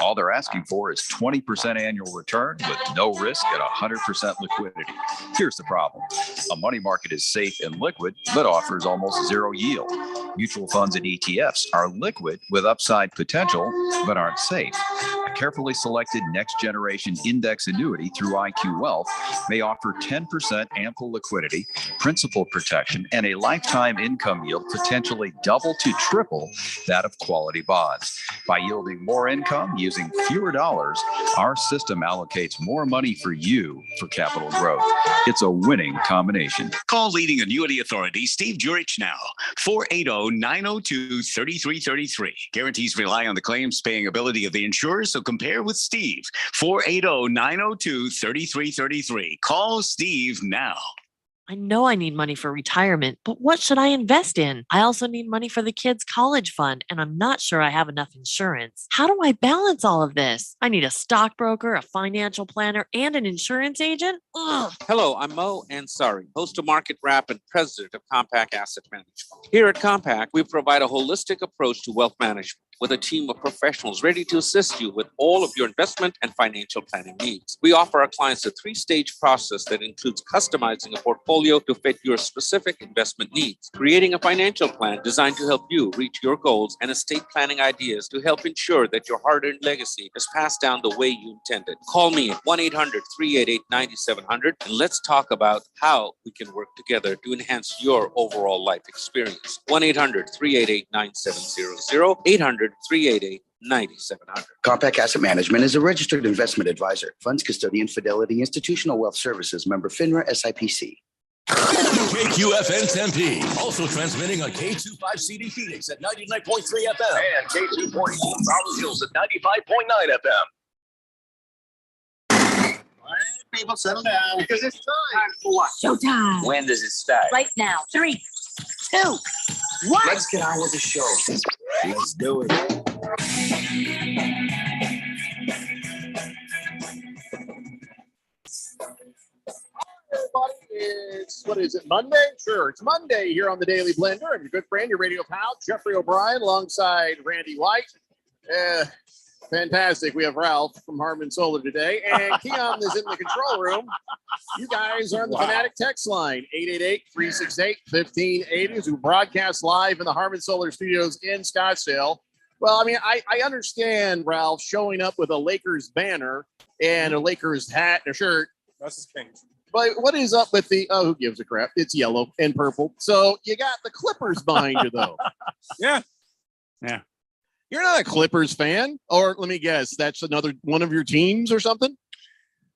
All they're asking for is 20% annual return with no risk and 100% liquidity. Here's the problem. A money market is safe and liquid, but offers almost zero yield. Mutual funds and ETFs are liquid with upside potential, but aren't safe. A carefully selected next generation index annuity through IQ Wealth may offer 10% ample liquidity, principal protection, and a lifetime income yield potentially double to triple that of quality bonds. By yielding more income using fewer dollars, our system allocates more money for you for capital growth. It's a winning combination. Call leading annuity authority Steve Jurich now. 480-902-3333. Guarantees rely on the claims paying ability of the insurer, so compare with Steve. 480-902-3333. Call Steve now. I know I need money for retirement, but what should I invest in? I also need money for the kids' college fund, and I'm not sure I have enough insurance. How do I balance all of this? I need a stockbroker, a financial planner, and an insurance agent? Ugh. Hello, I'm Mo Ansari, host of Market Wrap and president of Compact Asset Management. Here at Compact, we provide a holistic approach to wealth management with a team of professionals ready to assist you with all of your investment and financial planning needs. We offer our clients a 3-stage process that includes customizing a portfolio to fit your specific investment needs, creating a financial plan designed to help you reach your goals, and estate planning ideas to help ensure that your hard-earned legacy is passed down the way you intended. Call me at 1-800-388-9700 and let's talk about how we can work together to enhance your overall life experience. 1-800-388-9700, 800-388-9700. Compact Asset Management is a registered investment advisor. Funds custodian, Fidelity Institutional Wealth Services, member FINRA SIPC. KQFN Tempe, also transmitting on K25CD Phoenix at 99.3 FM and K2.2 Rollins Hills at 95.9 FM. All right, people, settle down because it's time for what? Showtime. When does it start? Right now. 3, 2, 1. Let's get on with the show. Let's do it. Everybody, it's, what is it, Monday? Sure, it's Monday here on the Daily Blender. I'm your good friend, your radio pal, Jeffrey O'Brien, alongside Randy White. Fantastic. We have Ralph from Harman Solar today, and Keon is in the control room. You guys are on the Fanatic text line, 888-368-1580, as we broadcast live in the Harman Solar Studios in Scottsdale. Well, I mean, I understand, Ralph, showing up with a Lakers banner and a Lakers hat and a shirt. That's his king. But what is up with the, who gives a crap? It's yellow and purple. So you got the Clippers behind you, though. Yeah. You're not a Clippers fan? Or let me guess, that's another one of your teams or something?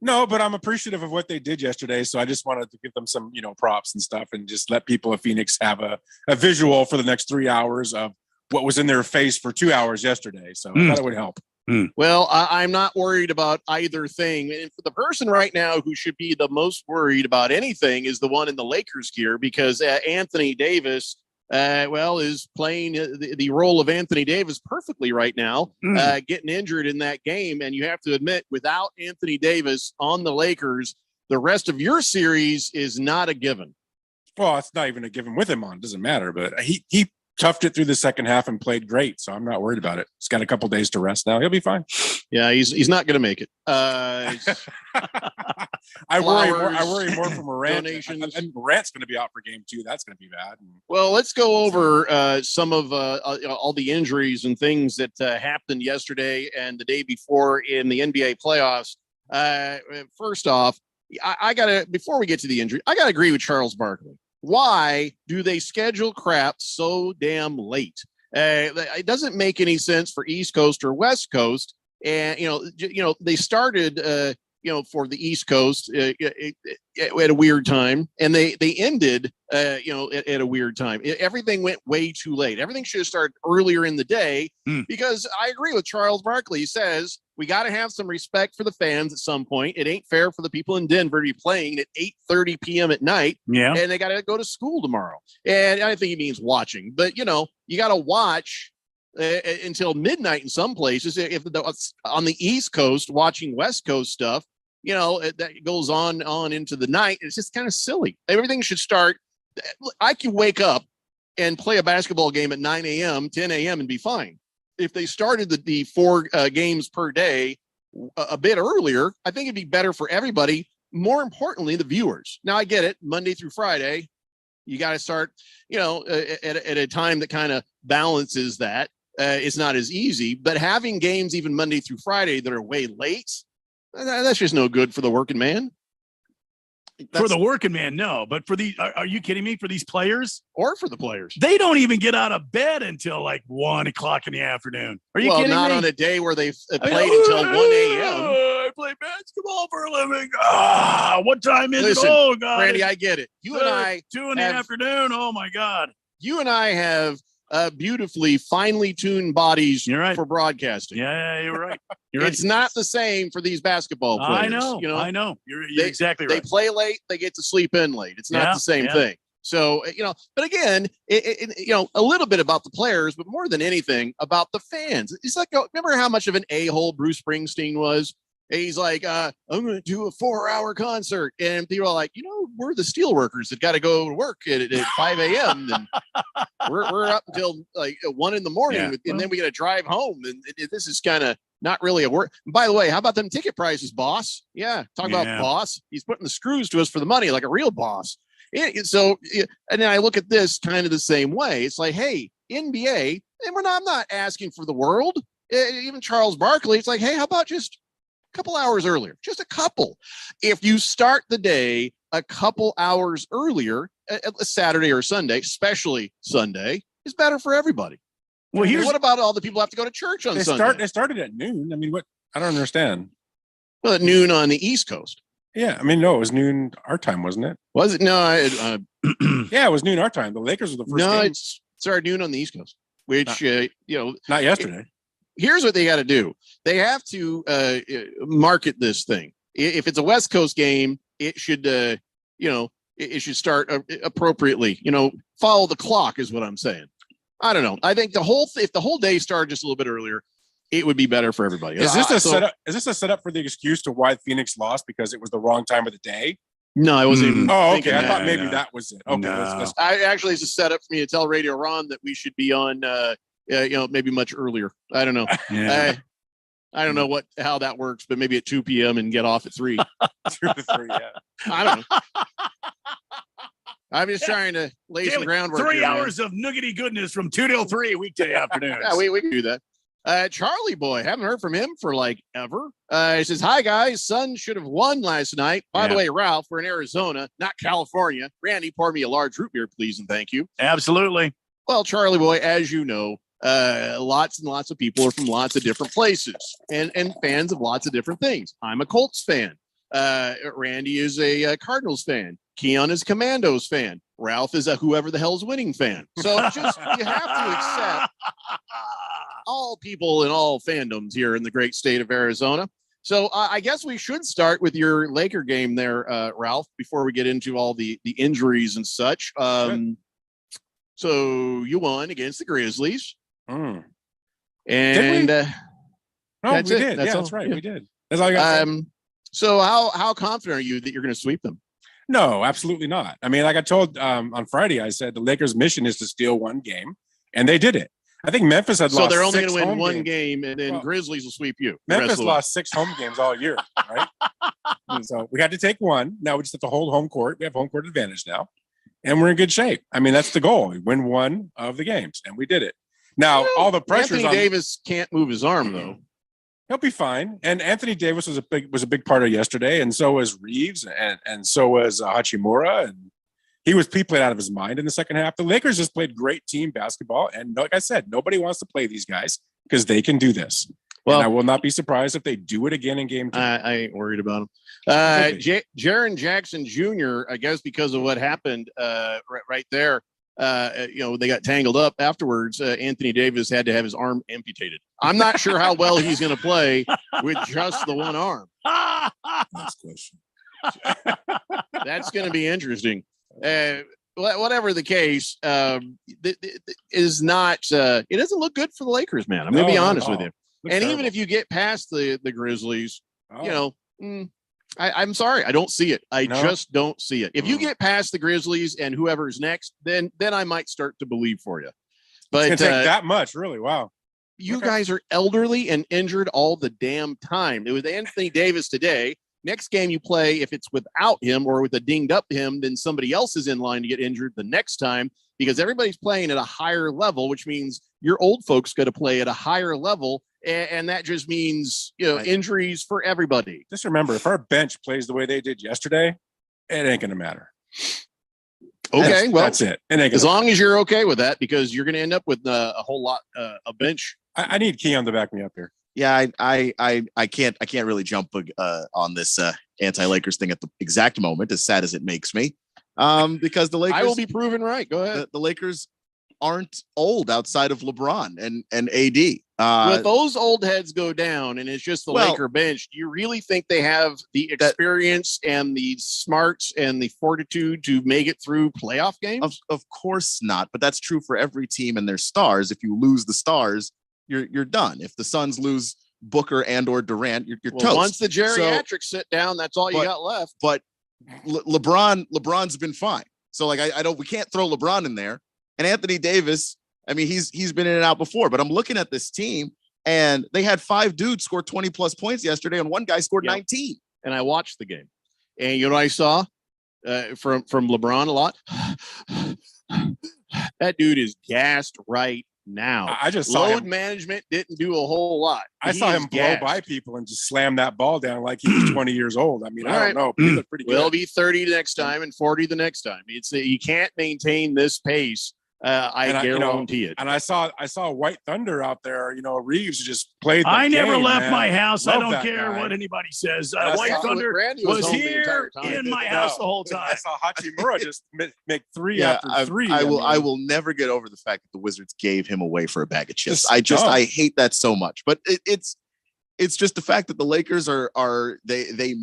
No, but I'm appreciative of what they did yesterday. So I just wanted to give them some, props and stuff and just let people of Phoenix have a visual for the next 3 hours of what was in their face for 2 hours yesterday. So I thought it would help. Well, I'm not worried about either thing. And for the person right now who should be the most worried about anything is the one in the Lakers gear, because Anthony Davis, is playing the role of Anthony Davis perfectly right now, getting injured in that game. And you have to admit, without Anthony Davis on the Lakers, the rest of your series is not a given. Well, it's not even a given with him on. It doesn't matter. But he toughed it through the second half and played great. So I'm not worried about it. He's got a couple days to rest now. He'll be fine. Yeah, he's not going to make it. I worry more for Morant. And Morant's going to be out for game 2. That's going to be bad. Well, let's go over some of all the injuries and things that happened yesterday and the day before in the NBA playoffs. First off, before we get to the injury, I got to agree with Charles Barkley. Why do they schedule crap so damn late? It doesn't make any sense for East Coast or West Coast. And, they started, for the East Coast at a weird time, and they ended, at a weird time. Everything went way too late. Everything should have started earlier in the day, because I agree with Charles Barkley. He says we got to have some respect for the fans at some point. It ain't fair for the people in Denver to be playing at 8:30 p.m. at night, and they got to go to school tomorrow. And I think he means watching, but you got to watch until midnight in some places. If on the East Coast watching West Coast stuff, that goes on into the night. It's just kind of silly. Everything should start. I can wake up and play a basketball game at 9 a.m., 10 a.m. and be fine. if they started the 4 games per day a bit earlier, I think it'd be better for everybody. More importantly, the viewers. Now I get it. Monday through Friday, you got to start, at a time that kind of balances that. It's not as easy, but having games even Monday through Friday that are way late, that's just no good for the working man. For the working man, no. But for are you kidding me? For these players or for the players, they don't even get out of bed until like 1 o'clock in the afternoon. Are you kidding me? Not on a day where they've played until 1 a.m. I play basketball for a living. What time is Listen, it? Oh God, Randy, I get it. You and I 2 in the afternoon. Oh my God. You and I have beautifully finely tuned bodies for broadcasting. Yeah, you're right. You're right. It's not the same for these basketball players. I know. You're exactly right. They play late. They get to sleep in late. It's not the same thing. So, but again, a little bit about the players, but more than anything about the fans. It's like, remember how much of an a-hole Bruce Springsteen was? He's like, I'm going to do a 4-hour concert. And people are like, we're the steel workers that got to go to work at 5 a.m. And we're up until like 1 in the morning. And then we got to drive home. And this is kind of not really a work. And by the way, how about them ticket prices, boss? Yeah. Talk about boss. He's putting the screws to us for the money like a real boss. And then I look at this kind of the same way. It's like, hey, NBA, and I'm not asking for the world. Even Charles Barkley, it's like, hey, how about just couple hours earlier, just a couple. If you start the day a couple hours earlier, a Saturday or Sunday, especially Sunday, is better for everybody. Well, what about all the people who have to go to church on Sunday? They started at noon. I mean, what? I don't understand. Well, at noon on the East Coast. Yeah, I mean, no, it was noon our time, wasn't it? Was it? No, yeah, it was noon our time. The Lakers were the first. No, game. it started noon on the East Coast, which not yesterday. Here's what they got to do. They have to market this thing. If it's a West Coast game, it should, it should start appropriately. Follow the clock is what I'm saying. I don't know. I think if the whole day started just a little bit earlier, it would be better for everybody. Is this a setup? Is this a setup for the excuse to why Phoenix lost because it was the wrong time of the day? No, I wasn't even. Oh, okay. I thought maybe that was it. Okay. No. It's a setup for me to tell Radio Ron that we should be on. Maybe much earlier. I don't know. Yeah. I don't know how that works, but maybe at 2 p.m. and get off at 3. 2 to 3, yeah. I don't know. I'm just trying to lay some groundwork. 3 hours of nuggety goodness from 2 till 3 weekday afternoons. Yeah, we can do that. Charlie Boy, haven't heard from him for like ever. He says, hi guys, Suns should have won last night. By the way, Ralph, we're in Arizona, not California. Randy, pour me a large root beer, please, and thank you. Absolutely. Well, Charlie Boy, as you know, lots and lots of people are from lots of different places and fans of lots of different things. I'm a Colts fan. Randy is a Cardinals fan. Keon is a Commandos fan. Ralph is a whoever the hell's winning fan. So you have to accept all people in all fandoms here in the great state of Arizona. So I guess we should start with your Laker game there, Ralph, before we get into all the injuries and such. So you won against the Grizzlies. And we did. That's right. Yeah. We did. That's all I got. So how confident are you that you're going to sweep them? No, absolutely not. I mean, like I told on Friday, I said the Lakers' mission is to steal one game, and they did it. I think Memphis had lost. So they're only going to win home one game, and then Grizzlies will sweep you. Memphis lost 6 home games all year, right? So we had to take one. Now we just have to hold home court. We have home court advantage now, and we're in good shape. I mean, that's the goal: we win one of the games, and we did it. Now all the pressure. Anthony Davis can't move his arm though. He'll be fine. And Anthony Davis was a big part of yesterday, and so was Reeves, and so was Hachimura, and he played out of his mind in the second half. The Lakers just played great team basketball, and like I said, nobody wants to play these guys because they can do this. Well, and I will not be surprised if they do it again in game 2. I ain't worried about him. Jaren Jackson Jr., I guess because of what happened right there, they got tangled up afterwards. Anthony Davis had to have his arm amputated. I'm not sure how well he's going to play with just the one arm. Next question. That's going to be interesting. Whatever the case, is not. It doesn't look good for the Lakers, man. I'm going to be honest with you. And even if you get past the Grizzlies, I'm sorry, I don't see it. I just don't see it. If you get past the Grizzlies and whoever's next, then I might start to believe for you. But it's gonna take that much, really. Wow. You Okay. guys are elderly and injured all the damn time. It was Anthony Davis today. Next game you play, if it's without him or with a dinged up him, then somebody else is in line to get injured the next time because everybody's playing at a higher level, which means your old folks got to play at a higher level. And that just means, injuries for everybody. Just remember, if our bench plays the way they did yesterday, it ain't going to matter. Okay, that's it. It ain't as gonna long as you're okay with that, because you're going to end up with a whole lot a bench. I need Keon to back me up here. Yeah, I can't really jump on this anti-Lakers thing at the exact moment, as sad as it makes me, because the Lakers. I will be proven right. Go ahead. The Lakers aren't old outside of LeBron and AD. With those old heads go down, and it's just the Laker bench. Do you really think they have the experience and the smarts and the fortitude to make it through playoff games? Of course not, but that's true for every team and their stars. If you lose the stars, you're done. If the Suns lose Booker and or Durant, you're toast. Once the geriatrics sit down, that's all you got left. But LeBron's been fine. So like we can't throw LeBron in there. And Anthony Davis, I mean, he's been in and out before, but I'm looking at this team and they had 5 dudes score 20 plus points yesterday, and one guy scored 19. And I watched the game, and you know what I saw from LeBron a lot? That dude is gassed right now. I just saw load him. management didn't do a whole lot. I saw him blow by people and just slam that ball down like he was 20 years old. I mean, I don't know. He looked pretty good. We'll be 30 the next time and 40 the next time. It's you can't maintain this pace. I guarantee it. And I saw White Thunder out there. Reeves just played. I never game, left man. my house. Love I don't that care guy. what anybody says. And I White saw Thunder Randy was home the here entire time. in my house the whole time. I saw Hachimura just make three Yeah, after three. I mean, will never get over the fact that the Wizards gave him away for a bag of chips. Just dumb. I hate that so much. But it's just the fact that the Lakers they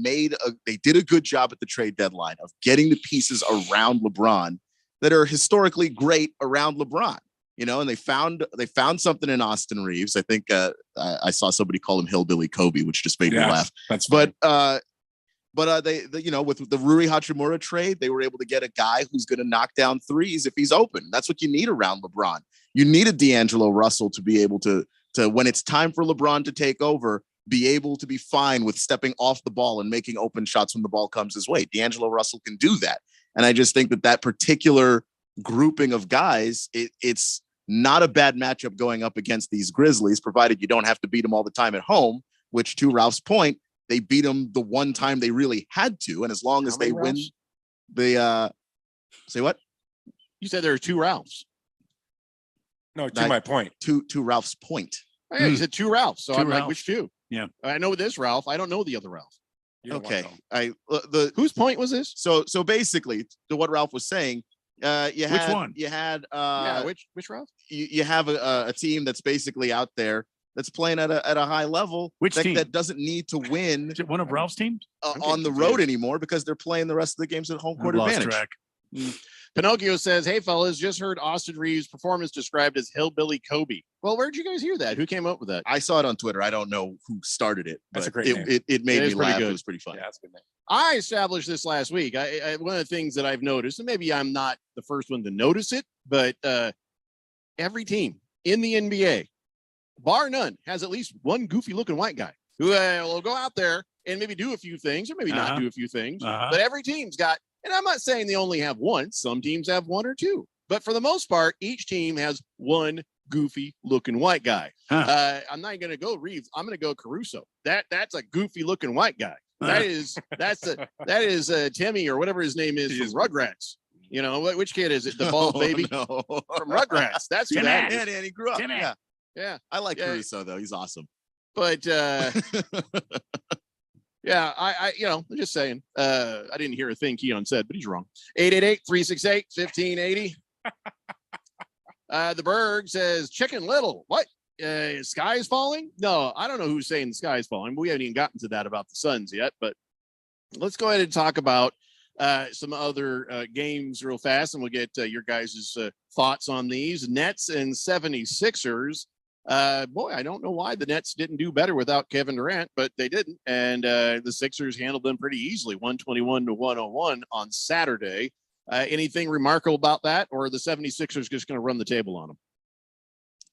did a good job at the trade deadline of getting the pieces around LeBron that are historically great around LeBron. And they found something in Austin Reeves. I think I saw somebody call him Hillbilly Kobe, which just made me laugh. That's funny. But they with the Rui Hachimura trade, they were able to get a guy who's going to knock down threes if he's open. That's what you need around LeBron. You need a D'Angelo Russell to be able to when it's time for LeBron to take over, be able to be fine with stepping off the ball and making open shots when the ball comes his way. D'Angelo Russell can do that. And I just think that particular grouping of guys, it's not a bad matchup going up against these Grizzlies, provided you don't have to beat them all the time at home, which, to Ralph's point, they beat them the one time they really had to. And as long as they win, they say what? You said there are 2 Ralphs. No, to my point. To Ralph's point. Oh, yeah, you said 2 Ralphs. So 2 I'm like, Ralphs. which 2? Yeah. I know this Ralph. I don't know the other Ralph. You don't Okay. want to Whose point was this? So basically, to what Ralph was saying, you had Which one? You had Which Ralph? you have a team that's basically out there that's playing at a high level. Which team? that doesn't need to win Is it one of Ralph's teams? on the road anymore because they're playing the rest of the games at home court I've lost advantage. track. Pinocchio says, "Hey fellas, just heard Austin Reeves' performance described as Hillbilly Kobe." Well, where'd you guys hear that? Who came up with that? I saw it on Twitter. I don't know who started it, but That's a great name. it made It me is pretty laugh. good. It was pretty fun. Yeah, that's a good name. I established this last week. One of the things that I've noticed, and maybe I'm not the first one to notice it, but every team in the NBA, bar none, has at least one goofy-looking white guy who will go out there and maybe do a few things, or maybe not do a few things. But every team's got, and I'm not saying they only have one. Some teams have 1 or 2, but for the most part, each team has one goofy-looking white guy. I'm not going to go Reeves. I'm going to go Caruso. That's a goofy-looking white guy. That is Timmy or whatever his name is from Rugrats. Which kid is it? The bald baby No. from Rugrats. That's who that is. Yeah, he grew up. Timmy. Yeah, I like Caruso though. He's awesome. but yeah, I'm just saying. I didn't hear a thing Keon said, but he's wrong. 888-368-1580. The Berg says Chicken Little. What? Sky is falling? No, I don't know who's saying the sky is falling. We haven't even gotten to that about the Suns yet, but let's go ahead and talk about some other games real fast, and we'll get your guys' thoughts on these. Nets and 76ers. Boy, I don't know why the Nets didn't do better without Kevin Durant, but they didn't. And the Sixers handled them pretty easily, 121-101 on Saturday. Anything remarkable about that, or are the 76ers just going to run the table on them?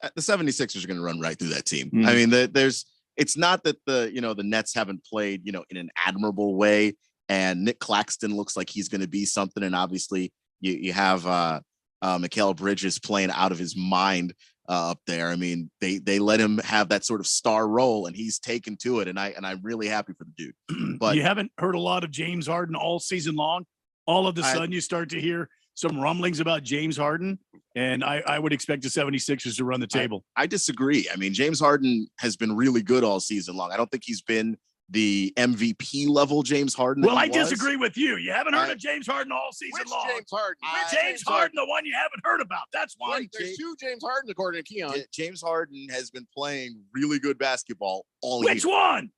the 76ers are going to run right through that team. Mhm. I mean, it's not that the Nets haven't played, in an admirable way. And Nick Claxton looks like he's going to be something. And obviously you have Mikal Bridges playing out of his mind up there. I mean, they let him have that sort of star role and he's taken to it. And I'm really happy for the dude. But you haven't heard a lot of James Harden all season long. All of a sudden you start to hear some rumblings about James Harden. And I would expect the 76ers to run the table. I disagree. I mean, James Harden has been really good all season long. I don't think he's been the MVP level James Harden. Well, I disagree with you. You haven't heard of James Harden all season long. James Harden? James Harden, the one you haven't heard about. That's why. Wait, there's two James Hardens according to Keon. James Harden has been playing really good basketball all year. Which one?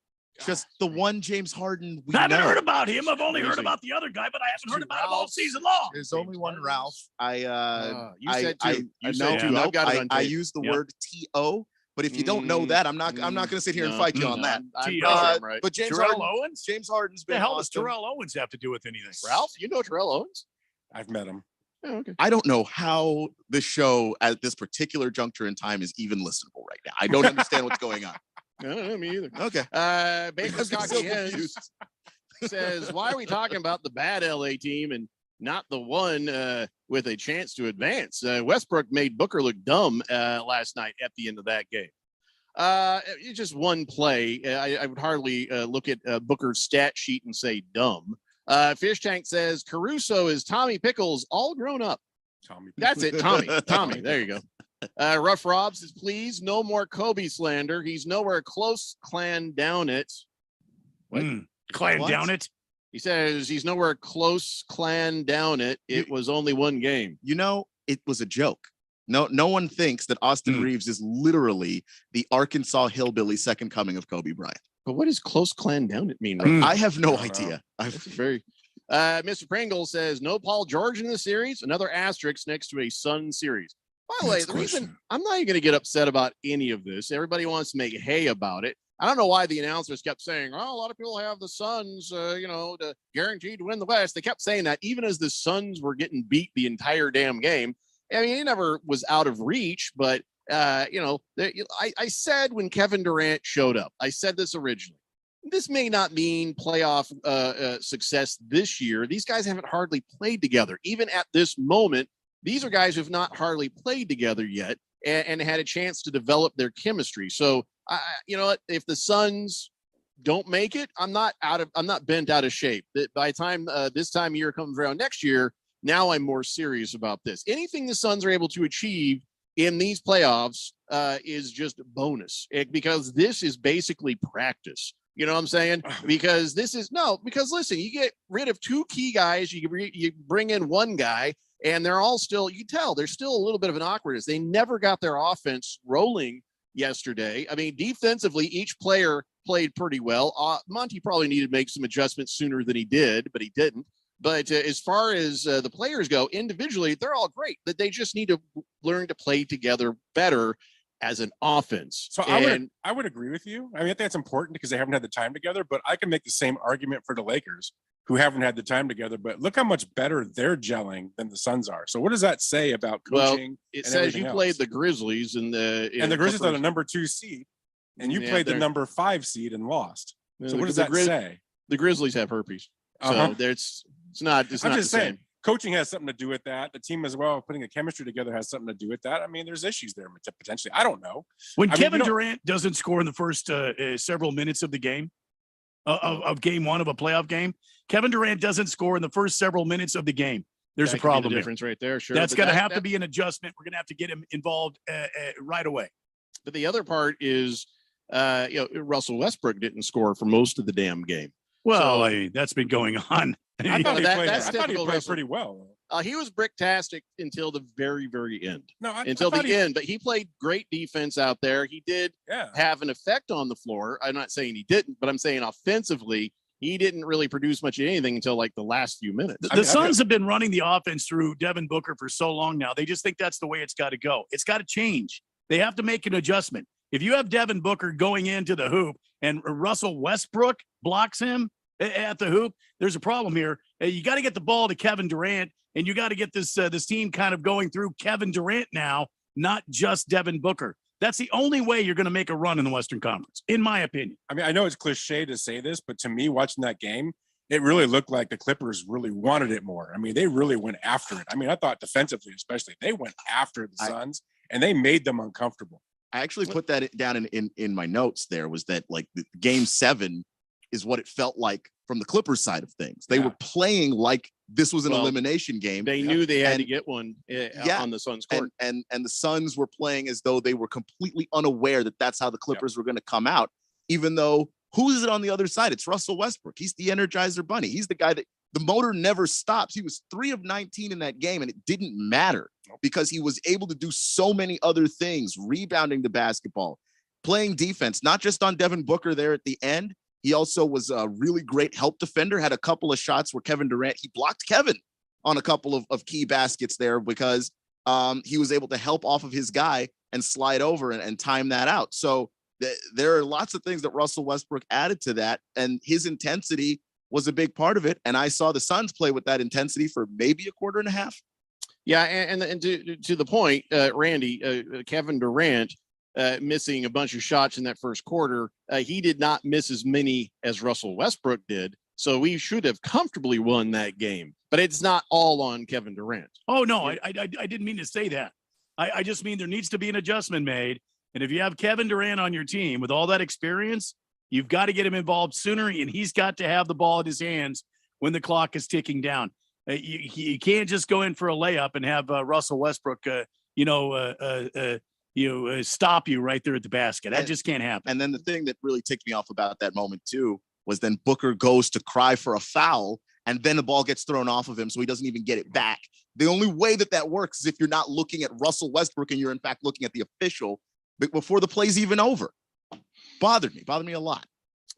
Just the one James Harden we I haven't know. heard about him. I've only heard about the other guy, but I haven't heard about him all season long. There's only one Ralph. You said two. You said two. Nope, I've got it on I tape. use the word TO. But if you don't know that, I'm not going to sit here and fight you on that. Right. But James Harden's been the hell awesome. does Terrell Owens have to do with anything? Ralph, you know Terrell Owens? I've met him. Oh, okay. I don't know how the show at this particular juncture in time is even listenable right now. I don't understand what's going on. No, me either. Okay. Baker I'm so Cocky confused. says, why are we talking about the bad LA team and not the one with a chance to advance? Westbrook made Booker look dumb last night at the end of that game. It's just one play. I would hardly look at Booker's stat sheet and say dumb. Fish Tank says Caruso is Tommy Pickles all grown up. That's it. Tommy. There you go. Rough Rob says, please, no more Kobe slander. He's nowhere close. Clan down it. What? Clan What? down it. He says he's nowhere close. Clan down it. It was only one game. It was a joke. No one thinks that Austin Reeves is literally the Arkansas hillbilly second coming of Kobe Bryant. But what does close clan down it mean? Right? I have no idea. That's very. Mr. Pringle says no Paul George in the series. Another asterisk next to a Sun series. By the way, the reason I'm not even going to get upset about any of this. Everybody wants to make hay about it. I don't know why the announcers kept saying, "Oh, a lot of people have the Suns, to guaranteed to win the West." They kept saying that even as the Suns were getting beat the entire damn game. I mean, he never was out of reach, but I said when Kevin Durant showed up, I said this originally. This may not mean playoff success this year. These guys haven't hardly played together. Even at this moment, these are guys who've not hardly played together yet and had a chance to develop their chemistry. So, if the Suns don't make it, I'm not bent out of shape. By the time this time of year comes around next year, now I'm more serious about this. Anything the Suns are able to achieve in these playoffs is just bonus because this is basically practice. You know what I'm saying? Because listen, you get rid of two key guys, you bring in one guy, and they're all still, you can tell there's still a little bit of an awkwardness. They never got their offense rolling yesterday. I mean, defensively, each player played pretty well. Monty probably needed to make some adjustments sooner than he did, but he didn't. But as far as the players go, individually, they're all great. But they just need to learn to play together better as an offense. So I would agree with you. I mean, I think that's important because they haven't had the time together. But I can make the same argument for the Lakers, who haven't had the time together. But look how much better they're gelling than the Suns are. So what does that say about coaching? Well, it says you played the Grizzlies and the Grizzlies are the number 2 seed, and you played the number 5 seed and lost. So what does that say? The Grizzlies have herpes. So it's not I'm just saying, coaching has something to do with that. The team as well, putting a chemistry together has something to do with that. I mean, there's issues there potentially. I don't know. When Kevin Durant doesn't score in the first several minutes of the game, of game one of a playoff game, Kevin Durant doesn't score in the first several minutes of the game. There's a problem. Difference right there. Sure, that's going to have to be an adjustment. We're going to have to get him involved right away. But the other part is, Russell Westbrook didn't score for most of the damn game. Well, that's been going on. I thought he played pretty well. He was bricktastic until the very, very end. Until the end. But he played great defense out there. He did have an effect on the floor. I'm not saying he didn't, but I'm saying offensively, he didn't really produce much of anything until like the last few minutes. The Suns have been running the offense through Devin Booker for so long now. They just think that's the way it's got to go. It's got to change. They have to make an adjustment. If you have Devin Booker going into the hoop and Russell Westbrook blocks him at the hoop, there's a problem here. You got to get the ball to Kevin Durant, and you got to get this team kind of going through Kevin Durant now not just Devin Booker. That's the only way you're going to make a run in the Western Conference, in my opinion. I mean, I know it's cliche to say this, but to me, watching that game, it really looked like the Clippers really wanted it more. I mean, they really went after it. I mean, I thought defensively, especially, they went after the Suns and they made them uncomfortable. I actually put that down in my notes. There was that like the game 7 is what it felt like from the Clippers side of things. They were playing like this was an elimination game. They knew they had to get one on the Suns court. And the Suns were playing as though they were completely unaware that that's how the Clippers were going to come out, even though who is it on the other side? It's Russell Westbrook. He's the Energizer Bunny. He's the guy that the motor never stops. He was 3 of 19 in that game, and it didn't matter because he was able to do so many other things, rebounding the basketball, playing defense, not just on Devin Booker there at the end. He also was a really great help defender, had a couple of shots where Kevin Durant, he blocked Kevin on a couple of key baskets there because he was able to help off of his guy and slide over and time that out. So there are lots of things that Russell Westbrook added to that, and his intensity was a big part of it. And I saw the Suns play with that intensity for maybe a quarter and a half. Yeah, and to the point, Randy, Kevin Durant missing a bunch of shots in that first quarter. He did not miss as many as Russell Westbrook did. So we should have comfortably won that game. But it's not all on Kevin Durant. Oh, no, I didn't mean to say that. I just mean there needs to be an adjustment made. And if you have Kevin Durant on your team with all that experience, you've got to get him involved sooner, and he's got to have the ball in his hands when the clock is ticking down. You can't just go in for a layup and have Russell Westbrook, stop you right there at the basket. That just can't happen. And then the thing that really ticked me off about that moment too was then Booker goes to cry for a foul, and then the ball gets thrown off of him, so he doesn't even get it back. The only way that works is if you're not looking at Russell Westbrook and you're in fact looking at the official before the play's even over. Bothered me a lot.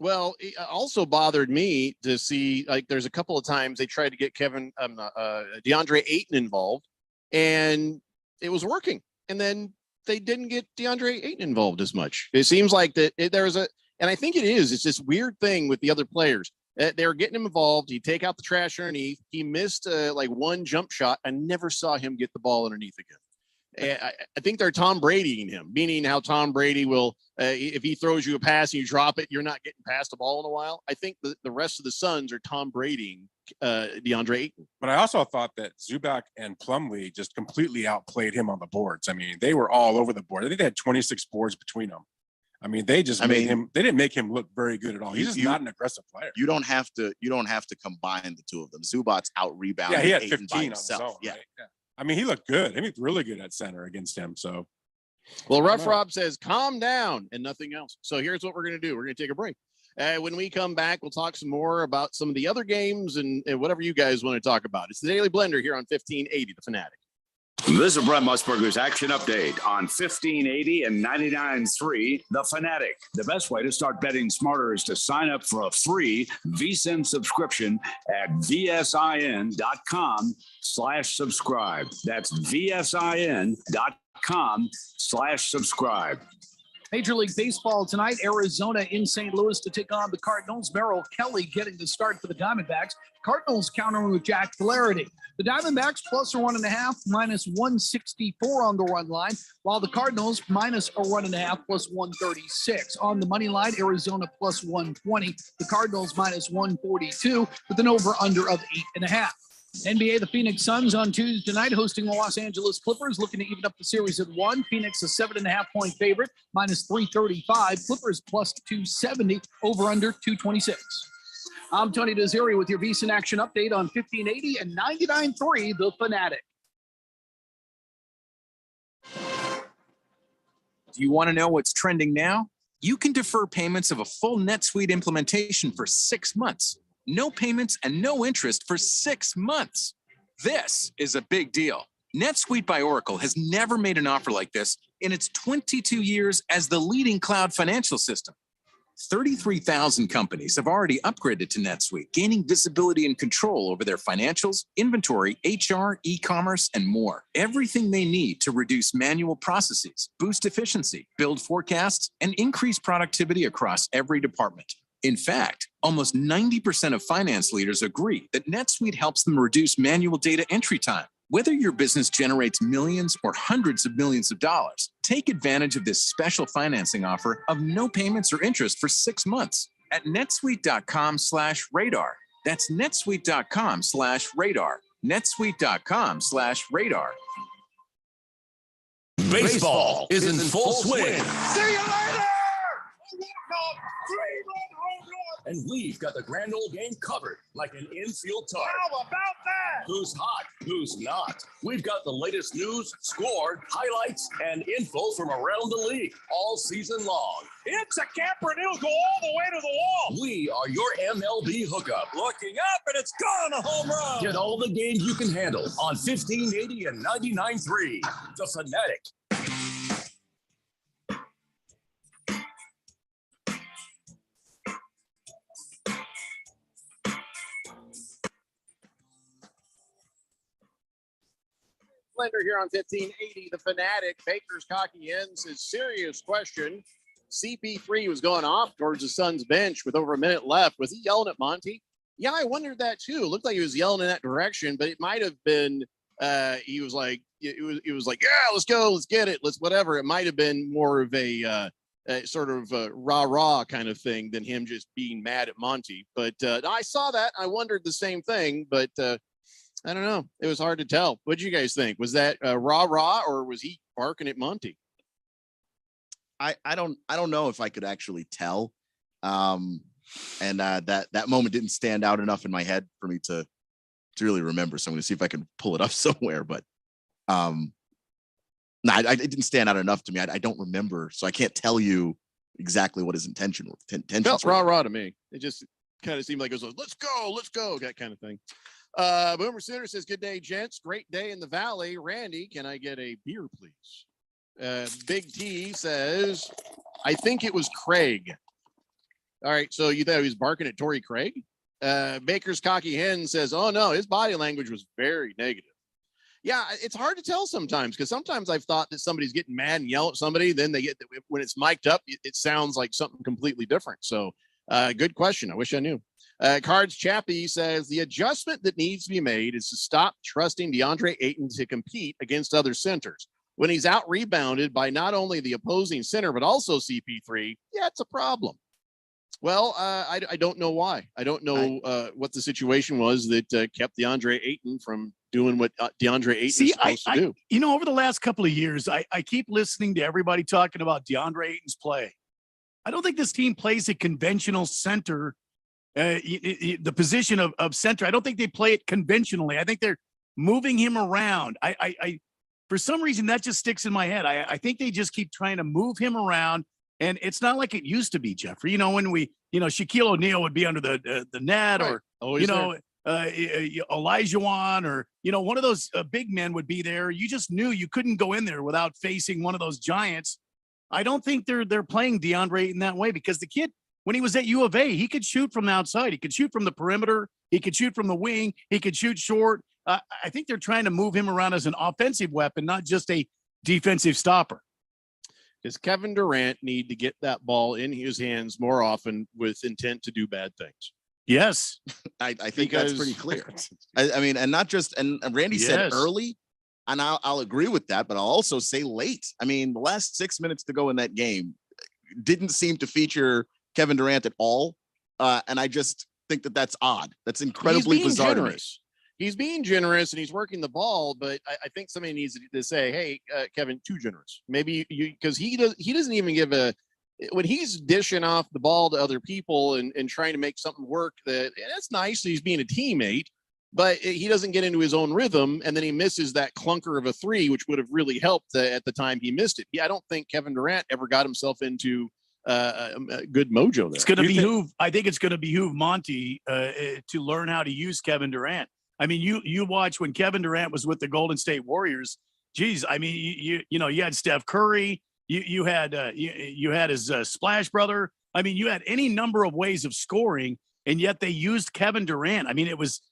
Well, it also bothered me to see, like, there's a couple of times they tried to get DeAndre Ayton involved, and it was working. And then they didn't get DeAndre Ayton involved as much. It seems like that and I think it's this weird thing with the other players. They were getting him involved. He'd take out the trash underneath. He missed like one jump shot. I never saw him get the ball underneath again. I think they're Tom Bradying him, meaning how Tom Brady will, if he throws you a pass and you drop it, you're not getting past the ball in a while. I think the rest of the Suns are Tom Bradying DeAndre Ayton. But I also thought that Zubac and Plumlee just completely outplayed him on the boards. I mean, they were all over the board. I think they had 26 boards between them. I mean, they didn't make him look very good at all. He's just not an aggressive player. You don't have to combine the two of them. Zubac's out rebounding. Yeah, he had Ayton 15 on his own, right? Yeah. I mean, he looked good. He looked really good at center against him. So, well, Rough Rob says, calm down and nothing else. So here's what we're going to do. We're going to take a break. When we come back, we'll talk some more about some of the other games and whatever you guys want to talk about. It's the Daily Blender here on 1580, The Fanatic. This is Brett Musburger's action update on 1580 and 99.3 The Fanatic. The best way to start betting smarter is to sign up for a free VSiN subscription at vsin.com/subscribe. That's vsin.com/subscribe. Major League Baseball tonight, Arizona in St. Louis to take on the Cardinals. Merrill Kelly getting the start for the Diamondbacks. Cardinals countering with Jack Flaherty. The Diamondbacks plus or 1.5, minus 164 on the run line, while the Cardinals minus or 1.5, plus 136. On the money line, Arizona plus 120, the Cardinals minus 142 with an over-under of 8.5. NBA, the Phoenix Suns on Tuesday night hosting the Los Angeles Clippers, looking to even up the series at 1. Phoenix a 7.5-point favorite, minus 335. Clippers plus 270, over under 226. I'm Tony Desiri with your VSiN Action Update on 1580 and 99.3 The Fanatic. Do you want to know what's trending now? You can defer payments of a full NetSuite implementation for 6 months. No payments and no interest for 6 months. This is a big deal. NetSuite by Oracle has never made an offer like this in its 22 years as the leading cloud financial system. 33,000 companies have already upgraded to NetSuite, gaining visibility and control over their financials, inventory, HR, e-commerce, and more. Everything they need to reduce manual processes, boost efficiency, build forecasts, and increase productivity across every department. In fact, almost 90% of finance leaders agree that NetSuite helps them reduce manual data entry time, Whether your business generates millions or hundreds of millions of dollars, take advantage of this special financing offer of no payments or interest for 6 months at netsuite.com/radar. That's netsuite.com/radar. netsuite.com/radar. Baseball is in full swing. See you later! And we've got the grand old game covered like an infield tarp. How about that? Who's hot? Who's not? We've got the latest news, score, highlights, and info from around the league all season long. It's a camper and it'll go all the way to the wall. We are your MLB hookup. Looking up and it's gone, a home run. Get all the games you can handle on 1580 and 99.3. The Fanatic. Blender here on 1580, the Fanatic. Baker's cocky ends his serious question. CP3 was going off towards the Suns bench with over a minute left. Was he yelling at Monty? Yeah, I wondered that too. It looked like he was yelling in that direction, but it might have been he was like it was like, yeah, let's go, let's get it, let's whatever. It might have been more of a sort of rah-rah kind of thing than him just being mad at Monty. But I saw that. I wondered the same thing, but I don't know. It was hard to tell. What did you guys think? Was that rah-rah or was he barking at Monty? I don't know if I could actually tell. And that moment didn't stand out enough in my head for me to really remember. So I'm going to see if I can pull it up somewhere. But no, it didn't stand out enough to me. I don't remember, so I can't tell you exactly what his intention was. Felt rah-rah to me. It just kind of seemed like it was let's go, that kind of thing. Boomer Sooner says, good day, gents. Great day in the Valley. Randy, can I get a beer, please? Big T says, I think it was Craig. All right, so you thought he was barking at Torrey Craig? Baker's cocky hen says, oh no, his body language was very negative. Yeah, it's hard to tell sometimes, because sometimes I've thought that somebody's getting mad and yell at somebody, then they get, when it's mic'd up, it sounds like something completely different. So good question. I wish I knew. Cards Chappie says the adjustment that needs to be made is to stop trusting DeAndre Ayton to compete against other centers. When he's out rebounded by not only the opposing center, but also CP3, yeah, it's a problem. Well, I don't know why. I don't know what the situation was that kept DeAndre Ayton from doing what DeAndre Ayton is supposed to do. You know, over the last couple of years, I keep listening to everybody talking about DeAndre Ayton's play. I don't think this team plays a conventional center, the position of center. I don't think they play it conventionally. I think they're moving him around. I for some reason, that just sticks in my head. I think they just keep trying to move him around. And it's not like it used to be, Jeffrey. You know, when Shaquille O'Neal would be under the net, right, or, Olajuwon, or, one of those big men would be there. You just knew you couldn't go in there without facing one of those giants. I don't think they're playing DeAndre in that way, because the kid, when he was at U of A, he could shoot from the outside. He could shoot from the perimeter. He could shoot from the wing. He could shoot short. I think they're trying to move him around as an offensive weapon, not just a defensive stopper. Does Kevin Durant need to get that ball in his hands more often with intent to do bad things? Yes. I think that's pretty clear. I mean, and not just, and Randy said early, and I'll agree with that, but I'll also say late. I mean, the last 6 minutes to go in that game didn't seem to feature Kevin Durant at all. And I just think that that's odd. That's incredibly bizarre to me. He's being generous and he's working the ball, but I think somebody needs to say, hey, Kevin, too generous. Maybe because he doesn't even give when he's dishing off the ball to other people and trying to make something work, that's nice. He's being a teammate, but he doesn't get into his own rhythm. And then he misses that clunker of a three, which would have really helped at the time he missed it. Yeah, I don't think Kevin Durant ever got himself into a good mojo there. It's going to behoove. I think it's going to behoove Monty to learn how to use Kevin Durant. I mean, you watch when Kevin Durant was with the Golden State Warriors. Geez, I mean, you had Steph Curry, you had his Splash brother. I mean, you had any number of ways of scoring, and yet they used Kevin Durant. I mean, it was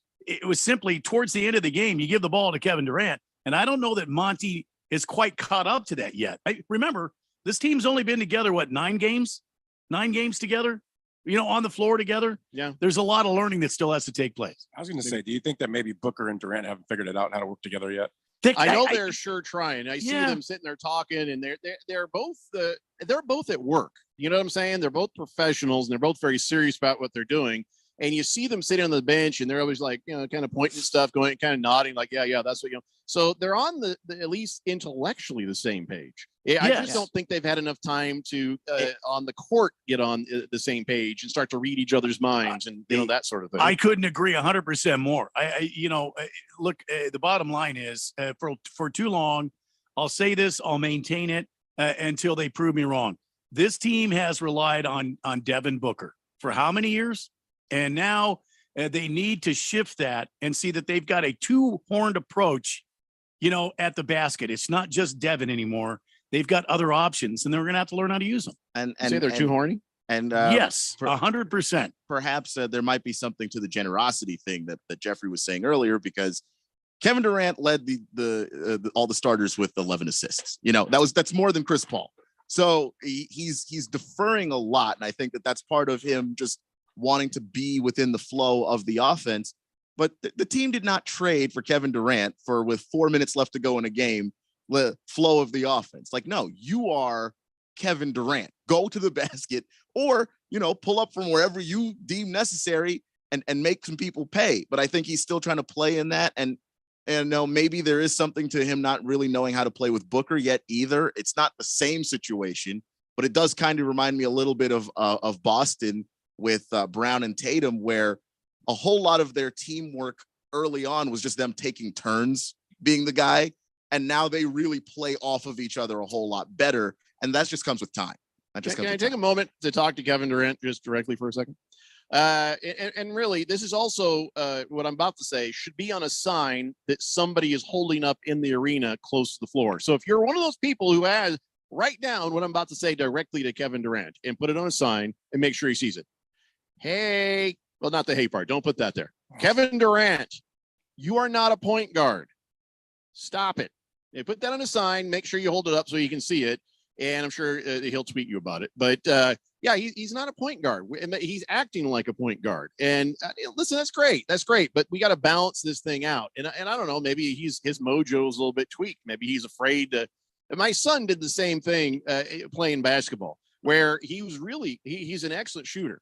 simply towards the end of the game, you give the ball to Kevin Durant, and I don't know that Monty is quite caught up to that yet. Remember, this team's only been together 9 games? 9 games together. on the floor together. Yeah. There's a lot of learning that still has to take place. I was going to say, do you think that maybe Booker and Durant haven't figured it out how to work together yet? I know they're sure trying. I see Yeah. them sitting there talking, and they're both at work. You know what I'm saying? They're both professionals, and they're both very serious about what they're doing. And you see them sitting on the bench, and they're always like, kind of pointing at stuff, going, kind of nodding, like, yeah, that's what . So they're on the at least intellectually the same page. I just don't think they've had enough time to on the court get on the same page and start to read each other's minds and that sort of thing. I couldn't agree 100% more. Look, the bottom line is for too long, I'll say this, I'll maintain it until they prove me wrong. This team has relied on Devin Booker for how many years? And now they need to shift that and see that they've got a two-horned approach, at the basket. It's not just Devin anymore. They've got other options, and they're going to have to learn how to use them. And say they're too horny. And yes, 100%. Perhaps there might be something to the generosity thing that Jeffrey was saying earlier, because Kevin Durant led the all the starters with 11 assists. That's more than Chris Paul. So he's deferring a lot, and I think that's part of him just wanting to be within the flow of the offense. But the team did not trade for Kevin Durant with 4 minutes left to go in a game, the flow of the offense. Like, no, you are Kevin Durant. Go to the basket or, pull up from wherever you deem necessary and make some people pay. But I think he's still trying to play in that. And maybe there is something to him not really knowing how to play with Booker yet either. It's not the same situation, but it does kind of remind me a little bit of Boston with Brown and Tatum, where a whole lot of their teamwork early on was just them taking turns being the guy. And now they really play off of each other a whole lot better. And that just comes with time. Can I take a moment to talk to Kevin Durant just directly for a second? And really, this is also what I'm about to say should be on a sign that somebody is holding up in the arena close to the floor. So if you're one of those people who has, write down what I'm about to say directly to Kevin Durant and put it on a sign and make sure he sees it. Hey, well, not the hey part. Don't put that there. Kevin Durant, you are not a point guard. Stop it. They put that on a sign. Make sure you hold it up so you can see it. And I'm sure he'll tweet you about it. But he's not a point guard. He's acting like a point guard. And listen, that's great. That's great. But we got to balance this thing out. And I don't know, maybe his mojo is a little bit tweaked. Maybe he's afraid to. My son did the same thing playing basketball, where he was he's an excellent shooter.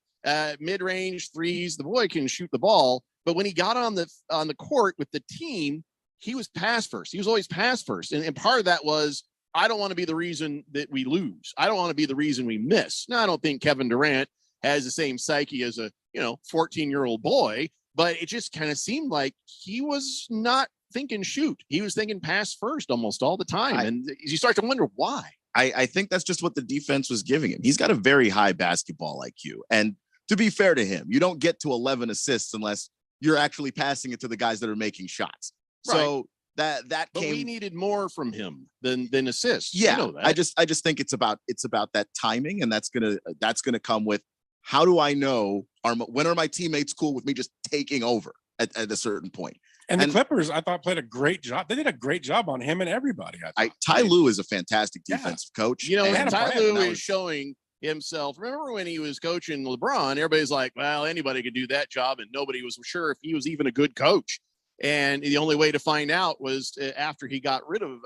Mid-range threes, the boy can shoot the ball. But when he got on the court with the team, he was pass first. He was always pass first. And part of that was, I don't want to be the reason that we lose. I don't want to be the reason we miss. Now, I don't think Kevin Durant has the same psyche as a 14-year-old boy, but it just kind of seemed like he was not thinking shoot. He was thinking pass first almost all the time. And you start to wonder why. I think that's just what the defense was giving him. He's got a very high basketball IQ. And to be fair to him, you don't get to 11 assists unless you're actually passing it to the guys that are making shots. Right. So but we needed more from him than assists. Yeah, you know that. I just think it's about that timing, and that's gonna come with, how do I know when are my teammates cool with me just taking over at a certain point? And the Clippers, I thought, played a great job. They did a great job on him and everybody. Ty Lue is a fantastic defensive coach. Ty Lue is showing himself. Remember when he was coaching LeBron? Everybody's like, well, anybody could do that job, and nobody was sure if he was even a good coach. And the only way to find out was after he got rid of,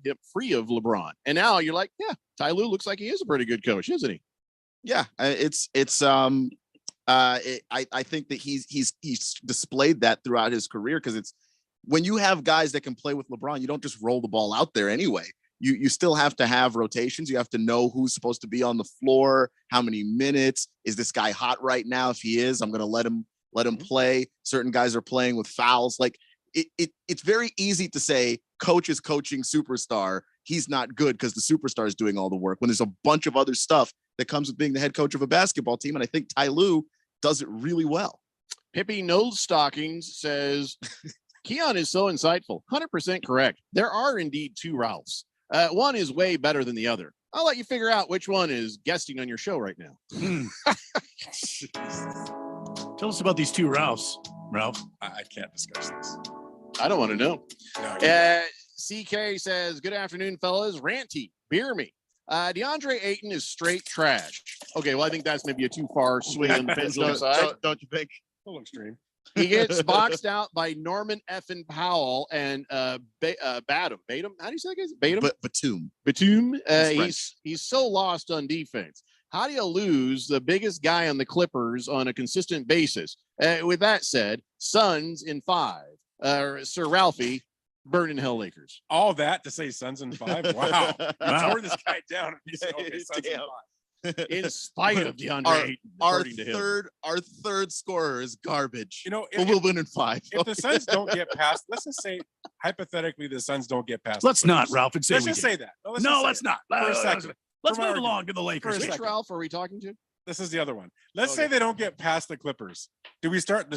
him free of LeBron. And now you're like, yeah, Ty Lue looks like he is a pretty good coach, isn't he? Yeah, I think that he's displayed that throughout his career, because it's when you have guys that can play with LeBron, you don't just roll the ball out there anyway. You still have to have rotations. You have to know who's supposed to be on the floor, how many minutes. Is this guy hot right now? If he is, I'm going to let him play. Certain guys are playing with fouls. Like it's very easy to say coach is coaching superstar. He's not good because the superstar is doing all the work, when there's a bunch of other stuff that comes with being the head coach of a basketball team. And I think Ty Lue does it really well. Pippi Nose Stockings says, Keon is so insightful. 100% correct. There are indeed two Ralphs. One is way better than the other. I'll let you figure out which one is guesting on your show right now. Tell us about these two Ralphs, Ralph. I can't discuss this. I don't want to know. No, CK says, good afternoon, fellas. Ranty, beer me. DeAndre Ayton is straight trash. Okay, well, I think that's maybe a too far swing on the pendulum side. Don't you think? A little extreme. He gets boxed out by Norman Effin Powell and Batum. Batum? How do you say that guy's Batum? Batum. Batum. French. He's so lost on defense. How do you lose the biggest guy on the Clippers on a consistent basis? With that said, Suns in 5. Sir Ralphie, burn in hell Lakers. All that to say Suns in 5? Wow. Wow. Tore this guy down. And he said, okay, Suns in Damn. 5. In spite of DeAndre Ayton, according to him. Our third scorer is garbage. You know, But we'll win in 5. if the Suns don't get past, let's just say hypothetically the Suns don't get past. Let's the not, Clippers. Ralph, and say Let's we just did. say that. No, No, let's let's just not. For a second. Let's For my move along argument. to the Lakers. For a Which second. Ralph are we talking to? This is the other one. Let's Okay. say they don't get past the Clippers. Do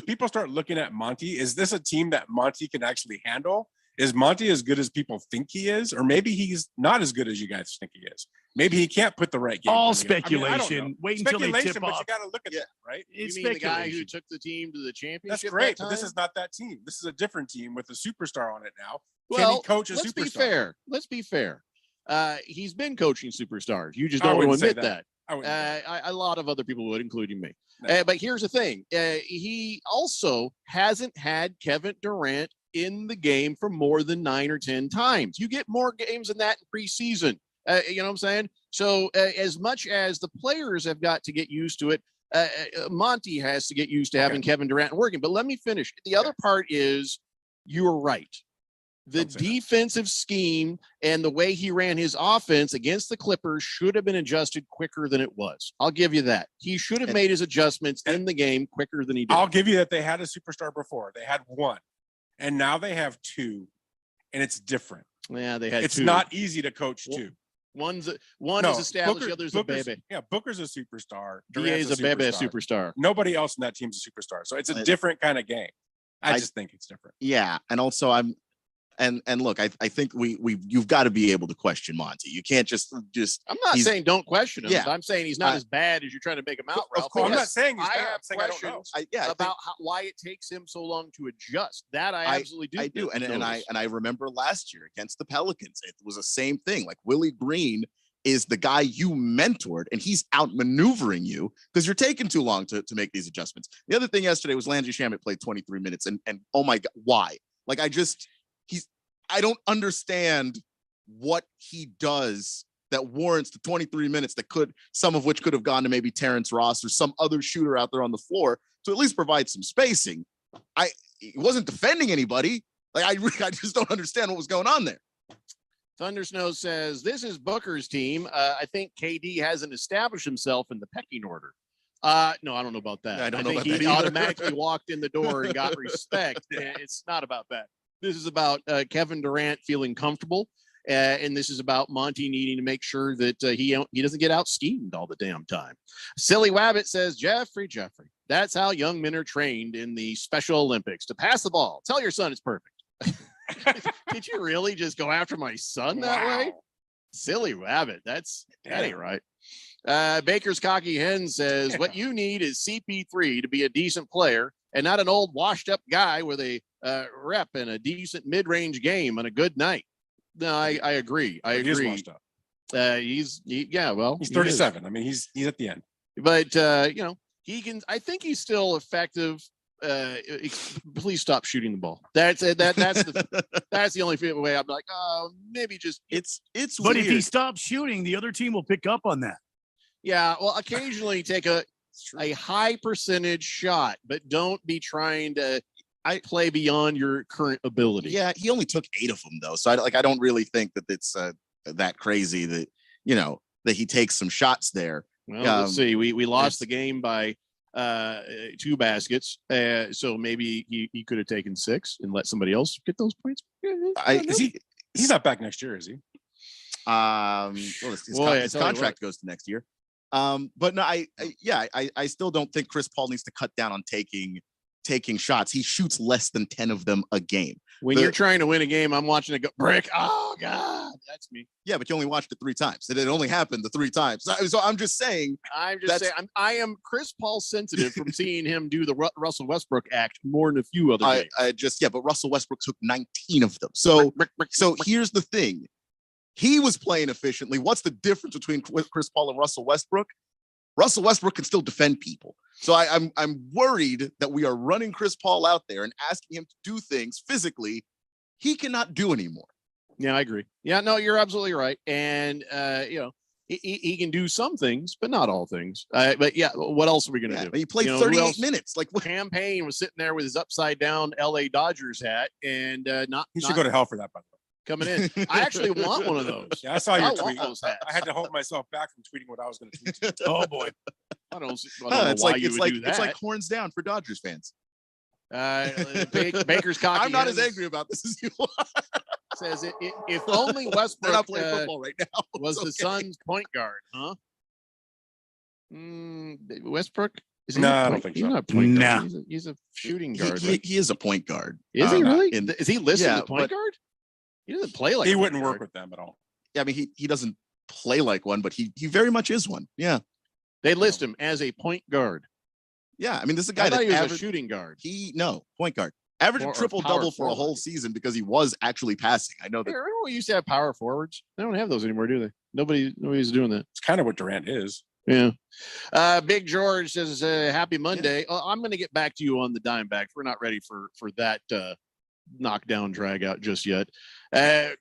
people start looking at Monty? Is this a team that Monty can actually handle? Is Monty as good as people think he is? Or maybe he's not as good as you guys think he is. Maybe he can't put the right game. All plan together. I don't know. speculation. Wait until they Speculation, tip but you off. got to look at that, right? It's You mean the guy who speculation. took the team to the championship? That's great, that but this time? is not that team. This is a different team with a superstar on it now. Well, Can he coach a let's superstar? be fair. Let's be fair. He's been coaching superstars. You just I don't want to wouldn't say admit that. I wouldn't. A lot of other people would, including me. No. But here's the thing. He also hasn't had Kevin Durant in the game for more than 9 or 10 times. You get more games than that in preseason. You know what I'm saying? So as much as the players have got to get used to it, Monty has to get used to having Kevin Durant working. But let me finish. The other part is you're right. The Don't say that. defensive scheme and the way he ran his offense against the Clippers should have been adjusted quicker than it was. I'll give you that. He should have made his adjustments in the game quicker than he did. I'll give you that they had a superstar before. They had one, and now they have 2, and it's different. Yeah, they had It's 2. not easy to coach Well, 2. One is No, established, Booker- the other's Booker's- a baby. Yeah, Booker's a superstar. DA Durant's is a baby superstar. Nobody else in that team's a superstar. So it's a different kind of game. I just think it's different. Yeah, and also and look, I think you've got to be able to question Monty. You can't just I'm not he's- saying don't question him. Yeah. I'm saying he's not as bad as you're trying to make him out, Ralph. course. I'm not Yes, saying he's I bad. have I'm saying I don't know. questions I about why it takes him so long to adjust. That I absolutely do. I do, and notice. I remember last year against the Pelicans, it was the same thing. Like Willie Green is the guy you mentored, and he's outmaneuvering you because you're taking too long to make these adjustments. The other thing yesterday was Landry Shamet played 23 minutes, and oh my god, why? Like I don't understand what he does that warrants the 23 minutes that some of which could have gone to maybe Terrence Ross or some other shooter out there on the floor to at least provide some spacing. He wasn't defending anybody. Like I just don't understand what was going on there. Thunder Snow says this is Booker's team. I think KD hasn't established himself in the pecking order. No, I don't know about that. I don't know think about he that either. automatically walked in the door and got respect. It's not about that. This is about Kevin Durant feeling comfortable, and this is about Monty needing to make sure that he doesn't get out schemed all the damn time. Silly Wabbit says, Jeffrey, that's how young men are trained in the Special Olympics, to pass the ball. Tell your son it's perfect. Did you really just go after my son that way? Silly Wabbit. That ain't right. Baker's Cocky Hen says, what you need is CP3 to be a decent player and not an old washed up guy with a rep and a decent mid-range game on a good night. No, I agree. I He is agree. washed up. He's 37. I mean, he's at the end. But he can. I think he's still effective. Please stop shooting the ball. That's it. That's the only way I'm like, oh, maybe just It's But weird. if he stops shooting, the other team will pick up on that. yeah. Well, occasionally take a high percentage shot, but don't be trying to play beyond your current ability. Yeah, he only took 8 of them though, so I don't really think that it's that crazy that that he takes some shots there. Well, let's see. We lost the game by 2 baskets, so maybe he could have taken 6 and let somebody else get those points. He's not back next year, is he? Well, his contract goes to next year. But no, I still don't think Chris Paul needs to cut down on taking shots. He shoots less than 10 of them a game. When you're trying to win a game, I'm watching it go brick. Oh God, that's me. Yeah, but you only watched it 3 times. It only happened the 3 times. So I'm just saying. I am Chris Paul sensitive from seeing him do the Russell Westbrook act more than a few other games. But Russell Westbrook took 19 of them. So here's the thing. He was playing efficiently. What's the difference between Chris Paul and Russell Westbrook? Russell Westbrook can still defend people. So I'm worried that we are running Chris Paul out there and asking him to do things physically he cannot do anymore. Yeah, I agree. Yeah, no, you're absolutely right. And, he can do some things, but not all things. But yeah, what else are we going to do? He played 38 minutes. Like Campaign was sitting there with his upside down LA Dodgers hat and He should go to hell for that, by the way. coming in. I actually want one of those. Yeah, I saw your I tweet. want those hats. I had to hold myself back from tweeting what I was going to tweet. Oh boy. I don't know it's why like you it's would like do that. it's like horns down for Dodgers fans. Baker's cocky. I'm not hens as angry about this as you are. Says if only They're Westbrook not playing football right now. was It's the okay. Suns' point guard, huh? Westbrook? Is he No, a I don't point- think he's so. not a point Nah. guard. He's a shooting guard. He, right? he is a point guard. Is he really? in- Is he listed yeah, as a point but- guard? He doesn't play like He a point wouldn't work guard. with them at all. Yeah, I mean, he doesn't play like one, but he very much is one. Yeah. They list him as a point guard. Yeah. I mean, this is a I guy thought that he was a averaged, shooting guard. point guard. Averaged Or a triple power double for a forward. whole season because he was actually passing. I know Hey, that. remember we used to have power forwards? They don't have those anymore, do they? Nobody's doing that. It's kind of what Durant is. Yeah. Big George says, happy Monday. I'm going to get back to you on the Diamondbacks. We're not ready for that knockdown drag out just yet.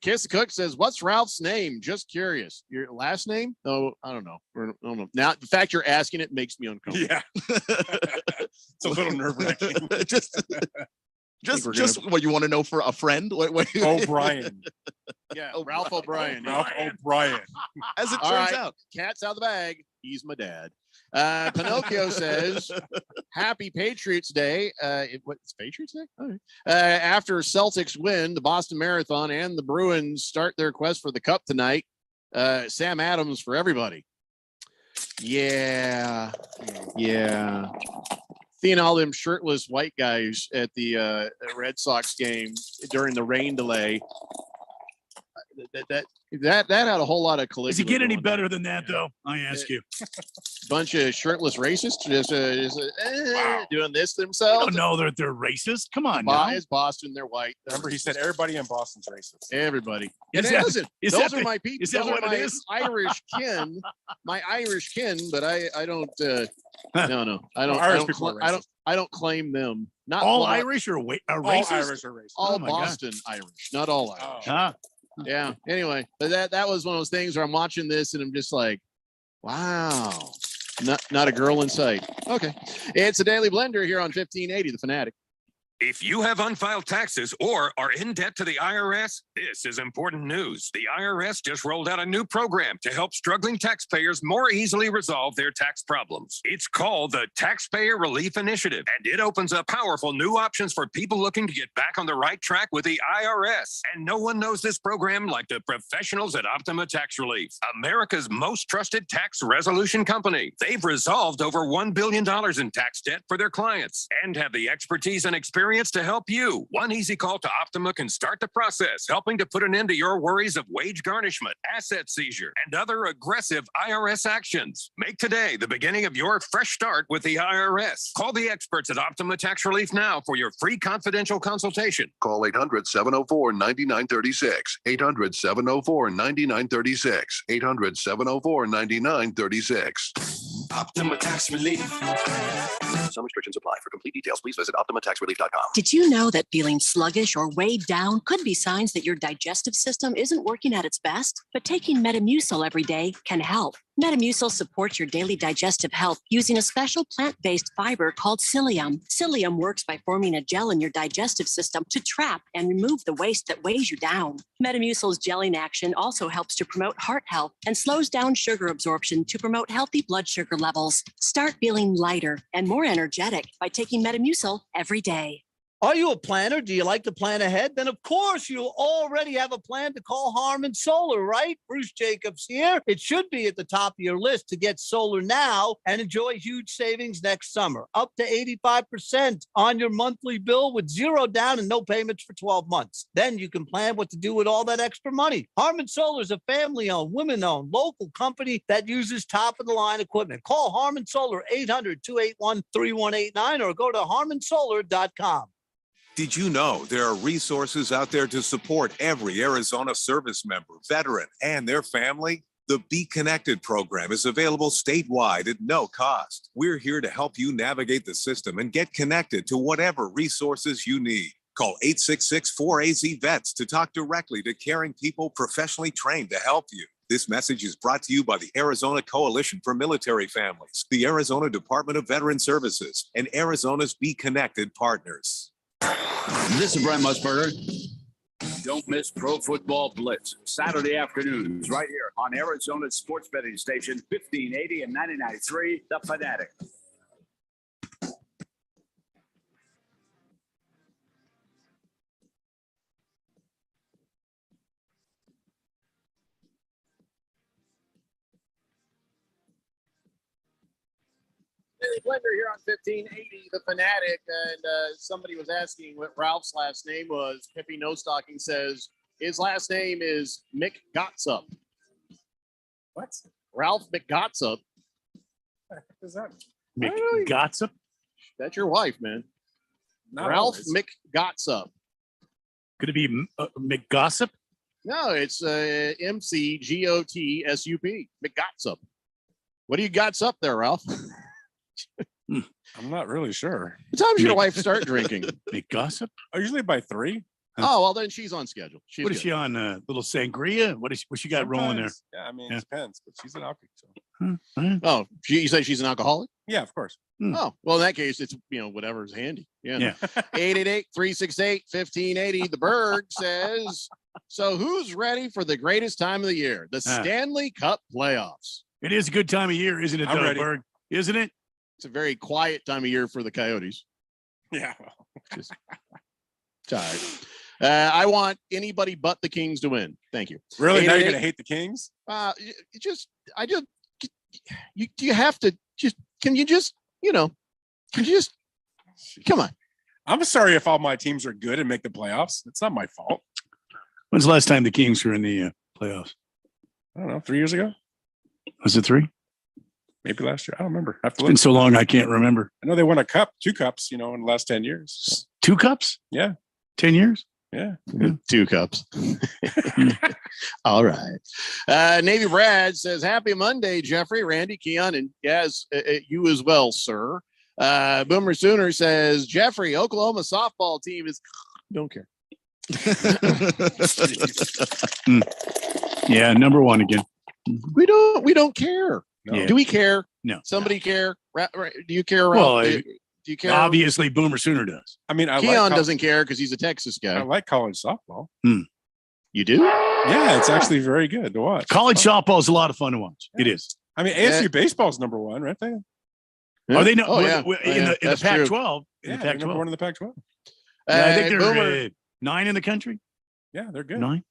Kiss the Cook says, what's Ralph's name? Just curious. Your last name? Oh, I don't know. I don't know. Now, the fact you're asking it makes me uncomfortable. Yeah. It's a little nerve wracking. just we're what you want to know for a friend? What, O'Brien. Yeah, Ralph O'Brien. Ralph O'Brien. As it All turns right. out. Cat's out of the bag. He's my dad. Pinocchio says, happy Patriots Day. What's Patriots Day? All right. After Celtics win the Boston Marathon and the Bruins start their quest for the cup tonight. Sam Adams for everybody. Yeah. Seeing all them shirtless white guys at the Red Sox game during the rain delay. That had a whole lot of collision. Does he get any better than that, though? I ask you. Bunch of shirtless racists just doing this I themselves. don't know that they're racist. Come on now. It's Boston. They're white. Remember, he said everybody in Boston's racist. Everybody. Is And that- listen, is those that are the- my people. is that Those are what it my is? Irish kin. My Irish kin, but I don't. No. I don't. Irish people are racist. I don't claim them. Not All well, Irish are All racist? Irish are racist. All Oh my God. Boston Irish, not all Irish. Oh. Huh? Yeah. Anyway, but that was one of those things where I'm watching this and I'm just like, wow, not a girl in sight. Okay, it's a Daily Blender here on 1580 The Fanatic. If you have unfiled taxes or are in debt to the IRS, this is important news. The IRS just rolled out a new program to help struggling taxpayers more easily resolve their tax problems. It's called the Taxpayer Relief Initiative, and it opens up powerful new options for people looking to get back on the right track with the IRS. And no one knows this program like the professionals at Optima Tax Relief, America's most trusted tax resolution company. They've resolved over $1 billion in tax debt for their clients and have the expertise and experience to help you. One easy call to Optima can start the process, helping to put an end to your worries of wage garnishment, asset seizure, and other aggressive IRS actions. Make today the beginning of your fresh start with the IRS. Call the experts at Optima Tax Relief now for your free confidential consultation. Call 800-704-9936. 800-704-9936. 800-704-9936. Optima Tax Relief. Some restrictions apply. For complete details, please visit OptimaTaxRelief.com. Did you know that feeling sluggish or weighed down could be signs that your digestive system isn't working at its best? But taking Metamucil every day can help. Metamucil supports your daily digestive health using a special plant-based fiber called psyllium. Psyllium works by forming a gel in your digestive system to trap and remove the waste that weighs you down. Metamucil's gelling action also helps to promote heart health and slows down sugar absorption to promote healthy blood sugar levels. Start feeling lighter and more energetic by taking Metamucil every day. Are you a planner? Do you like to plan ahead? Then, of course, you already have a plan to call Harmon Solar, right? Bruce Jacobs here. It should be at the top of your list to get solar now and enjoy huge savings next summer, up to 85% on your monthly bill with zero down and no payments for 12 months. Then you can plan what to do with all that extra money. Harmon Solar is a family-owned, women-owned, local company that uses top-of-the-line equipment. Call Harmon Solar 800-281-3189 or go to harmonsolar.com. Did you know there are resources out there to support every Arizona service member, veteran, and their family? The Be Connected program is available statewide at no cost. We're here to help you navigate the system and get connected to whatever resources you need. Call 866-4AZ-VETS to talk directly to caring people professionally trained to help you. This message is brought to you by the Arizona Coalition for Military Families, the Arizona Department of Veteran Services, and Arizona's Be Connected partners. This is Brent Musburger. Don't miss Pro Football Blitz, Saturday afternoons, right here on Arizona's sports betting station, 1580 and 99.3, The Fanatic. Blender here on 1580, The Fanatic, and somebody was asking what Ralph's last name was. Pippi No Stocking says his last name is McGotsup. What? Ralph McGotsup. What is that? McGotsup? That's your wife, man. Not Ralph always. McGotsup. Could it be McGossip? No, it's McGotsup. McGotsup. What do you gots up there, Ralph? I'm not really sure. What time does your wife start drinking? McGossip? Usually by 3. Oh, well, then she's on schedule. What is she on? Little sangria? What she got rolling there? Sometimes. Yeah, I mean, it depends, but she's an alcoholic. So. Oh, you say she's an alcoholic? Yeah, of course. Oh, well, in that case, it's, whatever's handy. Yeah. 888-368-1580. The Berg says, so who's ready for the greatest time of the year? The Stanley Cup playoffs. It is a good time of year, isn't it, I'm ready. Berg? Isn't it? It's a very quiet time of year for the Coyotes. Yeah. Well. It's all right. I want anybody but the Kings to win. Thank you. Really? Now you're going to hate the Kings? You have to can you just come on. I'm sorry if all my teams are good and make the playoffs. It's not my fault. When's the last time the Kings were in the playoffs? I don't know. 3 years ago? Was it 3? Maybe last year. I don't remember. I have to It's been so long, I can't remember. I know they won a cup, 2 cups, in the last 10 years. 2 cups? Yeah. 10 years? Yeah. 2 cups. All right. Navy Brad says, happy Monday, Jeffrey, Randy, Keon, and yes, you as well, sir. Boomer Sooner says, Jeffrey, Oklahoma softball team is don't care. Yeah, number 1 again. We don't care. No. Do we care? No. Somebody care? Do you care? Well, do you care? Obviously, Boomer Sooner does. I mean, Keon doesn't care because he's a Texas guy. I like college softball. You do? Yeah, it's actually very good to watch. College softball is a lot of fun to watch. Yeah. It is. I mean, ASU baseball is number 1, right there. Are they not Oh, yeah. in the Pac-12? Yeah, In the they're Pac-12. number 1 in the Pac-12. Yeah, I think they're Boomer, 9 in the country. Yeah, they're good. 9.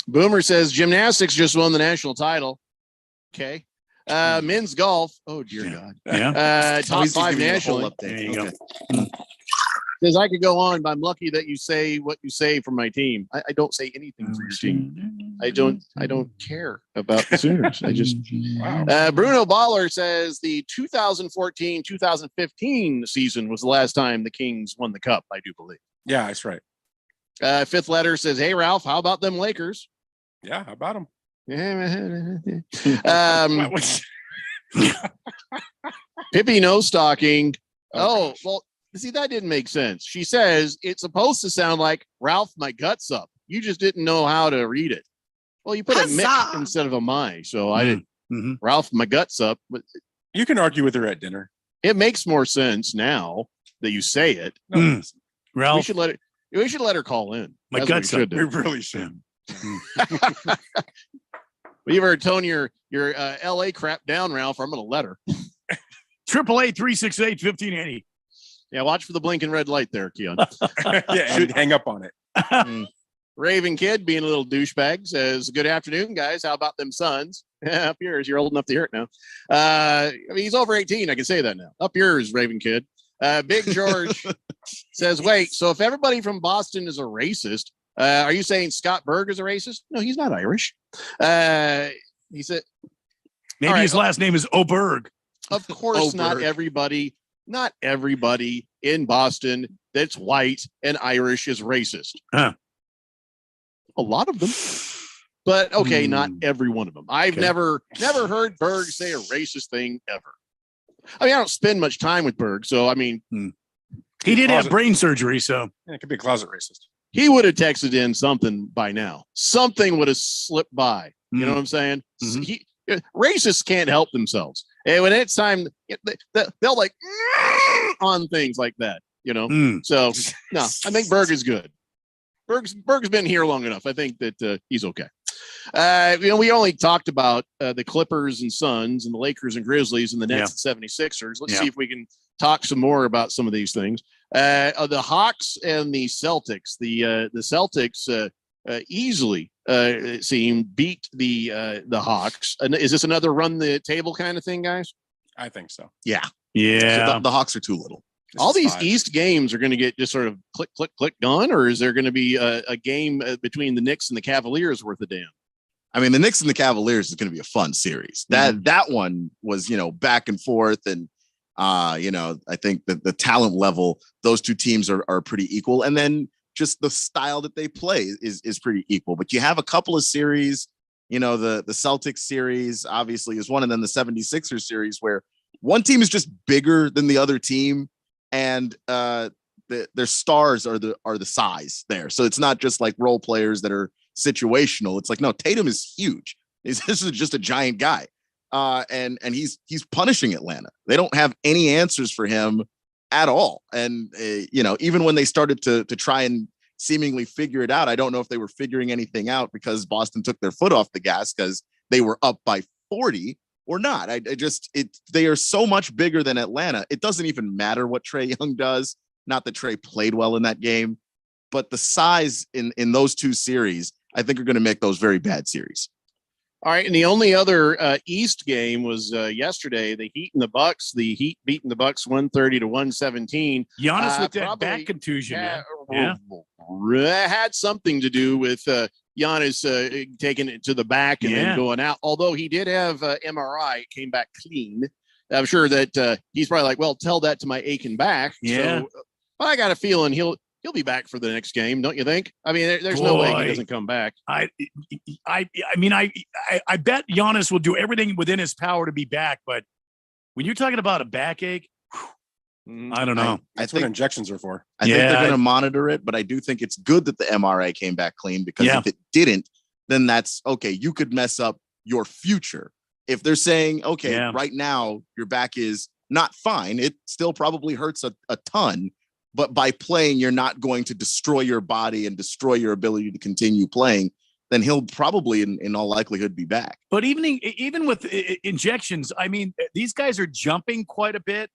Boomer says gymnastics just won the national title. Okay. Men's golf. Oh dear God. Yeah. Top 5 national. There you go. Says I could go on, but I'm lucky that you say what you say for my team. I don't say anything for your team. I don't care about the Sooners. I just Bruno Baller says the 2014-2015 season was the last time the Kings won the cup, I do believe. Yeah, that's right. Fifth letter says, hey Ralph, how about them Lakers? Yeah, how about them? Pippi No Stocking. Oh, well, see, that didn't make sense. She says it's supposed to sound like Ralph, my guts up. You just didn't know how to read it. Well, you put a Mick instead of a my, so I didn't. Ralph, my guts up. But you can argue with her at dinner. It makes more sense now that you say it. Ralph, we should let her call in. My That's guts what up. we We really should. Well, you ever tone your LA crap down, Ralph? Or I'm going to let her. 888-368-1580. Yeah, watch for the blinking red light there, Keon. Yeah, and hang up on it. Raven Kid, being a little douchebag, says, good afternoon, guys. How about them Suns? Up yours. You're old enough to hear it now. I mean, he's over 18. I can say that now. Up yours, Raven Kid. Big George says, wait, so if everybody from Boston is a racist, are you saying Scott Berg is a racist? No, he's not Irish. He said, maybe his last name is Oberg. Of course, not everybody in Boston that's white and Irish is racist. Huh. A lot of them. But okay, not every one of them. I've never heard Berg say a racist thing ever. I mean, I don't spend much time with Berg, so I mean, he did have brain surgery, so Yeah, it could be a closet racist. he would have texted in something by now. Something would have slipped by. You know what I'm saying? Racists can't help themselves, and when it's time, they'll like on things like that. You know. So no, I think Berg is good. Berg's been here long enough. I think that he's okay. We only talked about the Clippers and Suns and the Lakers and Grizzlies and the Nets and 76ers. Let's see if we can talk some more about some of these things. The Hawks and the Celtics. The Celtics easily beat the Hawks. And is this another run the table kind of thing, guys? I think so. Yeah. Yeah. The Hawks are too little. All these East games are going to get just sort of click, click, click done, or is there going to be a game between the Knicks and the Cavaliers worth a damn? I mean, the Knicks and the Cavaliers is going to be a fun series. That one was, back and forth. And, I think that the talent level, those two teams are pretty equal. And then just the style that they play is pretty equal. But you have a couple of series, the Celtics series obviously is one. And then the 76ers series where one team is just bigger than the other team. And their stars are the size there. So it's not just like role players that are situational. It's like, no, Tatum is huge. This is just a giant guy. And he's punishing Atlanta. They don't have any answers for him at all. And, even when they started to try and seemingly figure it out, I don't know if they were figuring anything out because Boston took their foot off the gas because they were up by 40 or not. They are so much bigger than Atlanta. It doesn't even matter what Trae Young does. Not that Trae played well in that game, but the size in those two series, I think are going to make those very bad series. All right, and the only other East game was yesterday. The Heat and the Bucks. The Heat beating the Bucks 130-117. Giannis with that back contusion. Had something to do with Giannis taking it to the back and then going out. Although he did have MRI, it came back clean. I'm sure that he's probably like, well, tell that to my aching back. Yeah. So, but I got a feeling he'll be back for the next game, don't you think? I mean, there's no way he doesn't come back. I bet Giannis will do everything within his power to be back. But when you're talking about a backache, I don't know. That's what injections are for. I think they're going to monitor it, but I do think it's good that the MRI came back clean because if it didn't, then that's okay. You could mess up your future. If they're saying, okay, right now your back is not fine, it still probably hurts a ton. But by playing, you're not going to destroy your body and destroy your ability to continue playing. Then he'll probably, in all likelihood, be back. But even with injections, I mean, these guys are jumping quite a bit,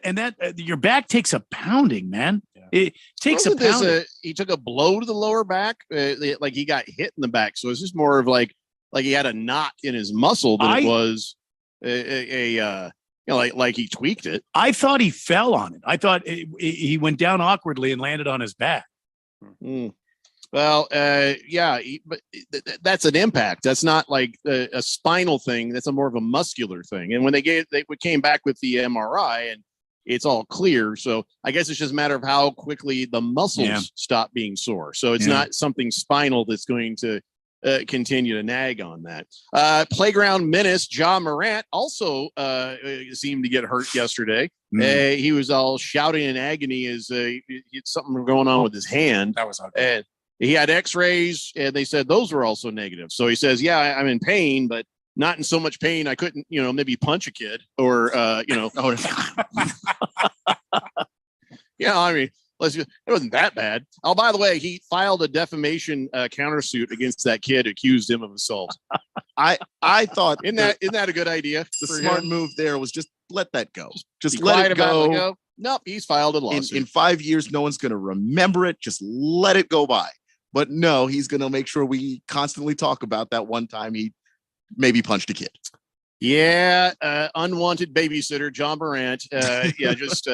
and that your back takes a pounding, man. It takes a pounding. He took a blow to the lower back, like he got hit in the back. So it's just more of like he had a knot in his muscle than it was like he tweaked it. I thought he fell on it. I thought he went down awkwardly and landed on his back. Well, but that's an impact. That's not like a spinal thing. That's more of a muscular thing. And when they came back with the MRI and it's all clear. So I guess it's just a matter of how quickly the muscles stop being sore. So it's not something spinal that's going to continue to nag on that. Playground menace Ja Morant also seemed to get hurt yesterday. He was all shouting in agony as he had something going on with his hand. That was ugly. And he had x-rays and they said those were also negative. So he says, yeah, I'm in pain, but not in so much pain I couldn't, maybe punch a kid or, I mean, it wasn't that bad. Oh, by the way, he filed a defamation countersuit against that kid who accused him of assault. I thought isn't that a good idea? The smart move there was just let that go. Just let it go. Nope, he's filed a lawsuit. In 5 years, no one's going to remember it. Just let it go by. But no, he's going to make sure we constantly talk about that one time he maybe punched a kid. Yeah, unwanted babysitter Ja Morant. Just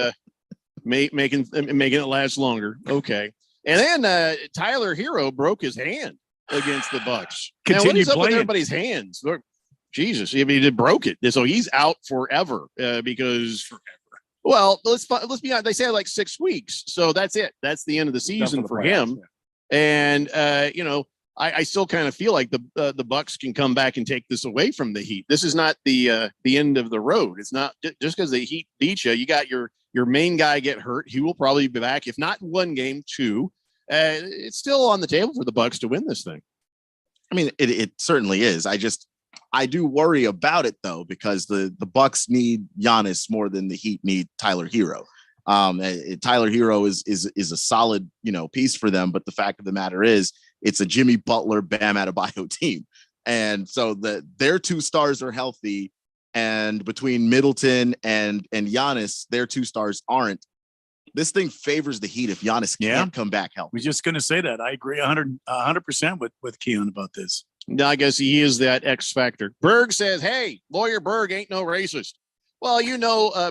making it last longer. Okay, and then Tyler Hero broke his hand against the Bucks. Now, what is up with everybody's hands? Jesus, I mean, it broke it, so he's out forever because Well, let's be honest. They say like 6 weeks, so that's it. That's the end of the season for him. And I still kind of feel like the Bucks can come back and take this away from the Heat. This is not the end of the road. It's not just because the Heat beat you. You got your main guy get hurt. He will probably be back, if not in one game, two. It's still on the table for the Bucks to win this thing. I mean, it certainly is. I do worry about it though, because the Bucks need Giannis more than the Heat need Tyler Hero. Tyler Hero is a solid, piece for them. But the fact of the matter is, it's a Jimmy Butler, Bam Adebayo team. And so their two stars are healthy. And between Middleton and Giannis, their two stars aren't. This thing favors the Heat if Giannis can't come back healthy. We're just going to say that. I agree 100% with Keon about this. I guess he is that X factor. Berg says, hey, Lawyer Berg ain't no racist. Well,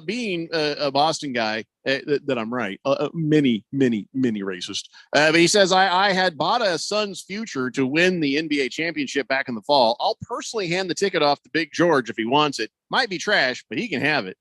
being a Boston guy, that I'm right. Many racist. But he says, I had bought a son's future to win the NBA championship back in the fall. I'll personally hand the ticket off to Big George if he wants it. Might be trash, but he can have it.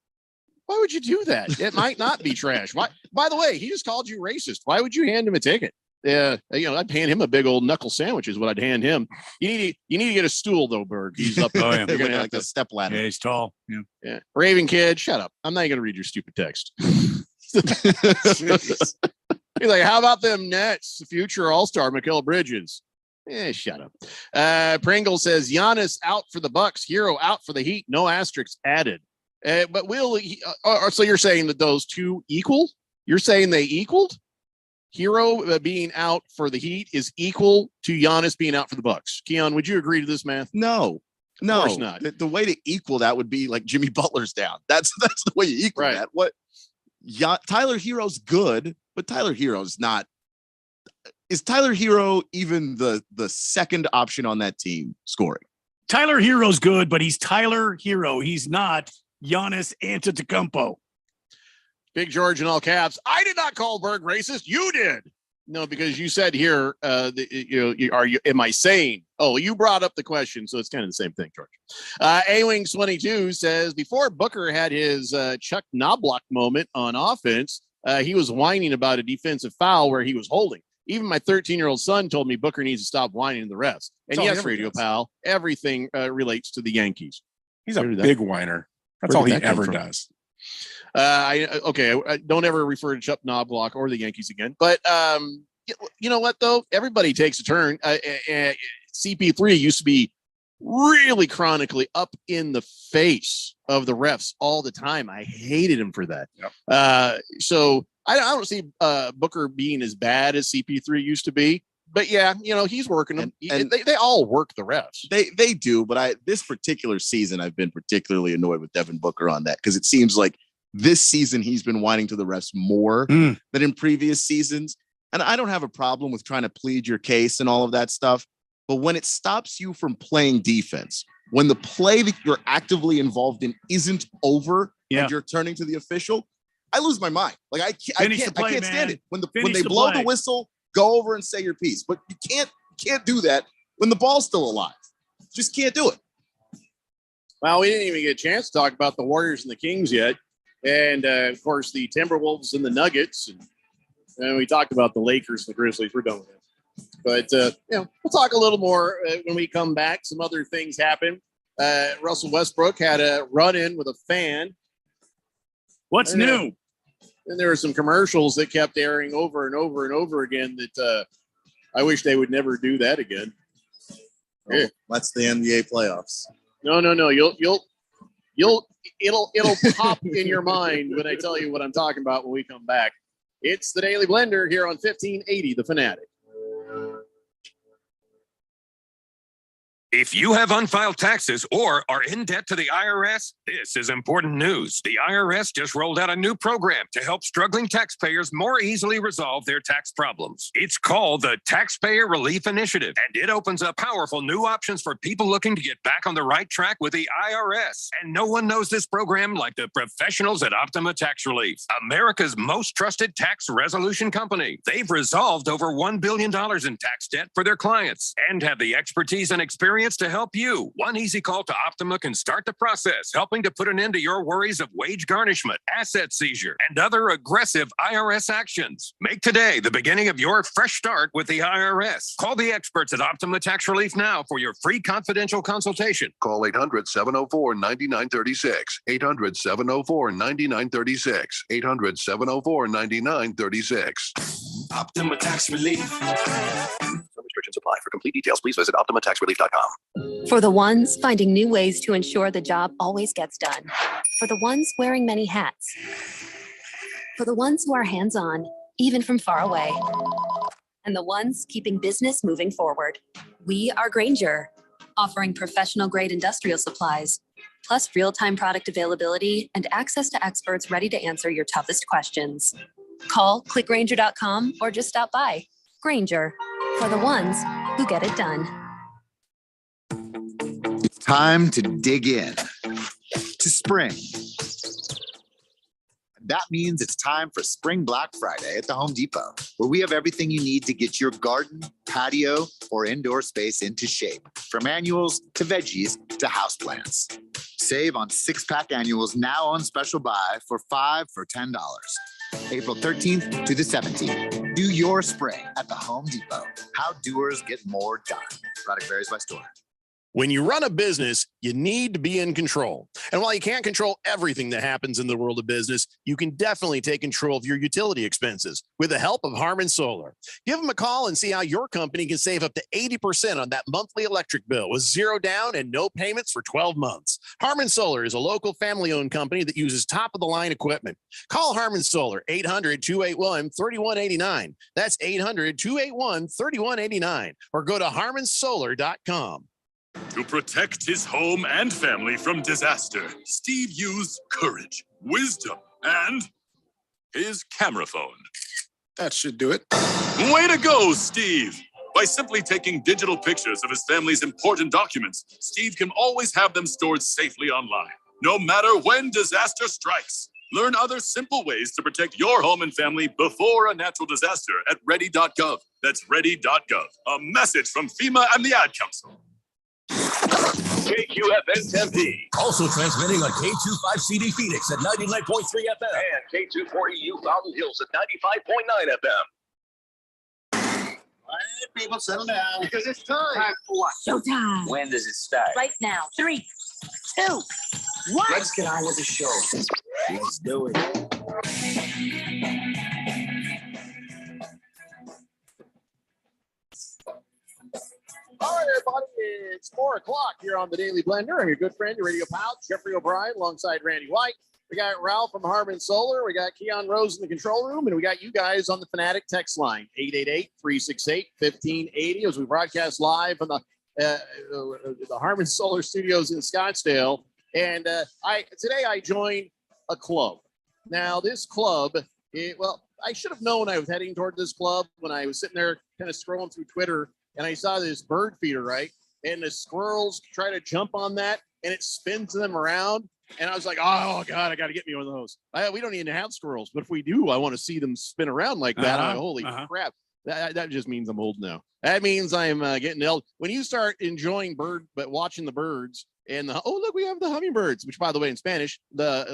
Why would you do that? It might not be trash. Why? By the way, he just called you racist. Why would you hand him a ticket? Yeah, I'd hand him a big old knuckle sandwich is what I'd hand him. You need to get a stool though, Berg. He's up. Oh, yeah. You're gonna like a step ladder. Yeah, he's tall. Yeah. Raven kid, shut up. I'm not gonna read your stupid text. He's like, how about them Nets? Future All-Star Mikal Bridges. Shut up. Pringle says Giannis out for the Bucks, Hero out for the Heat. No asterisks added. But so you're saying that those two equal? You're saying they equaled? Hero being out for the Heat is equal to Giannis being out for the Bucks. Keon, would you agree to this math? No. Of course not. The way to equal that would be like Jimmy Butler's down. That's the way you equal that. Tyler Hero's good, but Tyler Hero's not. Is Tyler Hero even the second option on that team scoring? Tyler Hero's good, but he's Tyler Hero. He's not Giannis Antetokounmpo. Big George in all caps. I did not call Berg racist. You did. No, because you said here, am I sane? Oh, you brought up the question, so it's kind of the same thing, George. A-Wings 22 says, before Booker had his Chuck Knobloch moment on offense, he was whining about a defensive foul where he was holding. Even my 13-year-old son told me Booker needs to stop whining the refs. And yes, Radio Pal, everything relates to the Yankees. He's a big whiner. That's all he ever does. Don't ever refer to Chuck Knobloch or the Yankees again. But you know what, though? Everybody takes a turn. CP3 used to be really chronically up in the face of the refs all the time. I hated him for that. Yep. So I don't see Booker being as bad as CP3 used to be. But yeah, he's working them. And they all work the refs. They do. But this particular season, I've been particularly annoyed with Devin Booker on that because it seems like this season he's been whining to the refs more than in previous seasons. And I don't have a problem with trying to plead your case and all of that stuff. But when it stops you from playing defense, when the play that you're actively involved in isn't over and you're turning to the official, I lose my mind. Like I can't stand it. When they blow the whistle, go over and say your piece. But you can't do that when the ball's still alive. Just can't do it. Well, we didn't even get a chance to talk about the Warriors and the Kings yet. And, of course, the Timberwolves and the Nuggets. And we talked about the Lakers and the Grizzlies. We're done with it. But, we'll talk a little more when we come back. Some other things happen. Russell Westbrook had a run-in with a fan. What's new? And there were some commercials that kept airing over and over and over again that I wish they would never do that again. Oh, that's the NBA playoffs. No. It'll pop in your mind when I tell you what I'm talking about when we come back. It's the Daily Blender here on 1580 The Fanatic. If you have unfiled taxes or are in debt to the IRS, this is important news. The IRS just rolled out a new program to help struggling taxpayers more easily resolve their tax problems. It's called the Taxpayer Relief Initiative, and it opens up powerful new options for people looking to get back on the right track with the IRS. And no one knows this program like the professionals at Optima Tax Relief, America's most trusted tax resolution company. They've resolved over $1 billion in tax debt for their clients and have the expertise and experience experience to help you. One easy call to Optima can start the process, helping to put an end to your worries of wage garnishment, asset seizure, and other aggressive IRS actions. Make today the beginning of your fresh start with the IRS. Call the experts at Optima Tax Relief now for your free confidential consultation. Call 800-704-9936. 800-704-9936. 800-704-9936. Optima Tax Relief. Some restrictions apply. For complete details, please visit OptimaTaxRelief.com. For the ones finding new ways to ensure the job always gets done. For the ones wearing many hats. For the ones who are hands-on, even from far away. And the ones keeping business moving forward. We are Grainger, offering professional-grade industrial supplies, plus real-time product availability and access to experts ready to answer your toughest questions. Call, click Grainger.com, or just stop by. Grainger, for the ones who get it done. It's time to dig in to spring. That means it's time for Spring Black Friday at the Home Depot, where we have everything you need to get your garden, patio, or indoor space into shape, from annuals to veggies to houseplants. Save on 6-pack annuals now on special buy for $5 for $10. April 13th to the 17th. Do your spring at the Home Depot. How doers get more done. Product varies by store. When you run a business, you need to be in control. And while you can't control everything that happens in the world of business, you can definitely take control of your utility expenses with the help of Harmon Solar. Give them a call and see how your company can save up to 80% on that monthly electric bill with zero down and no payments for 12 months. Harmon Solar is a local family-owned company that uses top-of-the-line equipment. Call Harmon Solar, 800-281-3189. That's 800-281-3189. Or go to harmonsolar.com. To protect his home and family from disaster, Steve used courage, wisdom, and his camera phone. That should do it. Way to go, Steve! By simply taking digital pictures of his family's important documents, Steve can always have them stored safely online, no matter when disaster strikes. Learn other simple ways to protect your home and family before a natural disaster at ready.gov. That's ready.gov. A message from FEMA and the Ad Council. KQFN Tempe. Also transmitting on K25CD Phoenix at 99.3 FM. And K240U Fountain Hills at 95.9 FM. All right, people, settle down. Because it's time. Time for what? Showtime. When does it start? Right now. 3, 2, 1. Let's get on with the show. Let's do it. All right, everybody, it's 4 o'clock here on the Daily Blender. I'm your good friend, your radio pal, Jeffrey O'Brien, alongside Randy White. We got Ralph from Harmon Solar. We got Keon Rose in the control room, and we got you guys on the Fanatic text line, 888-368-1580, as we broadcast live from the Harmon Solar Studios in Scottsdale. And today I joined a club. Now, this club, I should have known I was heading toward this club when I was sitting there kind of scrolling through Twitter, and I saw this bird feeder, right? And the squirrels try to jump on that, and it spins them around. And I was like, oh, God, I got to get me one of those. We don't even have squirrels, but if we do, I want to see them spin around like that. I'm like, holy crap. That just means I'm old now. That means I'm getting old. When you start enjoying watching the birds, and look, we have the hummingbirds, which, by the way, in Spanish, La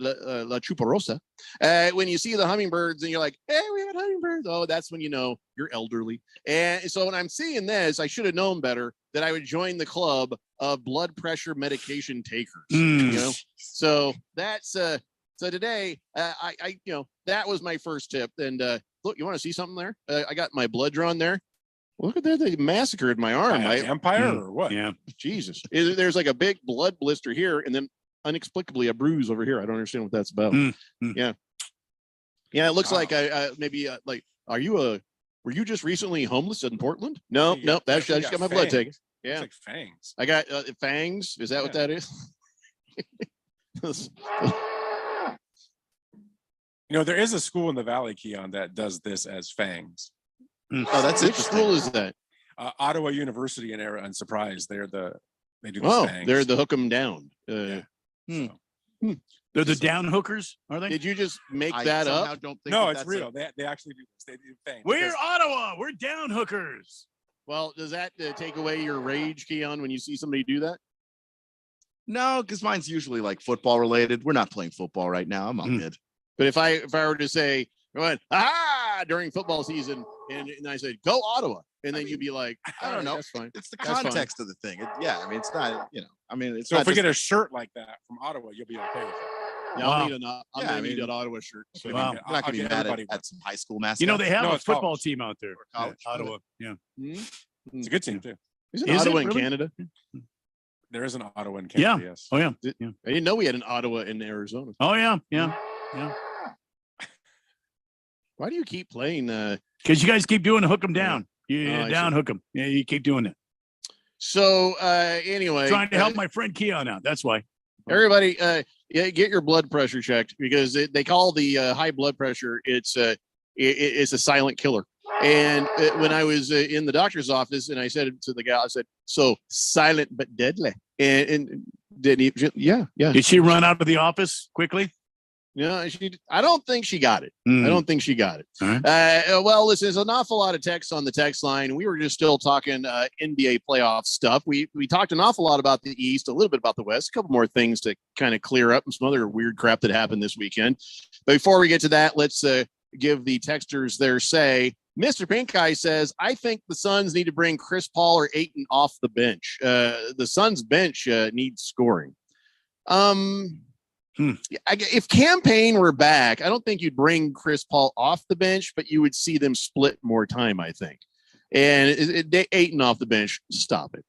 Chuparosa. When you see the hummingbirds and you're like, hey, we have hummingbirds. Oh, that's when you know you're elderly. And so when I'm seeing this, I should have known better that I would join the club of blood pressure medication takers. You know, so that's so today I that was my first tip. And look, you want to see something there? I got my blood drawn there. Look at that! They massacred my arm. Vampire or what? Yeah, Jesus. There's like a big blood blister here, and then inexplicably a bruise over here. I don't understand what that's about. Yeah, it looks like I maybe were you just recently homeless in Portland? No, I just got my blood taken. Yeah, like fangs. I got fangs. Is that what that is? There is a school in the Valley, Keon, that does this as fangs. Oh, that's it. Which school is that? Ottawa University in Surprise. They do the fangs. They're the hook 'em down. They're the down hookers, are they? Did you just make that up? No, it's real. They actually do this. They do fangs. We're Ottawa. We're down hookers. Well, does that take away your rage, Keon, when you see somebody do that? No, because mine's usually like football related. We're not playing football right now. I'm all good. But if I were to say, during football season, and I said, go Ottawa, and then you'd be like, I don't know. That's fine. It's the That's fine. context of the thing. I mean, it's not, it's So not if we just- get a shirt like that from Ottawa, you'll be okay with it. Yeah, I'll need an Ottawa shirt. So Wow. you're not I'll going to be get mad everybody at some high school mascots. You know, they have No, a it's football college. team out there. College. Ottawa. Yeah. It's a good team too. Isn't Is it Ottawa in really? Canada? There is an Ottawa in Canada. Yeah. Yes. Oh, yeah. I didn't know we had an Ottawa in Arizona. Oh, yeah. Yeah. Why do you keep playing? Because you guys keep doing hook them down. You Oh, I down see. hook them. Yeah, you keep doing it. So anyway, Trying to help my friend Keon out. That's why. everybody, get your blood pressure checked because they call the high blood pressure. It's a silent killer. And when I was in the doctor's office, and I said to the guy, I said, "So silent but deadly." And did he? Yeah. Did she run out of the office quickly? No, I don't think she got it. Mm. I don't think she got it. All right. Well, listen, there's an awful lot of text on the text line. We were just still talking NBA playoff stuff. We talked an awful lot about the East, a little bit about the West, a couple more things to kind of clear up and some other weird crap that happened this weekend. But before we get to that, let's give the texters their say. Mr. Pink Eye says, I think the Suns need to bring Chris Paul or Ayton off the bench. The Suns bench needs scoring. If Campaign were back, I don't think you'd bring Chris Paul off the bench, but you would see them split more time, I think. And Ayton off the bench, stop it.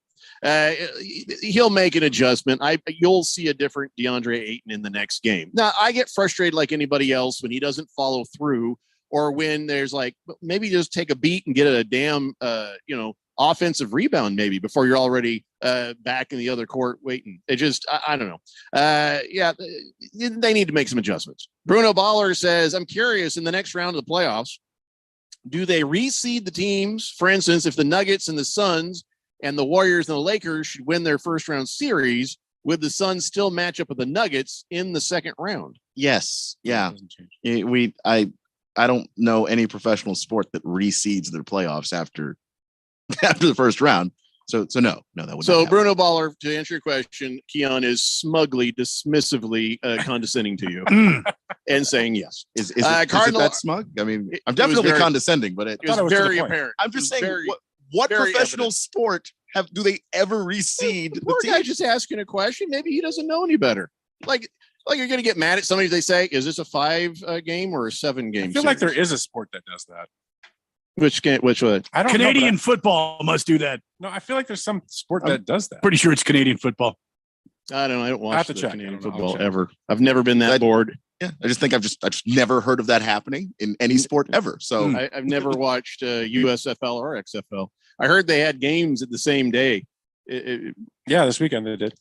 He'll make an adjustment. You'll see a different DeAndre Ayton in the next game. Now, I get frustrated like anybody else when he doesn't follow through, or when there's like, maybe just take a beat and get a damn, offensive rebound maybe before you're already back in the other court waiting. It just, I don't know. They need to make some adjustments. Bruno Baller says, I'm curious, in the next round of the playoffs, do they reseed the teams? For instance, if the Nuggets and the Suns and the Warriors and the Lakers should win their first round series, would the Suns still match up with the Nuggets in the second round? Yes. Yeah. I don't know any professional sport that reseeds their playoffs after the first round. So no, that would. So Bruno Baller, to answer your question, Keon is smugly, dismissively condescending to you and saying yes. Is it that smug? I mean, I'm definitely condescending, but it was very apparent. I'm just saying, what professional sport do they ever reseed? Poor guy just asking a question. Maybe he doesn't know any better. Like you're going to get mad at somebody if they say, "Is this a 5 game or a 7 game?" I feel like there is a sport that does that. Which one? I don't Canadian know, football must do that. No, I feel like there's some sport that does that. Pretty sure it's Canadian football. I don't know. I don't I watch have to the check. Canadian I don't know. football I'll check. ever. I've never been that bored. Yeah, I just think I've just never heard of that happening in any sport ever. So I've never watched USFL or XFL. I heard they had games at the same day. Yeah, this weekend they did.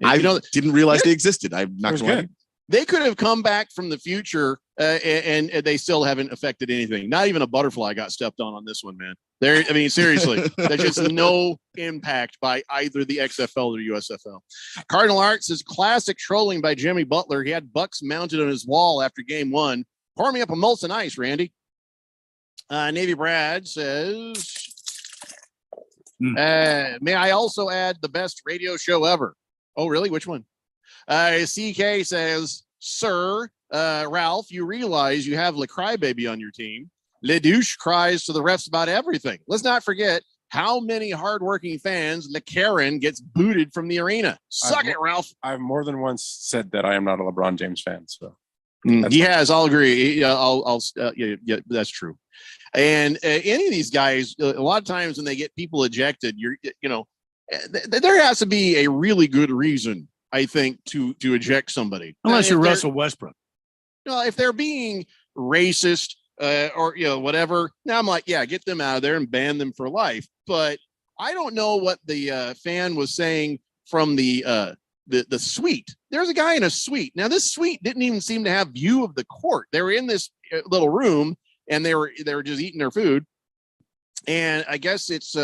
I didn't realize they existed. I'm not It was going to lie. good. They could have come back from the future and they still haven't affected anything. Not even a butterfly got stepped on this one, man. Seriously, there's just no impact by either the XFL or USFL. Cardinal Arts is classic trolling by Jimmy Butler. He had Bucks mounted on his wall after game 1. Pour me up a Molson Ice, Randy. Navy Brad says, may I also add the best radio show ever? Oh, really? Which one? CK says, sir, Ralph, you realize you have Le Crybaby on your team. Le Douche cries to the refs about everything. Let's not forget how many hardworking fans Le Karen gets booted from the arena. Suck it, Ralph. I've more than once said that I am not a LeBron James fan. So He has. I'll agree. Yeah, that's true. And any of these guys, a lot of times when they get people ejected, there has to be a really good reason, I think, to eject somebody. Unless you're If they're- Russell Westbrook. if they're being racist or whatever, now I'm like, yeah, get them out of there and ban them for life. But I don't know what the fan was saying from the suite. There's a guy in a suite. Now this suite didn't even seem to have view of the court. They were in this little room and they were just eating their food. And I guess it's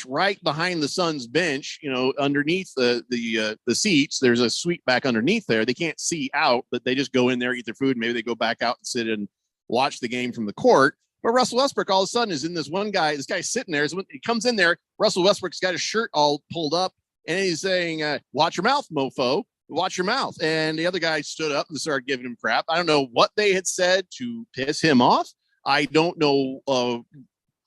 right behind the Suns bench, underneath the seats. There's a suite back underneath there. They can't see out, but they just go in there, eat their food. Maybe they go back out and sit and watch the game from the court. But Russell Westbrook all of a sudden is in this guy's sitting there. He comes in there. Russell Westbrook's got his shirt all pulled up and he's saying, watch your mouth, mofo, watch your mouth. And the other guy stood up and started giving him crap. I don't know what they had said to piss him off. I don't know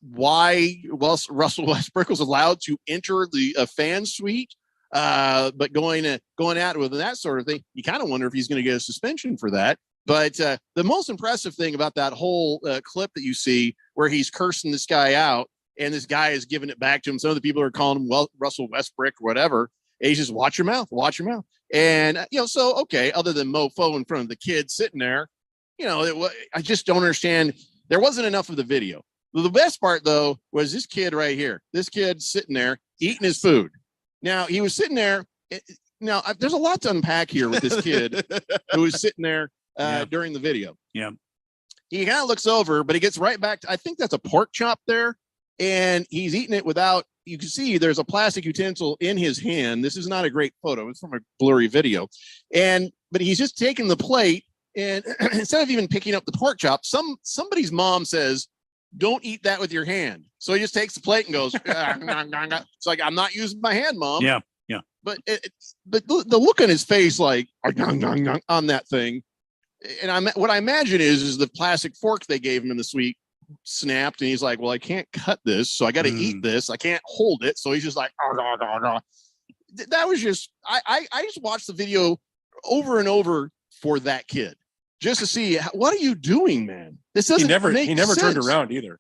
why Russell Westbrook was allowed to enter the fan suite. But going at it with that sort of thing, you kind of wonder if he's going to get a suspension for that. But the most impressive thing about that whole clip that you see where he's cursing this guy out and this guy is giving it back to him. Some of the people are calling him Russell Westbrook or whatever. And he's just watch your mouth. And, so, okay, other than mofo in front of the kid sitting there, I just don't understand. There wasn't enough of the video. The best part, though, was this kid right here. This kid sitting there eating his food. Now, he was sitting there. Now, there's a lot to unpack here with this kid who was sitting there during the video. Yeah. He kind of looks over, but he gets right back to, I think that's a pork chop there. And he's eating it without, you can see there's a plastic utensil in his hand. This is not a great photo. It's from a blurry video. But he's just taking the plate and instead of even picking up the pork chop, somebody's mom says, don't eat that with your hand. So he just takes the plate and goes, it's like, I'm not using my hand, Mom. Yeah. But the look on his face, like on that thing. And what I imagine is the plastic fork they gave him in the suite snapped. And he's like, well, I can't cut this. So I got to eat this. I can't hold it. So he's just like, that was just, I just watched the video over and over for that kid. Just to see what are you doing, man? This doesn't. He never turned around either.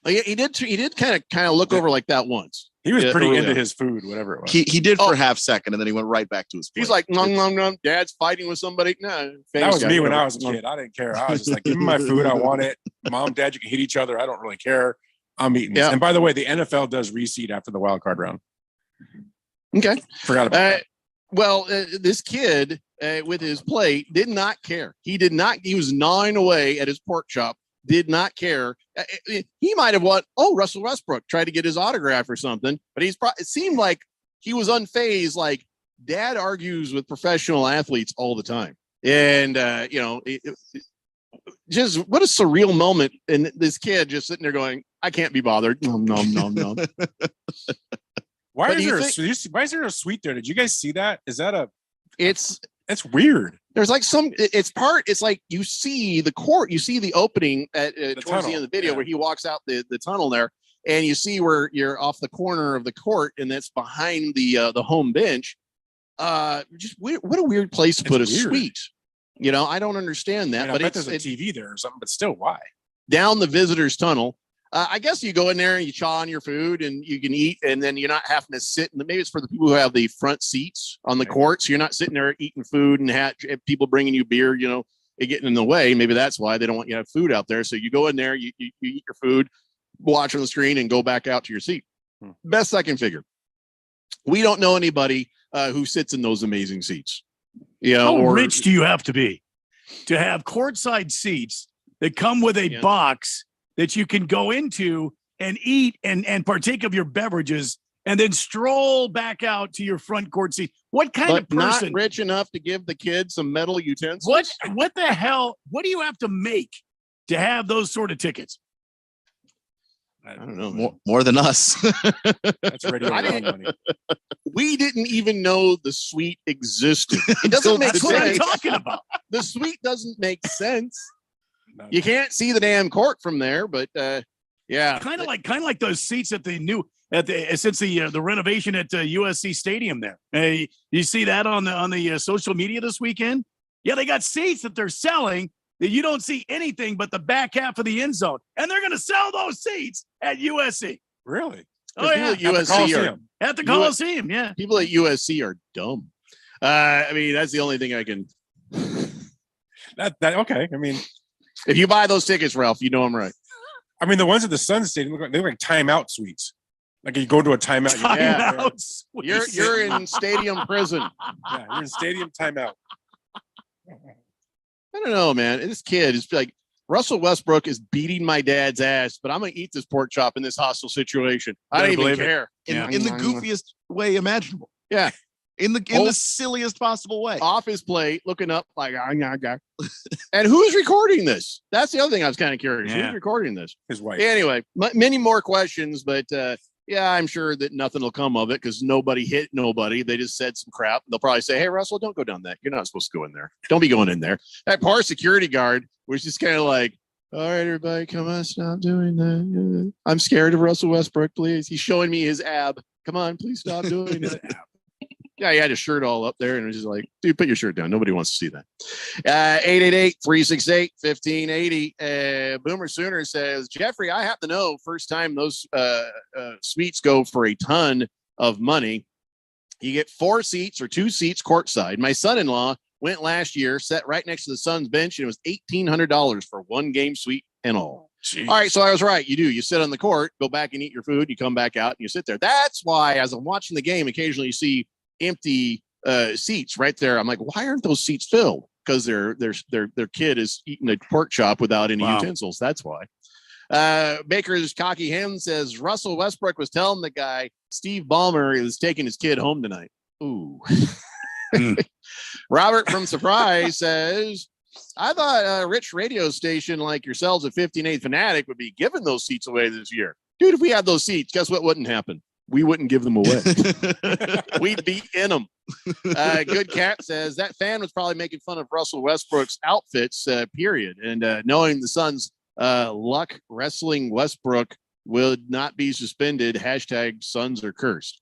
He did kind of look over like that once. He was pretty into his food, whatever it was. He did for a half second, and then he went right back to his plate. He's like, nom. Dad's fighting with somebody. No, that was me when I was a kid. I didn't care. I was just like, give me my food. I want it. Mom, Dad, you can hit each other. I don't really care. I'm eating this. And by the way, the NFL does reseed after the wild card round. Okay, forgot about that. Well, this kid with his plate did not care. He did not. He was gnawing away at his pork chop. Did not care. He might have Russell Westbrook tried to get his autograph or something, but it seemed like he was unfazed. Like Dad argues with professional athletes all the time, and just what a surreal moment. And this kid just sitting there going, "I can't be bothered." No. Why is there a suite there? Did you guys see that? Is that it's weird. There's like it's like you see the court, you see the opening at towards the end of the video where he walks out the tunnel there, and you see where you're off the corner of the court, and that's behind the home bench. Just what a weird place to put a suite. I don't understand that. But there's a TV there or something, but still, why? Down the visitors tunnel. I guess you go in there and you chaw on your food and you can eat, and then you're not having to sit. And maybe it's for the people who have the front seats on the court, so you're not sitting there eating food and people bringing you beer, it getting in the way. Maybe that's why they don't want you to have food out there. So you go in there, you eat your food, watch on the screen, and go back out to your seat. Best I can figure. We don't know anybody who sits in those amazing seats. How rich do you have to be to have courtside seats that come with a box that you can go into and eat and partake of your beverages and then stroll back out to your front court seat? What kind of person? Not rich enough to give the kids some metal utensils? What the hell? What do you have to make to have those sort of tickets? I don't know. More than us. That's radio money. We didn't even know the suite existed. It doesn't make sense. That's what I'm talking about. The suite doesn't make sense. You can't see the damn court from there, but yeah, kind of like those seats at since the renovation at USC Stadium there. Hey, you see that on the social media this weekend? Yeah, they got seats that they're selling that you don't see anything but the back half of the end zone, and they're going to sell those seats at USC. Really? Oh yeah, at the Coliseum. Yeah, people at USC are dumb. That's the only thing I can. Okay. If you buy those tickets, Ralph, you know I'm right. The ones at the Sun Stadium look like timeout suites. Like you go to a timeout. You're in stadium prison. Yeah, you're in stadium timeout. I don't know, man. This kid is like Russell Westbrook is beating my dad's ass, but I'm gonna eat this pork chop in this hostile situation. I don't even care. In the goofiest way imaginable. Yeah. in the silliest possible way. Off his plate, looking up like, and who's recording this? That's the other thing I was kind of curious. Yeah. Who's recording this? His wife. Anyway, many more questions, but yeah, I'm sure that nothing will come of it because nobody hit nobody. They just said some crap. They'll probably say, hey, Russell, don't go down that. You're not supposed to go in there. Don't be going in there. That poor security guard was just kind of like, all right, everybody, come on, stop doing that. I'm scared of Russell Westbrook, please. He's showing me his ab. Come on, please stop doing that. Yeah, he had his shirt all up there and it was just like, dude, put your shirt down. Nobody wants to see that. 888-368-1580. Boomer Sooner says, Jeffrey, I happen to know first time those suites go for a ton of money. You get 4 seats or 2 seats courtside. My son-in-law went last year, sat right next to the Suns bench, and it was $1,800 for 1 game suite and all. Jeez. All right, so I was right. You do. You sit on the court, go back and eat your food. You come back out and you sit there. That's why, as I'm watching the game, occasionally you see empty seats right there. I'm like, why aren't those seats filled? Because their kid is eating a pork chop without any utensils. That's why. Baker's Cocky Hen says Russell Westbrook was telling the guy Steve Ballmer is taking his kid home tonight. Ooh. Robert from Surprise says, I thought a rich radio station like yourselves at 15-8 Fanatic would be giving those seats away this year. Dude, if we had those seats, guess what wouldn't happen? We wouldn't give them away. We'd be in them. Good Cat says that fan was probably making fun of Russell Westbrook's outfits, period. And knowing the Suns' luck wrestling Westbrook would not be suspended. # Suns are cursed.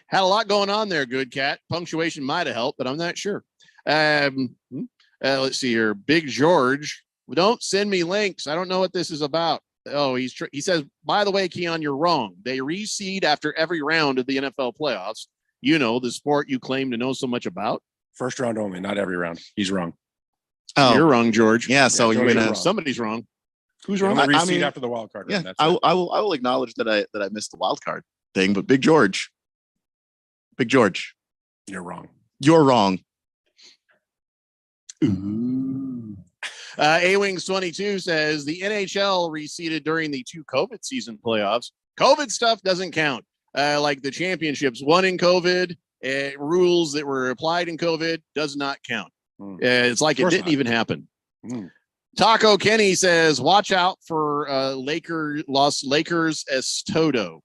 Had a lot going on there, Good Cat. Punctuation might have helped, but I'm not sure. Let's see here. Big George, don't send me links. I don't know what this is about. Oh, he says, by the way, Keon, you're wrong. They reseed after every round of the NFL playoffs. You know, the sport you claim to know so much about. First round only, not every round. He's wrong. Oh, you're wrong, George. Yeah, so you're gonna. Somebody's wrong. Who's wrong? Reseed after the wild card. Yeah, That's I it. will acknowledge that I missed the wild card thing, but Big George, You're wrong. You're wrong. A-Wings 22 says the NHL reseeded during the 2 COVID season playoffs. COVID stuff doesn't count. Like the championships won in COVID, rules that were applied in COVID does not count. It's like it didn't even happen. Taco Kenny says, watch out for Los Lakers as Toto.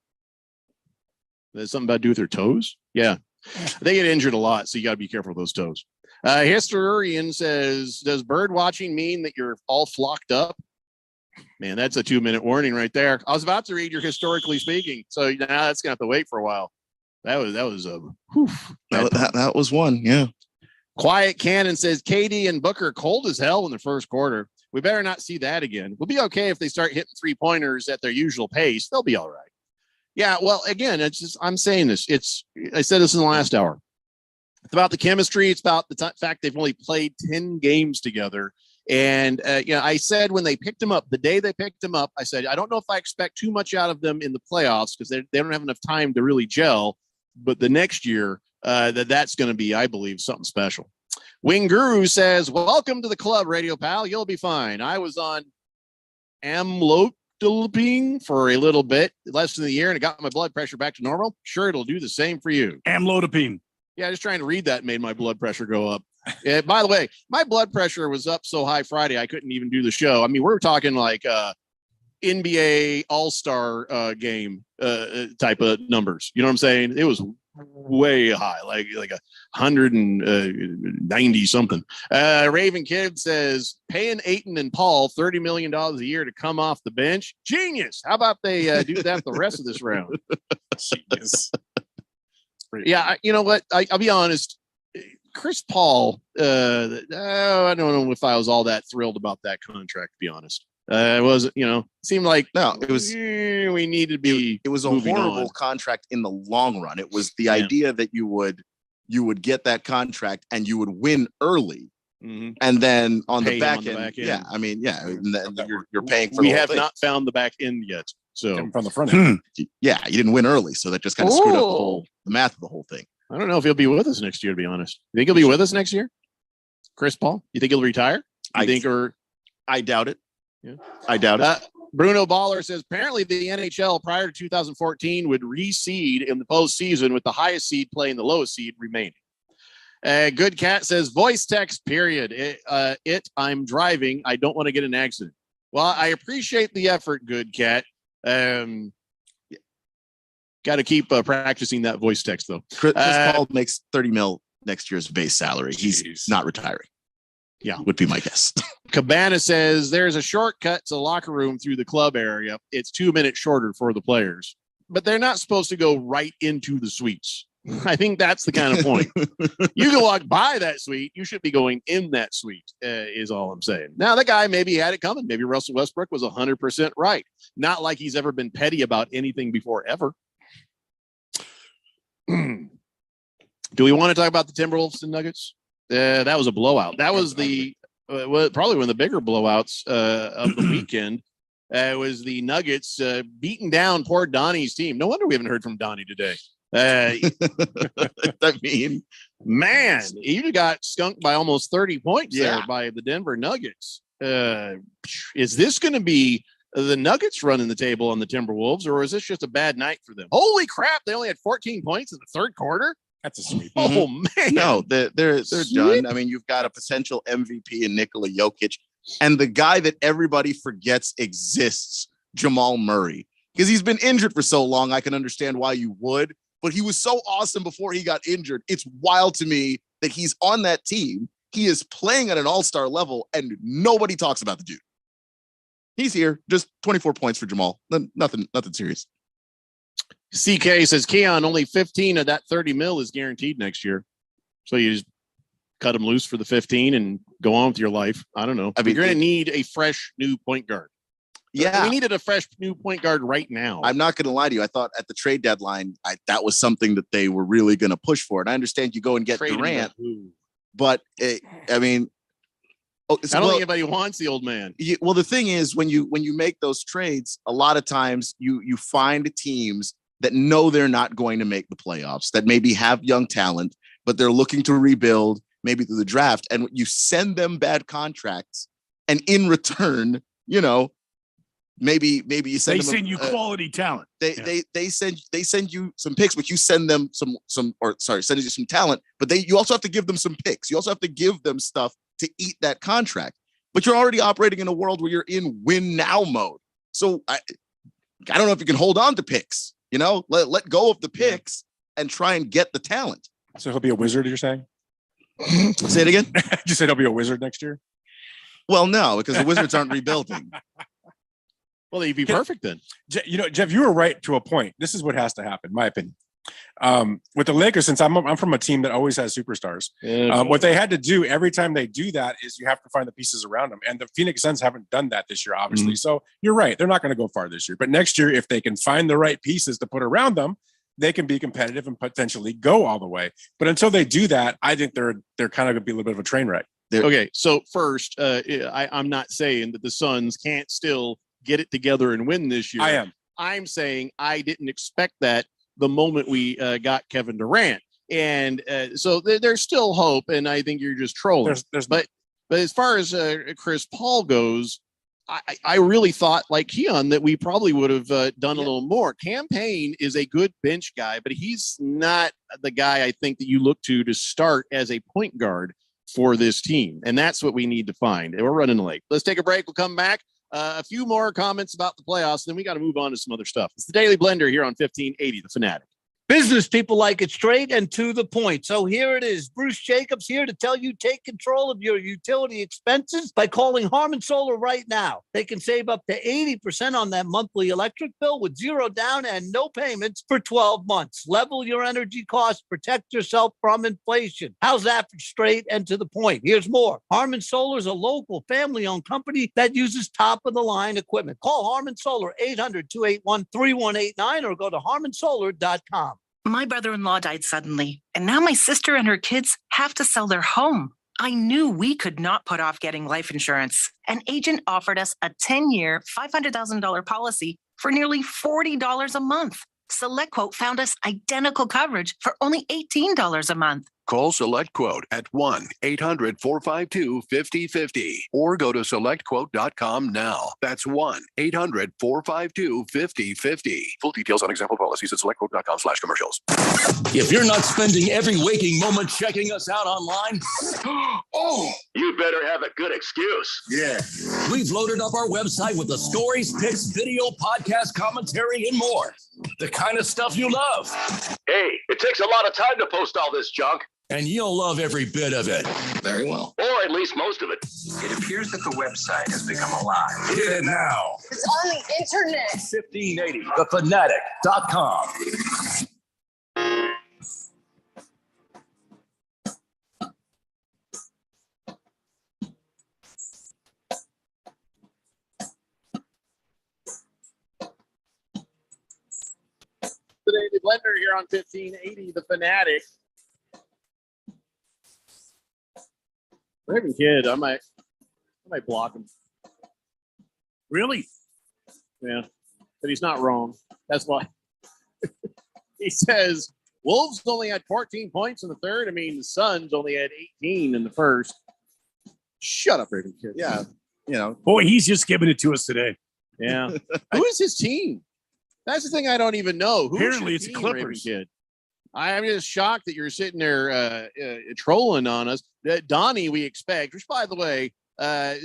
There's something about to do with their toes? Yeah. They get injured a lot, so you got to be careful with those toes. Historian says, does bird watching mean that you're all flocked up? Man, that's a 2-minute warning right there. I was about to read your historically speaking, so now that's gonna have to wait for a while. That was that was one. Yeah. Quiet Cannon says KD and Booker cold as hell in the first quarter. We better not see that again. We'll be okay if they start hitting 3-pointers at their usual pace. They'll be all right. Yeah, well, again, it's just, I'm saying this. I said this in the last hour. It's about the chemistry. It's about the fact they've only played 10 games together. And, I said when they picked him up, the day they picked him up, I said, I don't know if I expect too much out of them in the playoffs because they don't have enough time to really gel. But the next year, that's going to be, I believe, something special. Wing Guru says, welcome to the club, Radio Pal. You'll be fine. I was on amlodipine for a little bit, less than a year, and it got my blood pressure back to normal. Sure, it'll do the same for you. Amlodipine. Yeah, just trying to read that made my blood pressure go up. By the way, my blood pressure was up so high Friday, I couldn't even do the show. I mean, we're talking like NBA All-Star game type of numbers. You know what I'm saying? It was way high, like 190 something. Raven Kid says paying Ayton and Paul $30 million a year to come off the bench. Genius. How about they do that the rest of this round? Genius. Yeah, you know what? I'll be honest. Chris Paul, I don't know if I was all that thrilled about that contract, to be honest. It was, seemed like it was. We need to be. It was a horrible contract in the long run. It was the idea that you would get that contract and you would win early, and then on the back end, you're paying for. We have not found the back end yet, so from the front end, yeah, you didn't win early, so that just kind of screwed up the math of the whole thing. I don't know if he'll be with us next year, to be honest. You think he'll be with us next year? Chris Paul? You think he'll retire? I doubt it. Yeah. I doubt it. Bruno Baller says apparently the NHL prior to 2014 would reseed in the postseason with the highest seed playing the lowest seed remaining. Good Cat says voice text, period. I'm driving. I don't want to get in an accident. Well, I appreciate the effort, Good Cat. Got to keep practicing that voice text, though. Chris Paul makes $30 million next year's base salary. He's not retiring. Yeah, would be my guess. Cabana says there's a shortcut to the locker room through the club area. It's 2 minutes shorter for the players, but they're not supposed to go right into the suites. I think that's the kind of point. You can walk by that suite. You should be going in that suite, is all I'm saying. Now, the guy maybe had it coming. Maybe Russell Westbrook was 100% right. Not like he's ever been petty about anything before, ever. Do we want to talk about the Timberwolves and Nuggets? That was a blowout. That was probably one of the bigger blowouts of the weekend. It was the Nuggets beating down poor Donnie's team. No wonder we haven't heard from Donnie today. I mean, man, he got skunked by almost 30 points there by the Denver Nuggets. Is this going to be the Nuggets running the table on the Timberwolves, or is this just a bad night for them? Holy crap, they only had 14 points in the third quarter. That's a sweep. Oh, man. No, they're done. I mean, you've got a potential MVP in Nikola Jokic and the guy that everybody forgets exists, Jamal Murray, because he's been injured for so long. I can understand why you would. But he was so awesome before he got injured. It's wild to me that he's on that team. He is playing at an all-star level, and nobody talks about the dude. He's here. Just 24 points for Jamal. Nothing serious. CK says, Keon, only 15 of that 30 mil is guaranteed next year. So you just cut him loose for the 15 and go on with your life. I don't know. I mean, you're going to need a fresh new point guard. Yeah. We needed a fresh new point guard right now. I'm not going to lie to you. I thought at the trade deadline, that was something that they were really going to push for. And I understand you go and get Durant, but I mean, I don't think anybody wants the old man. Well, the thing is, when you make those trades, a lot of times you find teams that know they're not going to make the playoffs, that maybe have young talent, but they're looking to rebuild maybe through the draft. And you send them bad contracts. And in return, maybe you send them send you quality talent. They send you some picks, but you send them send you some talent, but you also have to give them some picks. You also have to give them stuff to eat that contract. But you're already operating in a world where you're in win now mode. So I don't know if you can hold on to picks. Let go of the picks and try and get the talent. So he'll be a wizard, you're saying? Say it again. You said he'll be a wizard next year? Well, no, because the Wizards aren't rebuilding. Well, they'd be perfect then. Jeff, you were right to a point. This is what has to happen, in my opinion. With the Lakers, since I'm from a team that always has superstars, what they had to do every time they do that is you have to find the pieces around them. And the Phoenix Suns haven't done that this year, obviously. Mm-hmm. So you're right. They're not going to go far this year. But next year, if they can find the right pieces to put around them, they can be competitive and potentially go all the way. But until they do that, I think they're kind of going to be a little bit of a train wreck. Okay, so first, I'm not saying that the Suns can't still get it together and win this year. I am. I'm saying I didn't expect that the moment we got Kevin Durant. And so there's still hope, and I think you're just trolling. But as far as Chris Paul goes, I really thought, like Keon, that we probably would have done a little more. Cam Payne is a good bench guy, but he's not the guy I think that you look to start as a point guard for this team. And that's what we need to find. And we're running late. Let's take a break. We'll come back. A few more comments about the playoffs, then we got to move on to some other stuff. It's the Daily Blender here on 1580, The Fanatic. Business people like it straight and to the point. So here it is. Bruce Jacobs here to tell you take control of your utility expenses by calling Harmon Solar right now. They can save up to 80% on that monthly electric bill with zero down and no payments for 12 months. Level your energy costs, protect yourself from inflation. How's that for straight and to the point? Here's more. Harmon Solar is a local family-owned company that uses top-of-the-line equipment. Call Harmon Solar 800-281-3189 or go to harmonsolar.com. My brother-in-law died suddenly, and now my sister and her kids have to sell their home. I knew we could not put off getting life insurance. An agent offered us a 10-year, $500,000 policy for nearly $40 a month. SelectQuote found us identical coverage for only $18 a month. Call SelectQuote at 1-800-452-5050 or go to selectquote.com now. That's 1-800-452-5050. Full details on example policies at selectquote.com/commercials. If you're not spending every waking moment checking us out online, Oh, you better have a good excuse. yeah, we've loaded up our website with the stories, pics, video, podcast, commentary, and more. The kind of stuff you love. Hey, it takes a lot of time to post all this junk. And you'll love every bit of it. Very well. Or at least most of it. It appears that the website has become alive. Hit it now. It's on the internet. 1580, thefanatic.com. Today, the Blender here on 1580, The Fanatic. Raven Kid, I might block him. Really? Yeah, but he's not wrong. That's why. He says Wolves only had 14 points in the third. I mean, the Suns only had 18 in the first. Shut up, Raven Kid. Yeah, Boy, he's just giving it to us today. Yeah. Who is his team? That's the thing I don't even know. Who is Apparently, your it's the team, Raven Clippers. Kid? I'm just shocked that you're sitting there trolling on us. Donnie, we expect, which, by the way,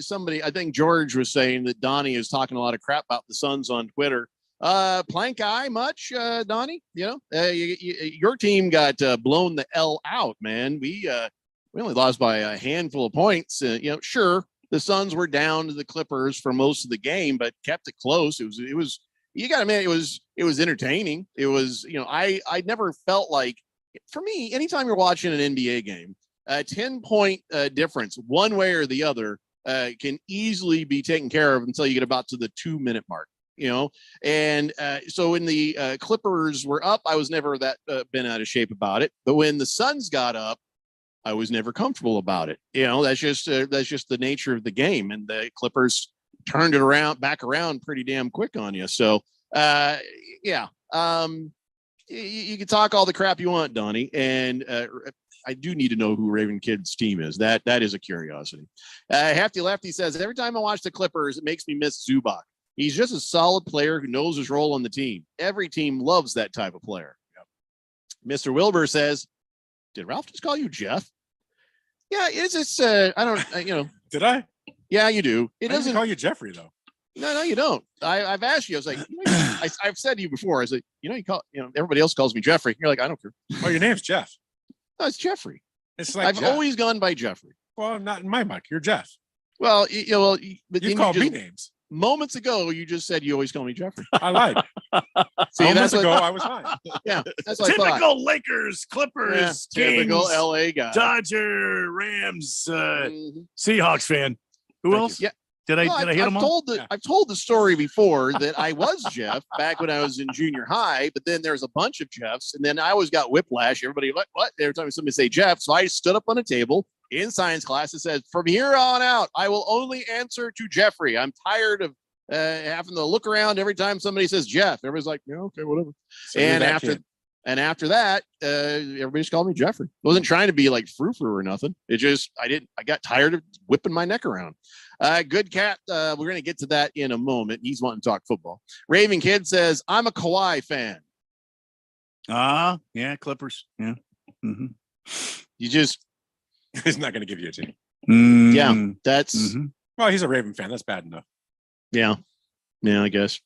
somebody, I think George was saying that Donnie is talking a lot of crap about the Suns on Twitter. Plank eye much, Donnie? You know, your team got blown the L out, man. We only lost by a handful of points. Sure, the Suns were down to the Clippers for most of the game, but kept it close. It was. You got to admit, it was entertaining. It was, I never felt like, for me, anytime you're watching an NBA game, a 10-point difference, one way or the other, can easily be taken care of until you get about to the 2-minute mark. And so when the Clippers were up, I was never that bent out of shape about it. But when the Suns got up, I was never comfortable about it. That's just the nature of the game, and the Clippers turned it back around pretty damn quick on you. So, you can talk all the crap you want, Donnie. And I do need to know who Raven Kid's team is. That is a curiosity. Hefty Lefty says, every time I watch the Clippers, it makes me miss Zubac. He's just a solid player who knows his role on the team. Every team loves that type of player. Yep. Mr. Wilbur says, did Ralph just call you Jeff? Yeah, it's just, I don't, Did I? Yeah, you do. It I didn't doesn't call you Jeffrey though. No, you don't. I've asked you. I was like, I've said to you before. I was like, you call, everybody else calls me Jeffrey. You're like, I don't care. Oh, your name's Jeff. No, it's Jeffrey. It's like I've Jeff. always gone by Jeffrey. Well, not in my book. You're Jeff. Well, but You then call me just, names. moments ago, you just said you always call me Jeffrey. I lied. See, Moments that's what- ago, I was fine. Yeah, that's what I thought. Typical Lakers, Clippers, Yeah, typical Kings, LA guy. Dodger, Rams, Seahawks fan. Who Thank else? you. Yeah. Did I hit them all? I've told the story before that I was Jeff back when I was in junior high, but then there's a bunch of Jeffs, and then I always got whiplash. Everybody, what? Every time somebody say Jeff, so I stood up on a table in science class and said, from here on out, I will only answer to Jeffrey. I'm tired of having to look around every time somebody says Jeff. Everybody's like, yeah, okay, whatever. So you're And after that, everybody just called me Jeffrey. I wasn't trying to be like frou-frou or nothing. It just, I got tired of whipping my neck around. Good cat. We're going to get to that in a moment. He's wanting to talk football. Raven Kid says, I'm a Kawhi fan. Yeah, Clippers. Yeah. Mm-hmm. You just, He's not going to give you a team. yeah, that's, Well, he's a Raven fan. That's bad enough. yeah, I guess.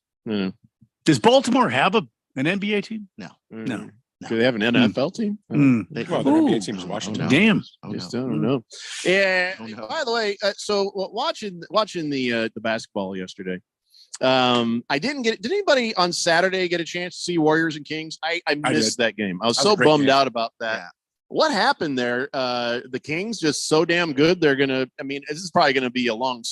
Does Baltimore have an NBA team? No. No. Do they have an NFL team? Well, their NBA team is Washington. Damn. Just don't know. Yeah. By the way, so watching the basketball yesterday, I didn't get. Did anybody on Saturday get a chance to see Warriors and Kings? I missed that game. I was so bummed out about that. Yeah. What happened there? The Kings just so damn good. They're gonna. I mean, this is probably gonna be a long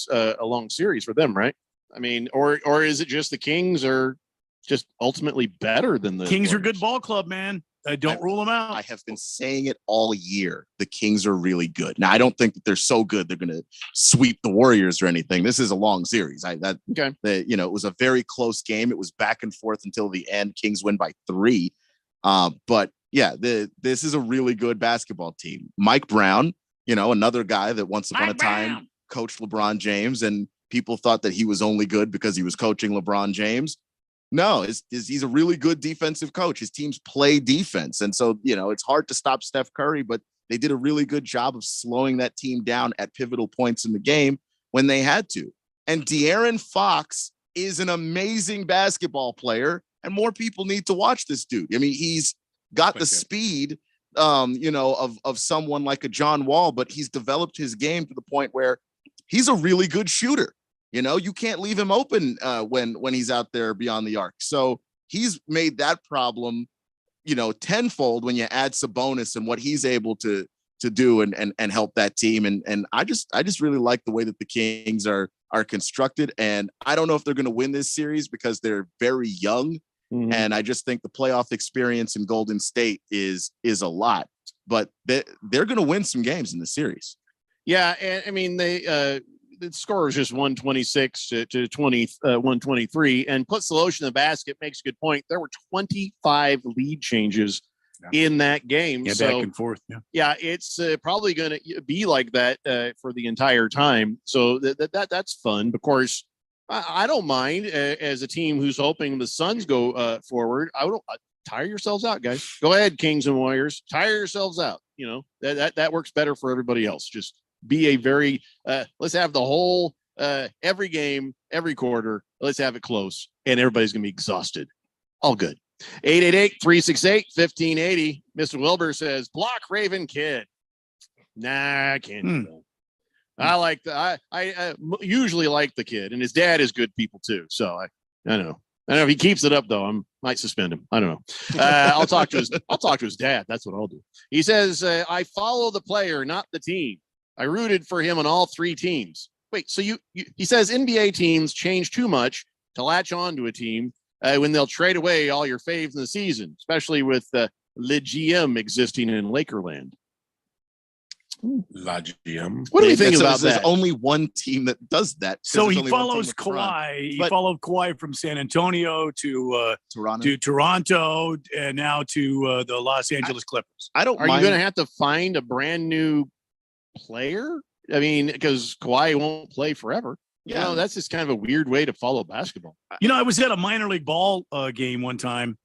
series for them, right? I mean, or is it just the Kings are just ultimately better than the Kings Warriors? are a good ball club, man. Don't rule them out. I have been saying it all year. The Kings are really good. Now, I don't think that they're so good they're going to sweep the Warriors or anything. This is a long series. It was a very close game. It was back and forth until the end. Kings win by 3. But yeah, this is a really good basketball team. Mike Brown, another guy that once upon a time coached LeBron James, and people thought that he was only good because he was coaching LeBron James. No, he's a really good defensive coach. His teams play defense. And so, it's hard to stop Steph Curry, but they did a really good job of slowing that team down at pivotal points in the game when they had to. And De'Aaron Fox is an amazing basketball player, and more people need to watch this dude. I mean, he's got the speed, of someone like a John Wall, but he's developed his game to the point where he's a really good shooter. You can't leave him open when he's out there beyond the arc. So he's made that problem, tenfold when you add Sabonis and what he's able to do and help that team. And I just really like the way that the Kings are constructed. And I don't know if they're going to win this series because they're very young. Mm-hmm. And I just think the playoff experience in Golden State is a lot, but they're going to win some games in the series. Yeah. And I mean, the score was just 126 to 123, and puts the lotion in the basket. Makes a good point. There were 25 lead changes in that game. Yeah, so, back and forth. Yeah, it's probably going to be like that for the entire time. So that's fun. Of course, I don't mind as a team who's hoping the Suns go forward. I don't tire yourselves out, guys. Go ahead, Kings and Warriors. Tire yourselves out. That works better for everybody else. Just be a very let's have the whole every game, every quarter. Let's have it close, and everybody's gonna be exhausted. All good. 888-368-1580. Mr. Wilbur says, block Raven Kid. Nah, I can't do that. I like I usually like the kid, and his dad is good people too. So I don't know. I don't know if he keeps it up though. I might suspend him. I don't know. I'll talk to his dad. That's what I'll do. He says, I follow the player, not the team. I rooted for him on all three teams. Wait, so he says NBA teams change too much to latch on to a team when they'll trade away all your faves in the season, especially with Le GM existing in Lakerland. La GM. What do you think about that? There's only one team that does that. So he follows Kawhi. He followed Kawhi from San Antonio to Toronto, and now to the Los Angeles Clippers. Are you going to have to find a brand new player? I mean, because Kawhi won't play forever. Yeah, that's just kind of a weird way to follow basketball. I was at a minor league ball game one time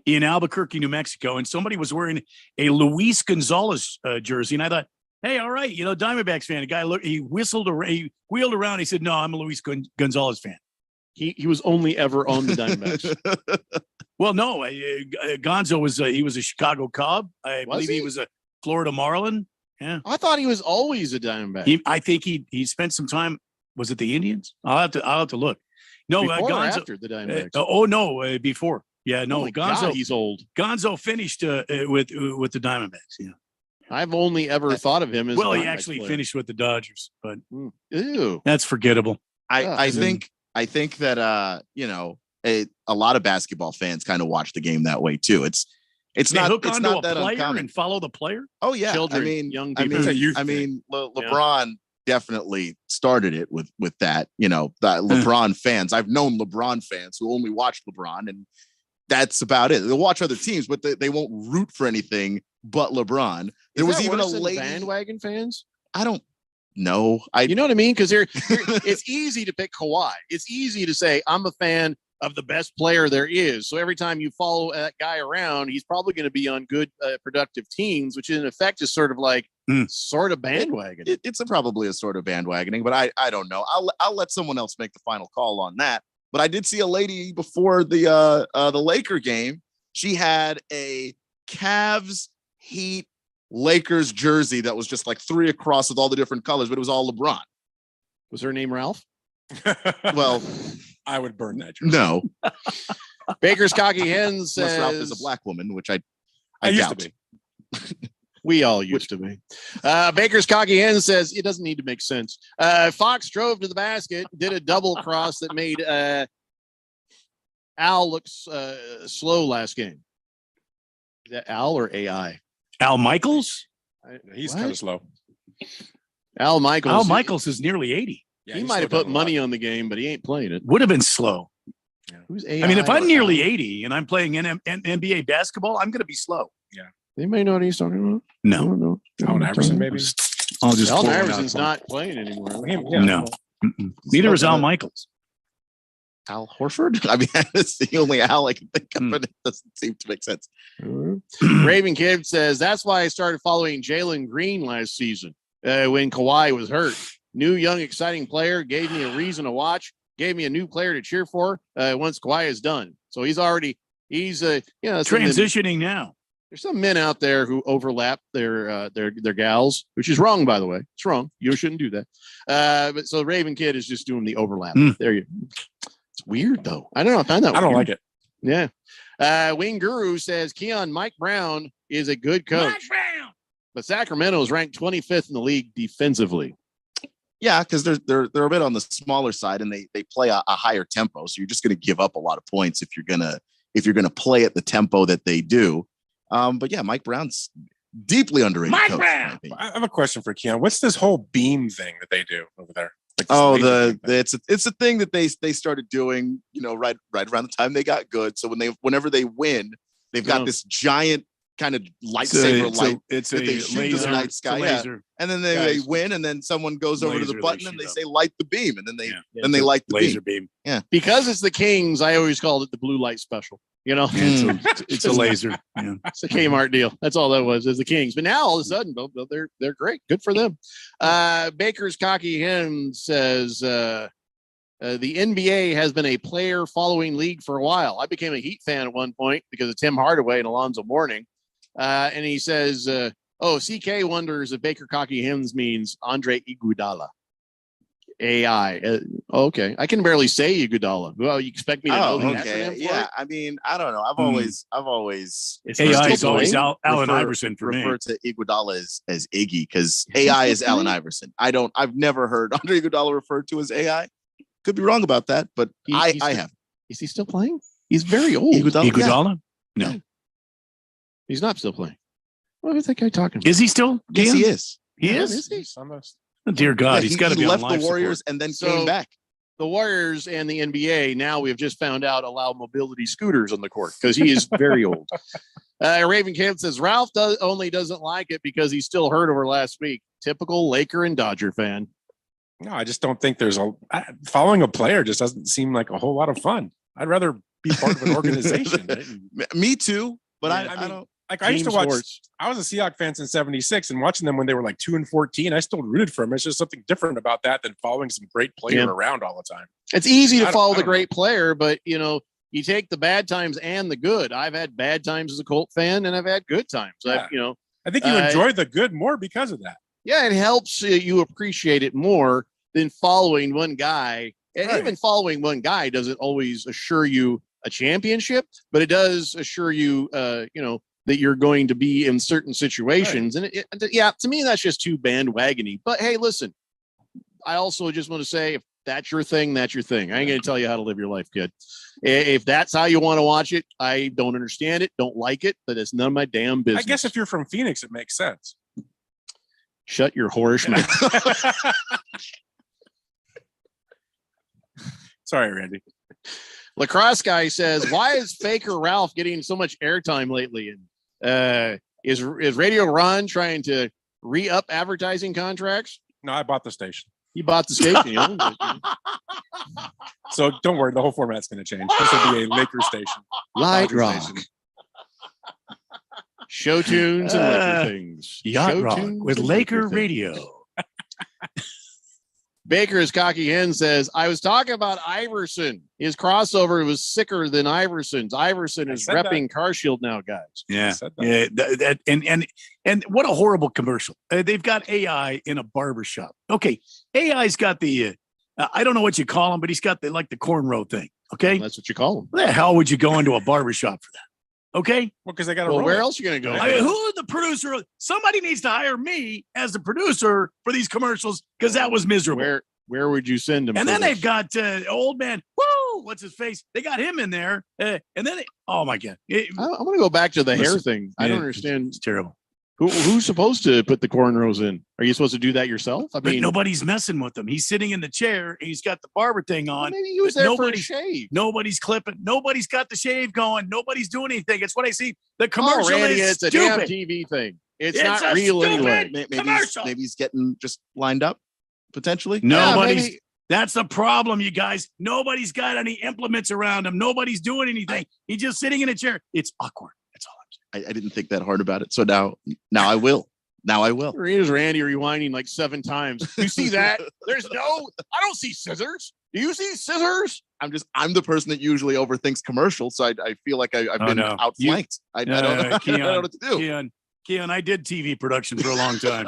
in Albuquerque, New Mexico, and somebody was wearing a Luis Gonzalez jersey, and I thought, hey, all right, Diamondbacks fan. The guy he wheeled around. He said, "No, I'm a Luis Gonzalez fan." He was only ever on the Diamondbacks. Well, no, Gonzo was he was a Chicago Cub. I believe he was a Florida Marlin. Yeah, I thought he was always a Diamondback. I think he spent some time. Was it the Indians? I'll have to look. No, before Gonzo, or after the Diamondbacks. No, before. Yeah, no, oh Gonzo. God, he's old. Gonzo finished with the Diamondbacks. Yeah. I've only ever thought of him as he actually finished with the Dodgers, but ew, that's forgettable. I think that a lot of basketball fans kind of watch the game that way too. It's they not hook it's onto not a that player uncommon. and follow the player. Oh yeah, children, young people. LeBron definitely started it with that. That LeBron fans. I've known LeBron fans who only watch LeBron, and that's about it. They'll watch other teams, but they won't root for anything but LeBron. There was even a lady bandwagon fans. I don't know. You know what I mean? Because it's easy to pick Kawhi. It's easy to say I'm a fan of the best player there is. So every time you follow that guy around, he's probably going to be on good, productive teams, which in effect is sort of like sort of bandwagon. It's probably a sort of bandwagoning, but I don't know. I'll let someone else make the final call on that. But I did see a lady before the Laker game. She had a Cavs, Heat, Lakers jersey that was just like 3 across with all the different colors, but it was all LeBron. Was her name Ralph? Well, I would burn that jersey. No. Baker's Cocky Hens says Ralph is a black woman, which I used doubt. to be. We all used to be. Baker's Cocky Hen says it doesn't need to make sense. Fox drove to the basket, did a double cross that made Al look slow last game. Is that Al or AI? Al Michaels? He's kind of slow. Al Michaels is nearly 80. Yeah, he might have put money on the game, but he ain't playing it. Would have been slow. Yeah. Who's AI? I mean, if I'm nearly 80 and I'm playing NBA basketball, I'm going to be slow. Yeah. Anybody know what he's talking about? No. Allen Iverson, maybe. I'll just Allen pull it out. Iverson's not playing anymore. No. Mm-mm. Neither is Al Michaels. Al Horford? I mean, that's the only Al I can think of, but it doesn't seem to make sense. Raven Kid says, that's why I started following Jalen Green last season when Kawhi was hurt. New, young, exciting player, gave me a reason to watch, gave me a new player to cheer for once Kawhi is done. So he's transitioning now. There's some men out there who overlap their gals, which is wrong, by the way. It's wrong. You shouldn't do that. But so Raven Kid is just doing the overlap. There you go. It's weird though. I don't know. I find that I don't weird. like it. Yeah. Wing Guru says Mike Brown is a good coach. Mike Brown. But Sacramento is ranked 25th in the league defensively. Yeah, because they're a bit on the smaller side and they play a higher tempo. So you're just going to give up a lot of points if you're gonna play at the tempo that they do. But yeah, Mike Brown's deeply underrated. Mike coach, Brown. I have a question for Keon. What's this whole beam thing that they do over there? Like it's a thing that they started doing, right around the time they got good. So whenever they win, they've got this giant kind of lightsaber light that they shoot to the night sky. Yeah. And then they win, and then someone goes over to the button and they say light the beam, and then they light the laser beam. Yeah. Because it's the Kings, I always called it the blue light special. It's a laser. Yeah. It's a Kmart deal. That's all that was, is the Kings. But now all of a sudden, they're great. Good for them. Baker's Cocky Hen says the NBA has been a player following league for a while. I became a Heat fan at one point because of Tim Hardaway and Alonzo Mourning. And he says, CK wonders if Baker Cocky Hens means Andre Iguodala. AI. Okay. I can barely say Iguodala. Well, you expect me to know the acronym for yeah. it? I mean, I don't know. I've always AI is always Allen Iverson for me. Refer to Iguodala as Iggy because AI is Allen Iverson. I've never heard Andre Iguodala referred to as AI. Could be wrong about that, but I have. Is he still playing? He's very old. Iguodala? Yeah. No. He's not still playing. What is that guy talking about? Is he still? Yes, he is. He is? Oh, dear God, he's got to be left on the life Warriors support. and then came back. The Warriors and the NBA now we have just found out allow mobility scooters on the court because he is very old. Raven Camp says Ralph only doesn't like it because he's still hurt over last week. Typical Laker and Dodger fan. No, I just don't think following a player just doesn't seem like a whole lot of fun. I'd rather be part of an organization. Me too, but Yeah, I don't. Like I used to watch. I was a Seahawks fan since '76, and watching them when they were like 2-14, I still rooted for them. It's just something different about that than following some great player around all the time. It's easy to follow the great player, but you take the bad times and the good. I've had bad times as a Colt fan, and I've had good times. Yeah. I think you enjoy the good more because of that. Yeah, it helps you appreciate it more than following one guy. And even following one guy doesn't always assure you a championship, but it does assure you, that you're going to be in certain situations. Right. And to me, that's just too bandwagony. But hey, listen, I also just want to say, if that's your thing, that's your thing. I ain't going to tell you how to live your life, kid. If that's how you want to watch it, I don't understand it, don't like it, but it's none of my damn business. I guess if you're from Phoenix, it makes sense. Shut your whorish mouth. Sorry, Randy. Lacrosse guy says, why is Faker Ralph getting so much airtime lately? And is Radio Ron trying to re-up advertising contracts? No, I bought the station. You bought the station. So don't worry, the whole format's going to change. This will be a Laker station. Light rock. Station. Show tunes and Laker things. Yacht Show rock tunes with and Laker things. radio. Baker's Cocky Hen says, I was talking about Iverson. His crossover was sicker than Iverson's. Iverson is repping CarShield now, guys. Yeah. And what a horrible commercial. They've got AI in a barbershop. Okay. AI's got the, I don't know what you call him, but he's got the cornrow thing. Okay. Well, that's what you call him. Where the hell would you go into a barbershop for that? Okay. Well, because they got where else are you going to go? I mean, who's the producer? Somebody needs to hire me as the producer for these commercials because that was miserable. Where would you send him? And then they've got old man. Woo! What's his face? They got him in there. And then, oh my God. I want to go back to the hair thing. I don't understand. It's terrible. Who's supposed to put the cornrows in? Are you supposed to do that yourself? I But mean, nobody's messing with him. He's sitting in the chair. He's got the barber thing on. maybe he was but there for a shave. Nobody's clipping. Nobody's got the shave going. Nobody's doing anything. It's what I see. The commercial Randy, is it's a damn stupid. TV thing. It's It's not a real stupid anyway. Maybe he's getting just lined up potentially. Nobody's. maybe- That's the problem, you guys. Nobody's got any implements around him. Nobody's doing anything. He's just sitting in a chair. It's awkward. That's all I'm saying. I didn't think that hard about it. So now I will. Now I will. Here's Randy rewinding like 7 times. You see that? I don't see scissors. Do you see scissors? I'm the person that usually overthinks commercials, so I feel like I've been no. outflanked. I don't know. I don't know what to do. Keon, I did TV production for a long time.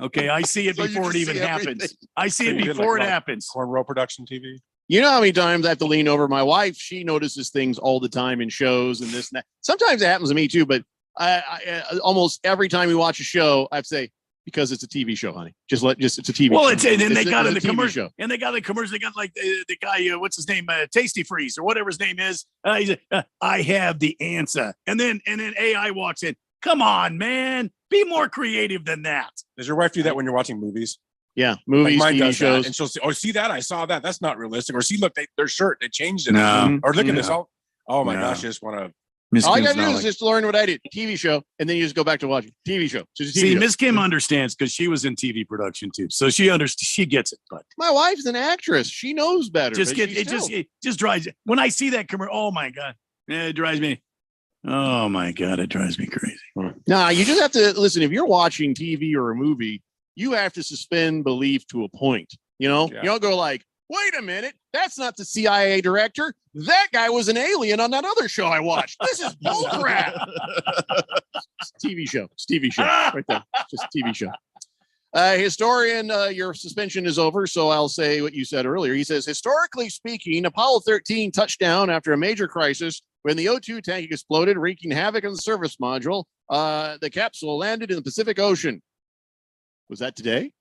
Okay, I see it So you before it can even see happens. everything. I see it before it happens. Cornrow production TV. You know how many times I have to lean over my wife? She notices things all the time in shows and this and that. Sometimes it happens to me too, but I almost every time we watch a show, I have to say, because it's a TV show, honey. It's a TV Well, show. it's and then they It's got a in the TV commercial, show. and they got the commercial. They got like the guy, what's his name, Tasty Freeze or whatever his name is. He said, I have the answer, and then AI walks in. Come on, man, be more creative than that. Does your wife do that when you're watching movies? Yeah, movies, Like mine TV does that, shows. and she'll say, "Oh, see that? I saw that. That's not realistic." Or see, look, their shirt, they changed it. No. Or look at this. No. Oh my No. gosh, I just want to. Miss All you Kim's gotta do not is like- just learn what I did. TV show, and then you just go back to watching TV show. Just a TV See, show. Miss Kim understands because she was in TV production too, so she understands. She gets it. But My wife's an actress. She knows better. just but get she's it. still- It just drives. When I see that commercial, oh my god, it drives me. Oh my god, it drives me crazy. Nah, you just have to listen. If you're watching TV or a movie, you have to suspend belief to a point. You know, Yeah. you don't go like, "Wait a minute, that's not the CIA director. That guy was an alien on that other show I watched. This is bullcrap." It's a TV show. It's a TV show right there. Just a TV show. Historian, your suspension is over, so I'll say what you said earlier. He says, historically speaking, Apollo 13 touched down after a major crisis when the O2 tank exploded, wreaking havoc on the service module. The capsule landed in the Pacific Ocean. Was that today?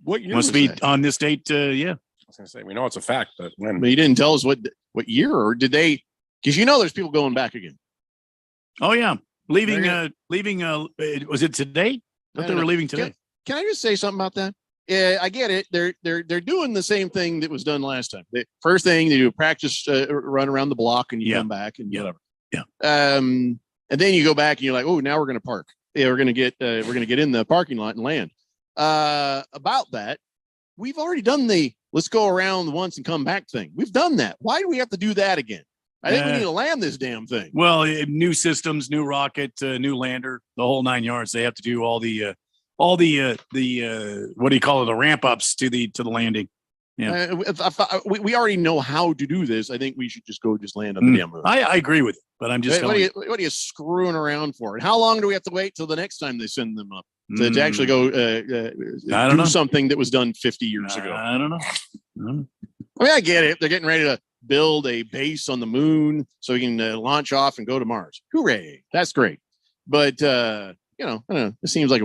What year Must was be that? on this date. Yeah. I was gonna say we know it's a fact, but when? But you didn't tell us what year, or did they? Because you know there's people going back again. Oh yeah, leaving. They're Leaving. Was it today? I I thought they don't were know. leaving today. Can I just say something about that? Yeah, I get it. They're doing the same thing that was done last time. The first thing they do a practice run around the block, and you come back and whatever. Yeah. And then you go back and you're like, oh, now we're going to park. Yeah, we're going to get in the parking lot and land. About that, we've already done the let's go around once and come back thing. We've done that. Why do we have to do that again? I think we need to land this damn thing. Well, new systems, new rocket, new lander, the whole 9 yards. They have to do all the what do you call it? The ramp ups to the landing. Yeah. We already know how to do this. I think we should just land on the damn moon. I agree with it, but I'm just What telling are you screwing around for? And how long do we have to wait till the next time they send them up to actually go I don't do know. something that was done 50 years ago? I don't know. I mean, I get it. They're getting ready to build a base on the moon so we can launch off and go to Mars. Hooray! That's great. But I don't know. It seems like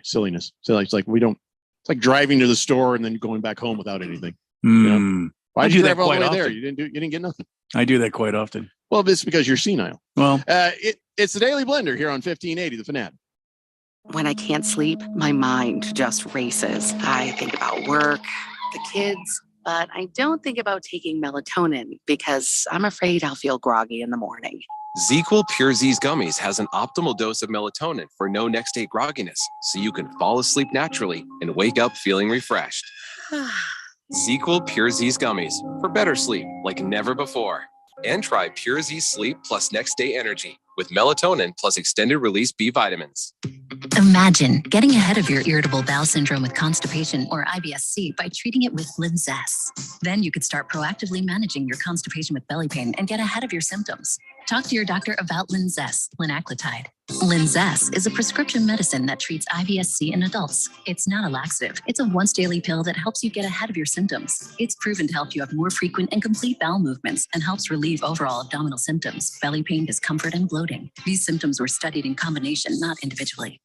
silliness. So it's like we don't. It's like driving to the store and then going back home without anything. You know? Why I did do you that drive all the quite way there? often. You didn't get nothing. I do that quite often. Well, it's because you're senile. Well, it's the Daily Blender here on 1580, the Fanatic. When I can't sleep, my mind just races. I think about work, the kids, but I don't think about taking melatonin because I'm afraid I'll feel groggy in the morning. ZzzQuil Pure Z's Gummies has an optimal dose of melatonin for no next day grogginess, so you can fall asleep naturally and wake up feeling refreshed. ZzzQuil Pure Z's Gummies for better sleep like never before. And try Pure Z Sleep plus Next Day Energy with melatonin plus extended release B vitamins. Imagine getting ahead of your irritable bowel syndrome with constipation or IBS-C by treating it with Linzess. Then you could start proactively managing your constipation with belly pain and get ahead of your symptoms. Talk to your doctor about Linzess, linaclotide. Linzess is a prescription medicine that treats IBS-C in adults. It's not a laxative. It's a once daily pill that helps you get ahead of your symptoms. It's proven to help you have more frequent and complete bowel movements and helps relieve overall abdominal symptoms, belly pain, discomfort, and bloating. These symptoms were studied in combination, not individually.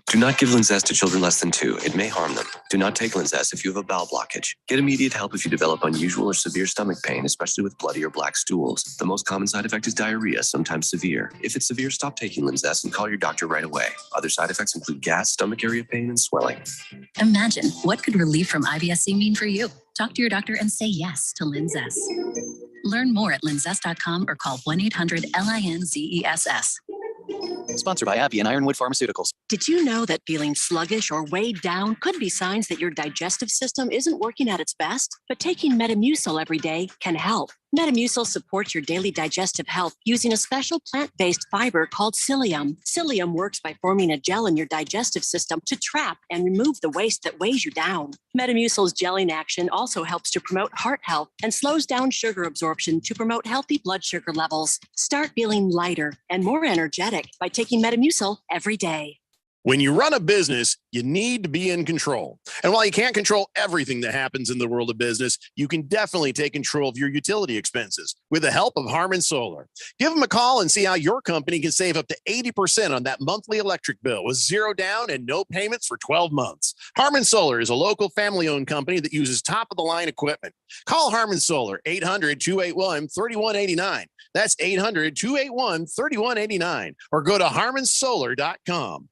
Do not give Linzess to children less than 2. It may harm them. Do not take Linzess if you have a bowel blockage. Get immediate help if you develop unusual or severe stomach pain, especially with bloody or black stools. The most common side effect is diarrhea. diarrhea, sometimes severe. If it's severe, stop taking Linzess and call your doctor right away. Other side effects include gas, stomach area pain, and swelling. Imagine what could relief from IBS-C mean for you. Talk to your doctor and say yes to Linzess. Learn more at linzess.com or call 1-800-LINZESS. Sponsored by AbbVie and Ironwood Pharmaceuticals. Did you know that feeling sluggish or weighed down could be signs that your digestive system isn't working at its best? But taking Metamucil every day can help. Metamucil supports your daily digestive health using a special plant-based fiber called psyllium. Psyllium works by forming a gel in your digestive system to trap and remove the waste that weighs you down. Metamucil's gelling action also helps to promote heart health and slows down sugar absorption to promote healthy blood sugar levels. Start feeling lighter and more energetic by taking Metamucil every day. When you run a business, you need to be in control. And while you can't control everything that happens in the world of business, you can definitely take control of your utility expenses with the help of Harmon Solar. Give them a call and see how your company can save up to 80% on that monthly electric bill with zero down and no payments for 12 months. Harmon Solar is a local family-owned company that uses top-of-the-line equipment. Call Harmon Solar, 800-281-3189. That's 800-281-3189. Or go to harmonsolar.com.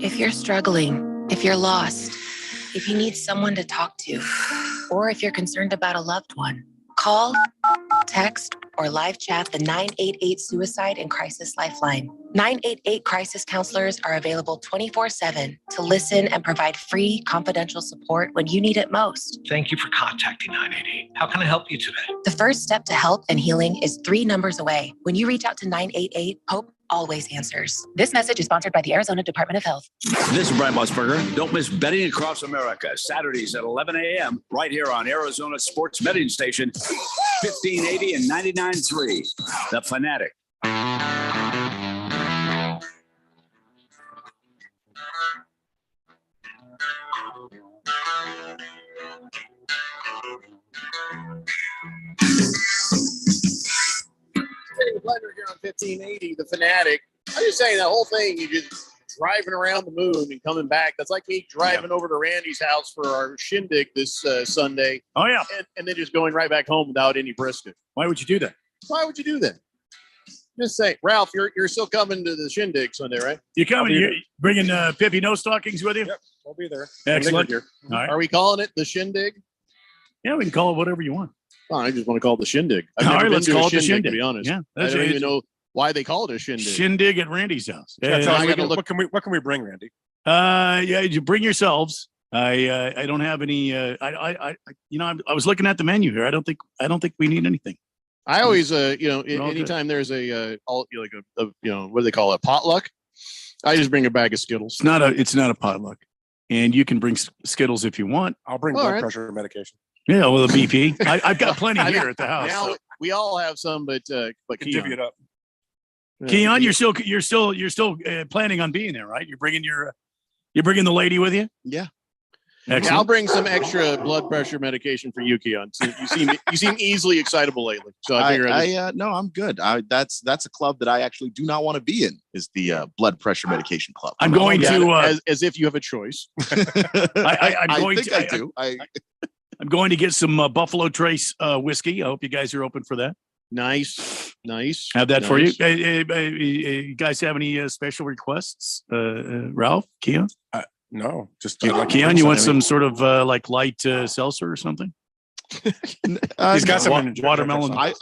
If you're struggling, if you're lost, if you need someone to talk to, or if you're concerned about a loved one, call, text, or live chat the 988 Suicide and Crisis Lifeline. 988 crisis counselors are available 24/7 to listen and provide free confidential support when you need it most. Thank you for contacting 988. How can I help you today? The first step to help and healing is 3 numbers away. When you reach out to 988, Hope always answers. This message is sponsored by the Arizona Department of Health. This is Brian Musburger. Don't miss Betting Across America, Saturdays at 11 a.m. right here on Arizona Sports Betting Station, 1580 and 99.3. The Fanatic. Pleasure here on 1580, the Fanatic. I'm just saying that whole thing, you just driving around the moon and coming back. That's like me driving over to Randy's house for our shindig this Sunday. Oh, yeah. And then just going right back home without any brisket. Why would you do that? Why would you do that? Just say, Ralph, you're still coming to the shindig Sunday, right? You coming? You bringing Pippi No Stockings with you? Yep, I'll be there. Excellent. Here. All right. Are we calling it the shindig? Yeah, we can call it whatever you want. Oh, I just want to call it the shindig. I've All never right, been let's to a call it the shindig, shindig. to be honest. Yeah, I don't even know why they call it a shindig. Shindig at Randy's house. Yeah, tell us, I gotta look- what can we bring, Randy? Yeah, you bring yourselves. I don't have any. I was looking at the menu here. I don't think we need anything. I always, all good. anytime there's a what do they call it, potluck? I just bring a bag of Skittles. It's not a potluck, and you can bring Skittles if you want. I'll bring All blood right. pressure medication. Yeah, well, the BP. I've got plenty here at the house. Now, so. we all have some, but Can divvy it up. Keon, you're still planning on being there, right? You're bringing the lady with you. Yeah. Excellent. Yeah, I'll bring some extra blood pressure medication for you, Keon. So you seem easily excitable lately. So I figure no, I'm good. That's a club that I actually do not want to be in. Is the blood pressure medication club? I'm going to as if you have a choice. I'm going think to. I do. I'm going to get some Buffalo Trace whiskey. I hope you guys are open for that. Nice. Have that for you. Nice. You guys have any special requests, Ralph, Keon? No, just Keon. You want some sort of like light seltzer or something? He's got some watermelon. I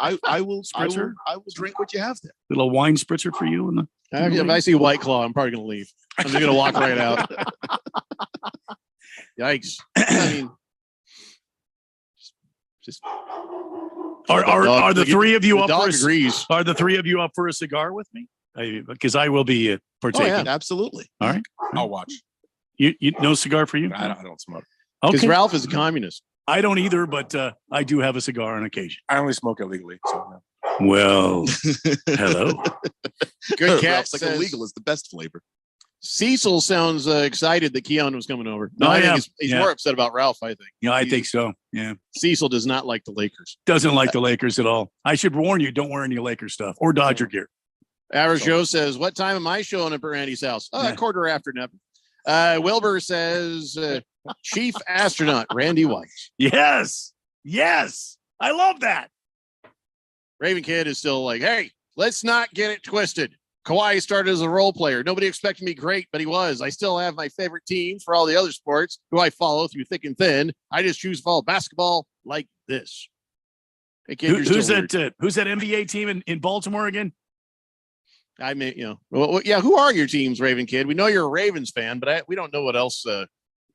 will spritzer. I will drink what you have there. Little wine spritzer for you. If I see White Claw, I'm probably going to leave. I'm just going to walk right out. Yikes. I mean, just are the three of you up for agrees. Are the three of you up for a cigar with me? Because I will be partaking. Oh, yeah, absolutely. All right. I'll watch. You no cigar for you? I don't smoke. Because Okay. Ralph is a communist. I don't either, but I do have a cigar on occasion. I only smoke illegally. So no. Well, hello. Good cat Ralph's like says, illegal is the best flavor. Cecil sounds excited that Keon was coming over. No, Oh, I think yeah. he's Yeah. more upset about Ralph, I think. Yeah, I think so. Yeah. Cecil does not like the Lakers. Doesn't like the Lakers at all. I should warn you, don't wear any Lakers stuff or Dodger gear. Average Joe says, what time am I showing up at Randy's house? A quarter after 11. Wilbur says, Chief Astronaut Randy White. Yes. I love that. Raven Kid is still like, hey, let's not get it twisted. Kawhi started as a role player. Nobody expected me great, but he was. I still have my favorite teams for all the other sports who I follow through thick and thin. I just choose to follow basketball like this. Hey, kid, who's that? Who's that NBA team in Baltimore again? I mean, well, yeah. Who are your teams, Raven Kid? We know you're a Ravens fan, but we don't know what else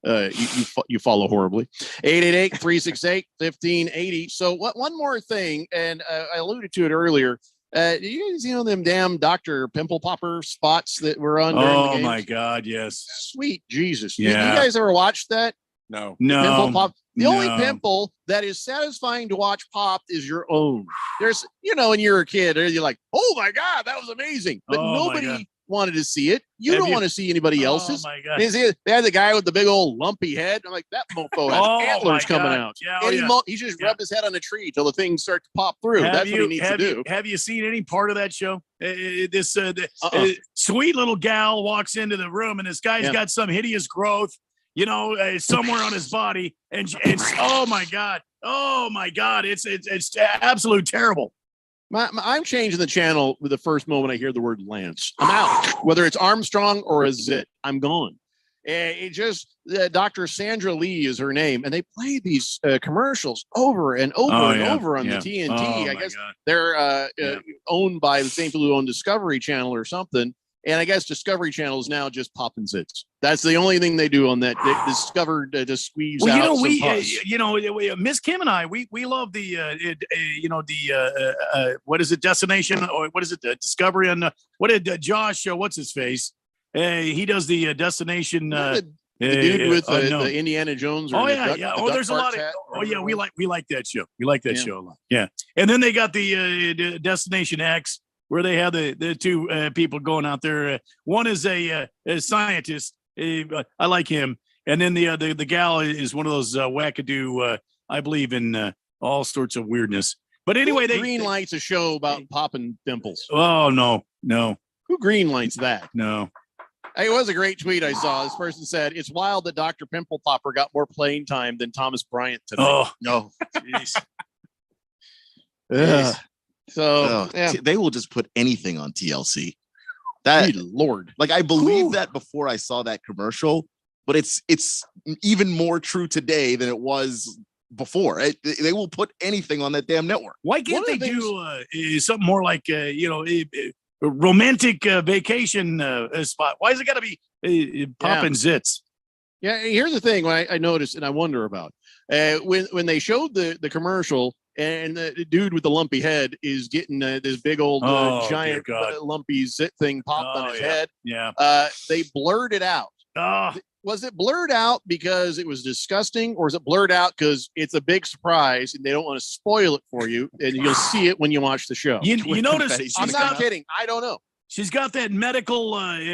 you follow horribly. 888-368-1580. So one more thing, and I alluded to it earlier. Do you guys them damn Dr. Pimple Popper spots that were on? Oh my God, yes. Sweet Jesus. Yeah. You guys ever watched that? No. Pimple pop. The only pimple that is satisfying to watch popped is your own. There's, when you're a kid, you're like, oh my God, that was amazing. But nobody wanted to see it. You don't want to see anybody else's. Oh my God. They had the guy with the big old lumpy head. I'm like, that mofo has antlers coming out. Yeah, and he just rubbed his head on a tree till the things start to pop through. That's what he needs to do. Have you seen any part of that show? This sweet little gal walks into the room and this guy's got some hideous growth, somewhere on his body. And oh my God, it's absolute terrible. I'm changing the channel with the first moment I hear the word Lance. I'm out. Whether it's Armstrong or a Zit, I'm gone. Dr. Sandra Lee is her name, and they play these commercials over and over over on the TNT. I guess they're owned by the same people who own Discovery Channel or something. And I guess Discovery Channel is now just popping zits. That's the only thing they do on that. They discovered to squeeze out some pus. Miss Kim and I, we love the what is it, Destination, or what is it, Discovery on what did Josh? What's his face? He does the Destination. The dude with the Indiana Jones. Or there's a lot of. We like that show. We like that show a lot. Yeah, and then they got the Destination X, where they have the two people going out there. One is a scientist. I like him. And then the gal is one of those wackadoo. I believe in all sorts of weirdness. But anyway, Who green lights a show about popping dimples. Oh, no. Who green lights that? No. It was a great tweet I saw. This person said, it's wild that Dr. Pimple Popper got more playing time than Thomas Bryant today. Oh, no. Jeez. So they will just put anything on TLC. That Lord, like I believe that before I saw that commercial, but it's even more true today than it was before. They will put anything on that damn network. Why can't they do something more like a romantic vacation spot? Why is it got to be popping zits? Yeah, here's the thing I noticed and I wonder about when they showed the commercial. And the dude with the lumpy head is getting this big old giant lumpy zit thing popped on his head. Yeah. They blurred it out. Was it blurred out because it was disgusting, or is it blurred out because it's a big surprise and they don't want to spoil it for you, and you'll see it when you watch the show? You notice? I'm not kidding. I don't know. She's got that medical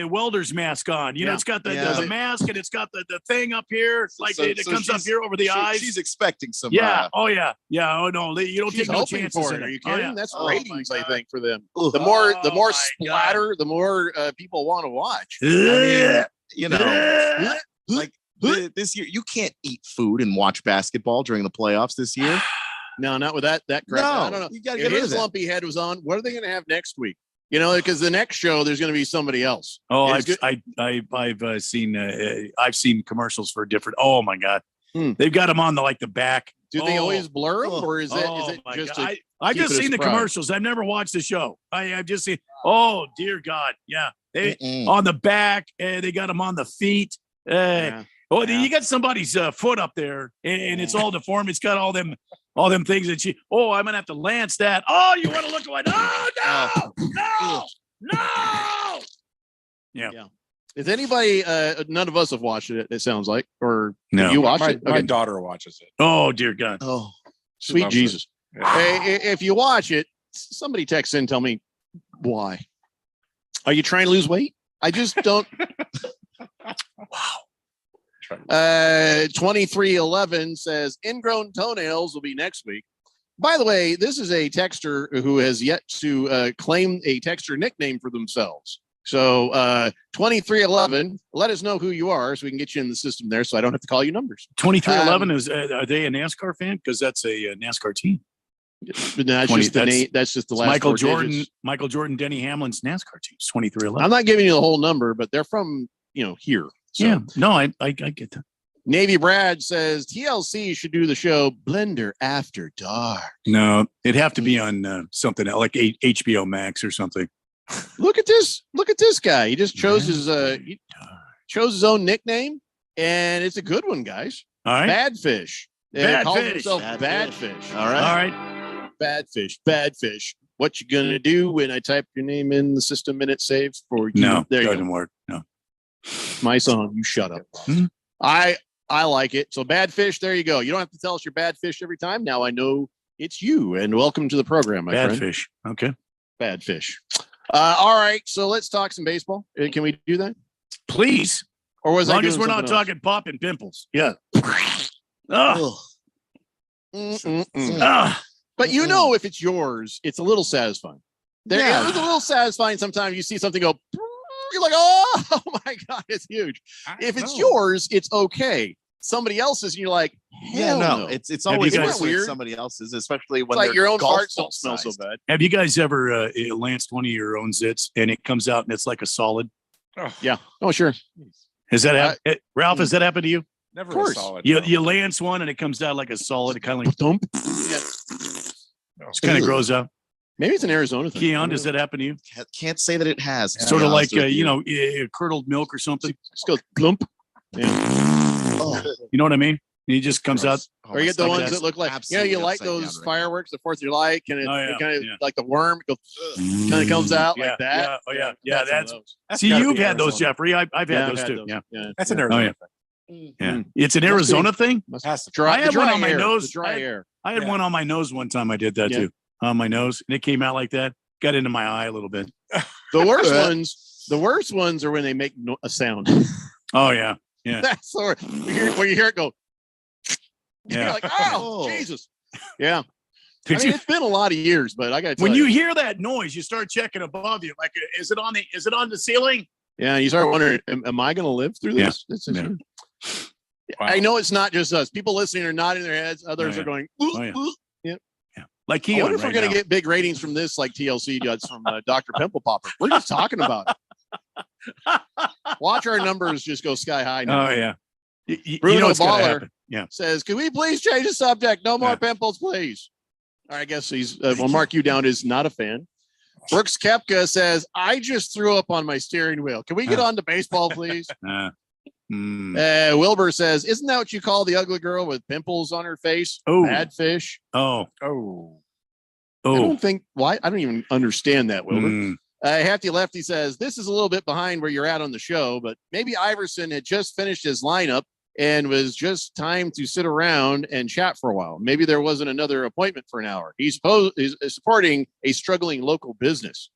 welder's mask on. It's got the mask, and it's got the thing up here, it comes up here over the eyes. She's expecting some. Yeah. Oh yeah. Oh no. You don't take no chances. For it. Are you kidding? That's ratings, I think, for them. Ugh. The more splatter, the more people want to watch. This year, you can't eat food and watch basketball during the playoffs this year. No, not with that crap. No, I don't know. you gotta if get rid of his that. lumpy head was on, what are they going to have next week? Because the next show there's going to be somebody else. Oh, I've seen commercials for different. Oh my God, they've got them on the back. Do they always blur them, or is it just? I've just seen the commercials. I've never watched the show. I've just seen. Oh dear God, yeah. They on the back. They got them on the feet. You got somebody's foot up there, and it's all deformed. It's got all them things that I'm gonna have to lance that. Oh, you want to look away? No. Yeah. Is anybody? None of us have watched it. It sounds like, or no. You watch it? My daughter watches it. Oh dear God. Oh, sweet Jesus. If you watch it, somebody text in and tell me why. Are you trying to lose weight? I just don't. Wow. 2311 says ingrown toenails will be next week. By the way, this is a texter who has yet to claim a texter nickname for themselves. So 2311, let us know who you are so we can get you in the system there so I don't have to call you numbers. 2311 are they a NASCAR fan? Because that's a NASCAR team. But that's 20 just the name. That's just the last Michael four Jordan. digits. Michael Jordan, Denny Hamlin's NASCAR teams, 2311. I'm not giving you the whole number, but they're from here. So. Yeah, no, I get that. Navy Brad says TLC should do the show Blender After Dark. No, it'd have to be on something like HBO Max or something. Look at this! Look at this guy. He just chose his own nickname, and it's a good one, guys. All right, Bad Fish. Bad calls Fish. himself Bad Bad Fish. Fish. All right. Bad Fish. Bad Fish. What you gonna do when I type your name in the system and it saves for you? No, there you doesn't go. work. No, My song. You shut up. Mhm. I like it. So Bad Fish. There you go. You don't have to tell us you're Bad Fish every time. Now I know it's you. And welcome to the program, my Bad friend. Fish. Okay. Bad Fish. All right. So let's talk some baseball. Can we do that? Please. Or was As I long as doing we're not something else? talking pop and pimples. Yeah. Ah. Ah. But you know, if it's yours, it's a little satisfying. Yeah. It's a little satisfying. Sometimes you see something go, you're like, oh my God, it's huge. If it's yours, it's okay. Somebody else's, and you're like, hell no. It's Have always you weird guys- when weird? somebody else's, especially when It's like they're your own golf farts ball don't smell so sized. bad. Have you guys ever lanced one of your own zits and it comes out and it's like a solid? Yeah. Oh, sure. Has that happened? Ralph, has that happened to you? Never Of course. a solid. You lance one and it comes out like a solid, kind of like Thump. it kind of grows out. Maybe it's an Arizona thing. Keon, does that happen to you? Can't say that it has. to Sort be of like honest with curdled milk or something. Just go plump. Yeah. Oh, You know what I mean? And it just comes out. Or you get the my ones stomach that is look like, absolutely you like upside those down right now. fireworks, the 4th of July, and it, Oh, yeah, it kind of yeah. like the worm goes, kind of comes out like that. Yeah, oh yeah, yeah. Got some of That's those. see, gotta you've be had those, Arizona. Jeffrey. I've had Yeah, those I've had too. Yeah, That's an Oh, Arizona yeah. thing. yeah. It's an Arizona thing. Has to be. Dry, I had the dry one on my air, nose. The dry air. I had Yeah. one on my nose one time. I did that Yeah. too on my nose, and it came out like that. Got into my eye a little bit. The worst ones are when they make a sound. Oh yeah, yeah. That's the worst. When you hear it go, you're Yeah. like, oh, Jesus. Yeah. Did I mean, you- it's been a lot of years, but I got to tell when you hear that noise, you start checking above you. Like, is it on the ceiling? yeah, you start wondering, am I going to live through Yeah. this? This is- Yeah. I know it's not just us. People listening are nodding their heads. Others Oh, yeah. are going, Oh, yeah. ooh. Like I Keon wonder if we're right going now. to get big ratings from this, like TLC does from Dr. Pimple Popper. We're just talking about it. Watch our numbers just go sky high now. Oh yeah. You Bruno know it's gonna Baller happen. Yeah. says, "Can we please change the subject? No more Yeah. pimples, please." All right, I guess he's. We'll mark you down as not a fan. Brooks Kepka says, "I just threw up on my steering wheel. Can we get on to baseball, please?" Wilbur says, "Isn't that what you call the ugly girl with pimples on her face? Oh. Bad fish." Oh. I don't think why. I don't even understand that, Wilbur. Mm. Hefty Lefty says, "This is a little bit behind where you're at on the show, but maybe Iverson had just finished his lineup and was just time to sit around and chat for a while. Maybe there wasn't another appointment for an hour. He's supporting a struggling local business."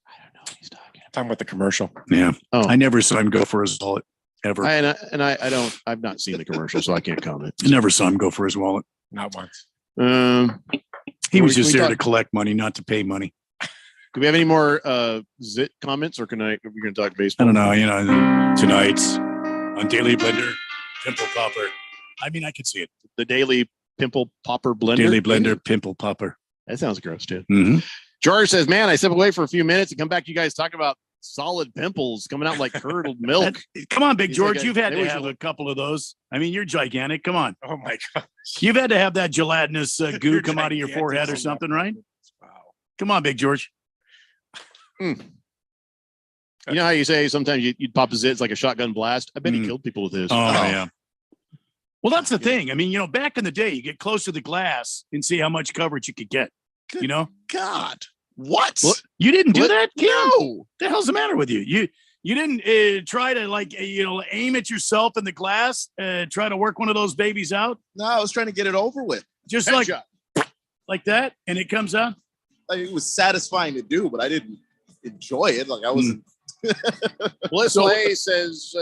I don't know what he's talking Talking about the commercial. Yeah. Oh. I never saw him go for his wallet ever. about. I've not seen the commercial, so I can't comment. I never saw him go for his wallet. Not once. He was Can we just there to talk- collect money, not to pay money. Do we have any more Zit comments, or are we going to talk I baseball? don't know. Tonight on Daily Blender, Pimple Popper. I mean, I could see it. The Daily Pimple Popper Blender. Daily Blender, Pimple Popper. That sounds gross, too. Mm-hmm. George says, "Man, I step away for a few minutes and come back to you guys talking about solid pimples coming out like curdled milk." Come on, Big He's George. like, You've had maybe to we have should- a couple of those. I mean, you're gigantic. Come on. Oh my God. You've had to have that gelatinous goo You're come out of your gigantic. forehead or something, right? Come on, Big George. You know how you say sometimes you'd pop a Zit, it's like a shotgun blast? I bet he killed people with his. Oh, yeah. Well, that's the thing. I mean, back in the day, you get close to the glass and see how much coverage you could get. You know? God, what? You didn't do What? that? Kim? No. The hell's the matter with you? You didn't try to aim at yourself in the glass, try to work one of those babies out? No, I was trying to get it over with. Just Headshot. like that, and it comes out? Like, it was satisfying to do, but I didn't enjoy it. Like I wasn't. Bliss Way says,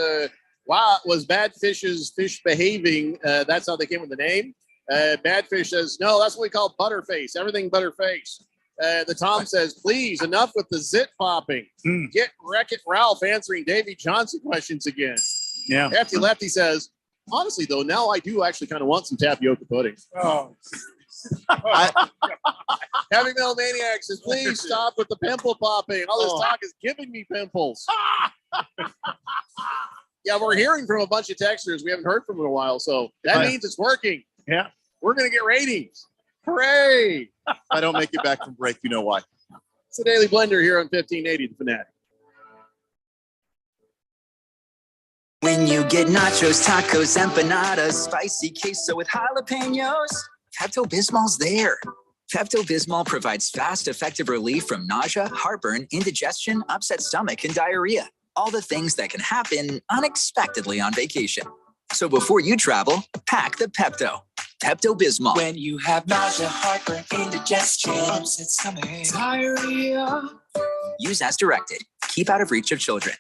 "Wow, was Bad Fish's fish behaving? That's how they came with the name." Bad Fish says, "No, that's what we call Butterface. Everything Butterface." The Tom says, "Please, enough with the Zit popping. Get Wreck-It Ralph answering Davy Johnson questions again." Yeah. Hefty Lefty says, "Honestly, though, now I do actually kind of want some tapioca pudding." Oh. Heavy Metal Maniac says, please stop with the pimple popping. All this talk is giving me pimples. Yeah, we're hearing from a bunch of texters. We haven't heard from in a while, so that means it's working. Yeah. We're going to get ratings. Hooray. I don't make it back from break. You know why? It's the Daily Blender here on 1580 The Fanatic. When you get nachos, tacos, empanadas, spicy queso with jalapenos, Pepto-Bismol's there. Pepto-Bismol provides fast, effective relief from nausea, heartburn, indigestion, upset stomach, and diarrhea. All the things that can happen unexpectedly on vacation. So before you travel, pack the Pepto. Pepto-Bismol. When you have nausea, heartburn, indigestion, upset stomach, diarrhea. Use as directed. Keep out of reach of children.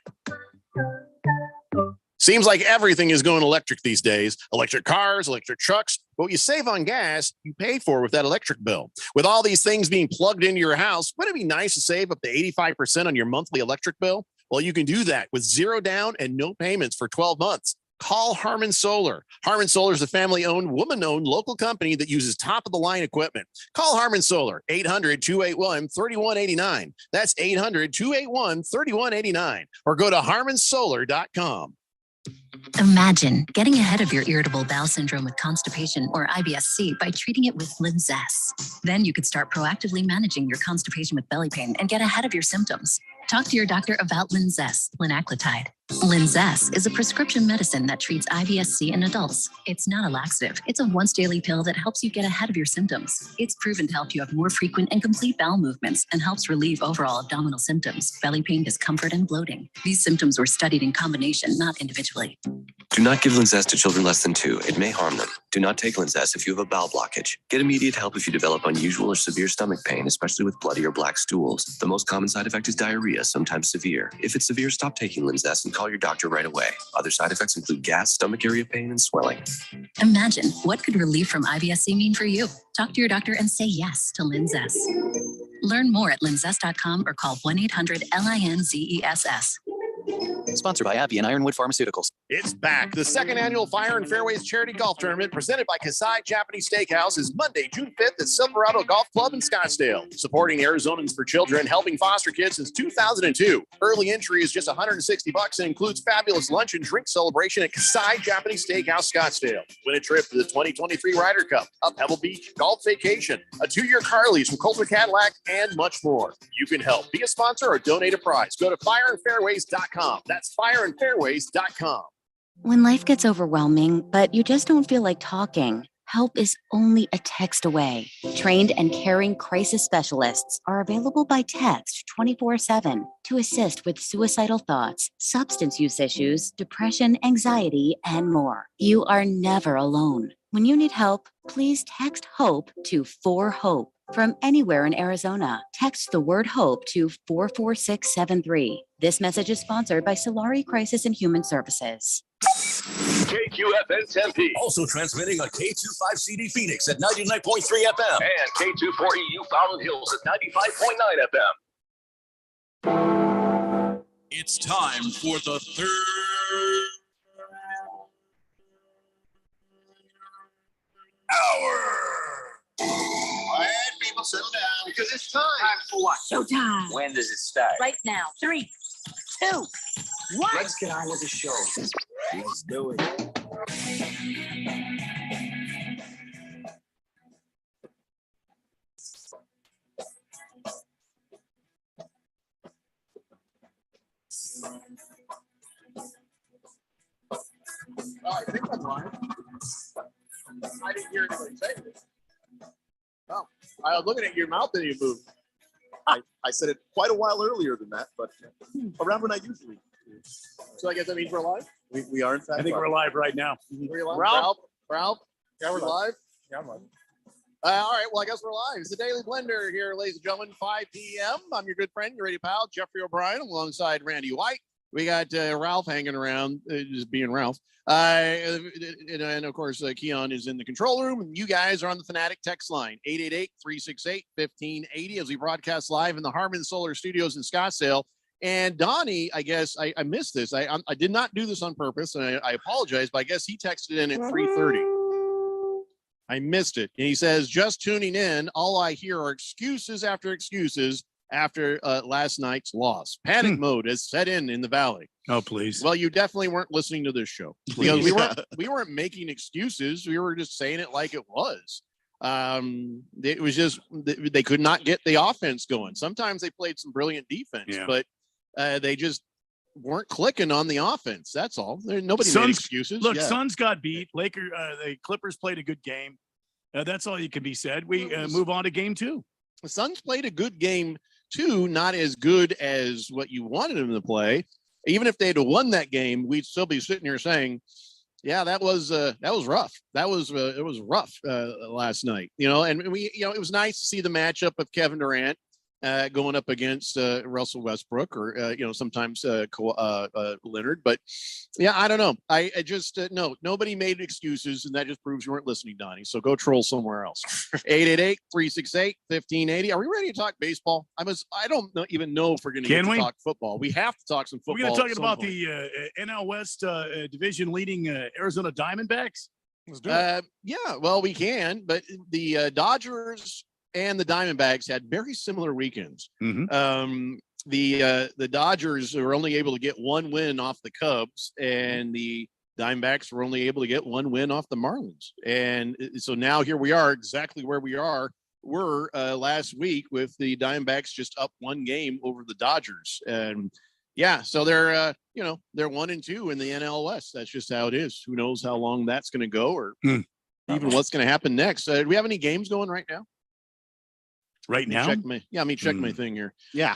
Seems like everything is going electric these days. Electric cars, electric trucks. But what you save on gas, you pay for with that electric bill. With all these things being plugged into your house, wouldn't it be nice to save up to 85% on your monthly electric bill? Well, you can do that with zero down and no payments for 12 months. Call Harmon Solar. Harmon Solar is a family-owned, woman-owned local company that uses top-of-the-line equipment. Call Harmon Solar, 800-281-3189. That's 800-281-3189. Or go to harmonsolar.com. Imagine getting ahead of your irritable bowel syndrome with constipation or IBS-C by treating it with Linzess. Then you could start proactively managing your constipation with belly pain and get ahead of your symptoms. Talk to your doctor about Linzess, linaclotide. Linzess is a prescription medicine that treats IBS-C in adults. It's not a laxative. It's a once-daily pill that helps you get ahead of your symptoms. It's proven to help you have more frequent and complete bowel movements and helps relieve overall abdominal symptoms, belly pain, discomfort, and bloating. These symptoms were studied in combination, not individually. Do not give Linzess to children less than 2. It may harm them. Do not take Linzess if you have a bowel blockage. Get immediate help if you develop unusual or severe stomach pain, especially with bloody or black stools. The most common side effect is diarrhea, sometimes severe. If it's severe, stop taking Linzess and call your doctor right away. Other side effects include gas, stomach area pain, and swelling. Imagine what could relief from IBS-C mean for you. Talk to your doctor and say yes to Linzess. Learn more at linzess.com or call 1-800-LINZESS. Sponsored by Appy and Ironwood Pharmaceuticals. It's back. The second annual Fire and Fairways Charity Golf Tournament presented by Kasai Japanese Steakhouse is Monday, June 5th at Silverado Golf Club in Scottsdale. Supporting Arizonans for Children, helping foster kids since 2002. Early entry is just $160 and includes fabulous lunch and drink celebration at Kasai Japanese Steakhouse, Scottsdale. Win a trip to the 2023 Ryder Cup, a Pebble Beach golf vacation, a 2-year car lease from Coulter Cadillac, and much more. You can help. Be a sponsor or donate a prize. Go to fireandfairways.com. That's fireandfairways.com. When life gets overwhelming, but you just don't feel like talking, help is only a text away. Trained and caring crisis specialists are available by text 24/7 to assist with suicidal thoughts, substance use issues, depression, anxiety, and more. You are never alone. When you need help, please text HOPE to 4HOPE. From anywhere in Arizona, text the word HOPE to 44673. This message is sponsored by Solari Crisis and Human Services. KQFN Tempe. Also transmitting on K25CD Phoenix at 99.3 FM. And K24EU Fountain Hills at 95.9 FM. It's time for the third hour. Quiet, people, settle down because it's time. For what? Showtime. When does it start? Right now. 3, 2, 1. Let's get on with the show. Let's do it. I think I'm live. I didn't hear anybody say this. Oh, I was looking at your mouth and you moved. I said it quite a while earlier than that, but around when I usually do. So I guess that means we're live? We are in fact. I think we're live right now. We're live? Ralph? Yeah, we're live. Yeah, I'm live. All right, well, I guess we're live. It's the Daily Blender here, ladies and gentlemen, 5 p.m. I'm your good friend, your radio pal, Jeffrey O'Brien, alongside Randy White. We got Ralph hanging around, just being Ralph. And of course, Keon is in the control room. And you guys are on the Fanatic text line, 888-368-1580, as we broadcast live in the Harmon Solar Studios in Scottsdale. And Donnie, I guess I missed this. I did not do this on purpose, and I apologize, but I guess he texted in at 3:30. I missed it. And he says, just tuning in. All I hear are excuses after excuses after last night's loss. Panic mode has set in the Valley. Oh, please. Well, you definitely weren't listening to this show. Because we weren't making excuses. We were just saying it like it was. It was just they could not get the offense going. Sometimes they played some brilliant defense, but they just weren't clicking on the offense. That's all. Nobody made excuses. Look, Suns got beat. The Clippers played a good game. That's all you can be said. We move on to game 2. The Suns played a good game too, not as good as what you wanted them to play. Even if they'd have won that game, we'd still be sitting here saying, yeah, that was rough. It was rough last night, and it was nice to see the matchup of Kevin Durant going up against Russell Westbrook or, sometimes Leonard. But yeah, I don't know. I just no, nobody made excuses, and that just proves you weren't listening, Donnie. So go troll somewhere else. 888-368-1580. Are we ready to talk baseball? I don't even know if we're going to talk football. We have to talk some football. We're going to talk about the NL West division leading Arizona Diamondbacks. Let's do it. Yeah, well, we can, but the Dodgers and the Diamondbacks had very similar weekends. The Dodgers were only able to get one win off the Cubs, and the Diamondbacks were only able to get one win off the Marlins. And so now here we are, exactly where we were last week, with the Diamondbacks just up one game over the Dodgers. And yeah, so they're 1-2 in the NL West. That's just how it is. Who knows how long that's going to go, or even what's going to happen next. Do we have any games going right now? Right now? Check my thing here. Yeah.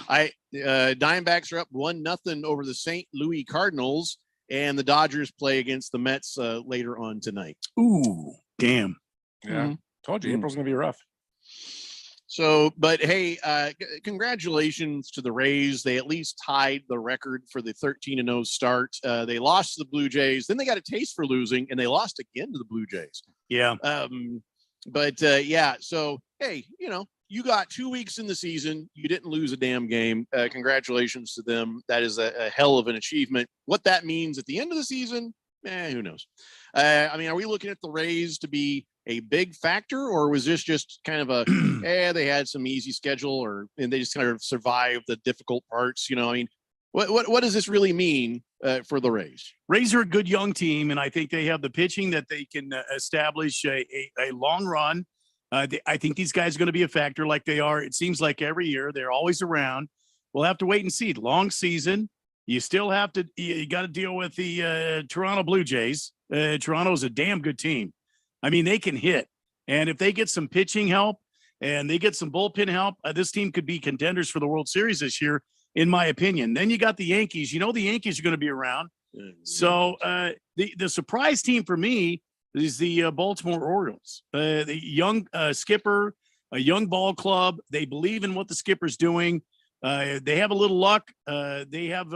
Diamondbacks are up 1-0 over the St. Louis Cardinals, and the Dodgers play against the Mets later on tonight. Ooh, damn. Yeah. Told you April's going to be rough. So, but hey, congratulations to the Rays. They at least tied the record for the 13-0 start. They lost to the Blue Jays. Then they got a taste for losing, and they lost again to the Blue Jays. Yeah. So, hey, you got 2 weeks in the season. You didn't lose a damn game. Congratulations to them. That is a hell of an achievement. What that means at the end of the season, who knows? Are we looking at the Rays to be a big factor, or was this just kind of a, they had some easy schedule, and they just kind of survived the difficult parts? What does this really mean for the Rays? Rays are a good young team, and I think they have the pitching that they can establish a long run. I think these guys are going to be a factor like they are. It seems like every year they're always around. We'll have to wait and see. Long season. You still have to, you got to deal with the Toronto Blue Jays. Toronto's a damn good team. They can hit. And if they get some pitching help and they get some bullpen help, this team could be contenders for the World Series this year, in my opinion. Then you got the Yankees. The Yankees are going to be around. So the surprise team for me is the Baltimore Orioles. The young skipper, a young ball club. They believe in what the skipper's doing. They have a little luck. They have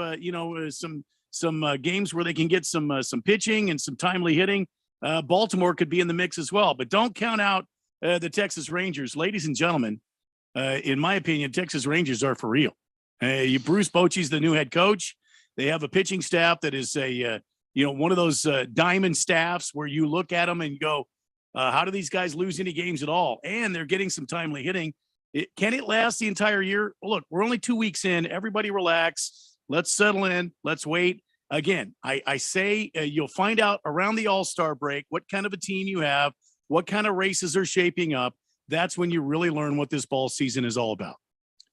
some games where they can get some pitching and some timely hitting. Baltimore could be in the mix as well, but don't count out the Texas Rangers, ladies and gentlemen. In my opinion, Texas Rangers are for real. Bruce Bochy's the new head coach. They have a pitching staff that is one of those diamond staffs where you look at them and go, how do these guys lose any games at all? And they're getting some timely hitting. Can it last the entire year? Look, we're only 2 weeks in. Everybody relax. Let's settle in. Let's wait. Again, I say you'll find out around the All-Star break what kind of a team you have, what kind of races are shaping up. That's when you really learn what this ball season is all about.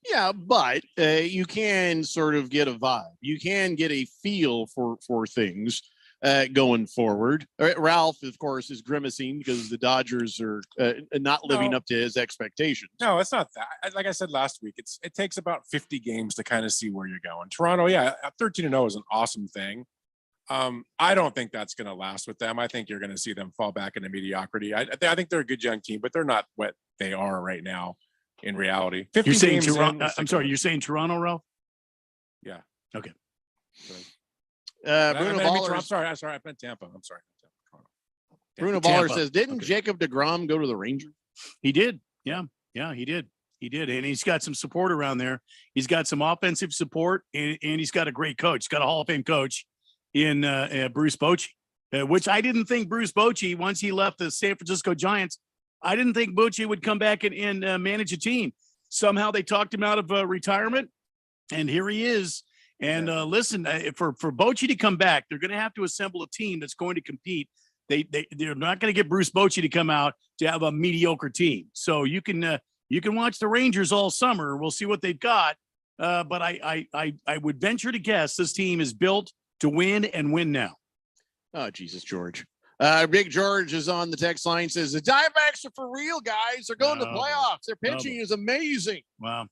Yeah, but you can sort of get a vibe. You can get a feel for things going forward. Ralph, of course, is grimacing because the Dodgers are not living up to his expectations. No, it's not that. Like I said last week, it takes about 50 games to kind of see where you're going. Toronto, 13-0 is an awesome thing. I don't think that's going to last with them. I think you're going to see them fall back into mediocrity. I think they're a good young team, but they're not what they are right now in reality. You're saying Toronto? I'm sorry, you're saying Toronto, Ralph? Yeah. Okay. Bruno Baller. I'm sorry. I meant Tampa. I'm sorry. Bruno Baller says, didn't Jacob deGrom go to the Rangers? He did. Yeah, he did. And he's got some support around there. He's got some offensive support, and he's got a great coach. He's got a Hall of Fame coach in Bruce Bochy, which I didn't think Bruce Bochy, once he left the San Francisco Giants, I didn't think Bochy would come back and manage a team. Somehow they talked him out of retirement, and here he is. And listen, for Bochy to come back, they're going to have to assemble a team that's going to compete. They're not going to get Bruce Bochy to come out to have a mediocre team. So you can watch the Rangers all summer. We'll see what they've got. But I would venture to guess this team is built to win and win now. Oh, Jesus, George. Big George is on the text line, says the Diamondbacks are for real, guys. They're going to playoffs. Their pitching is amazing. Wow.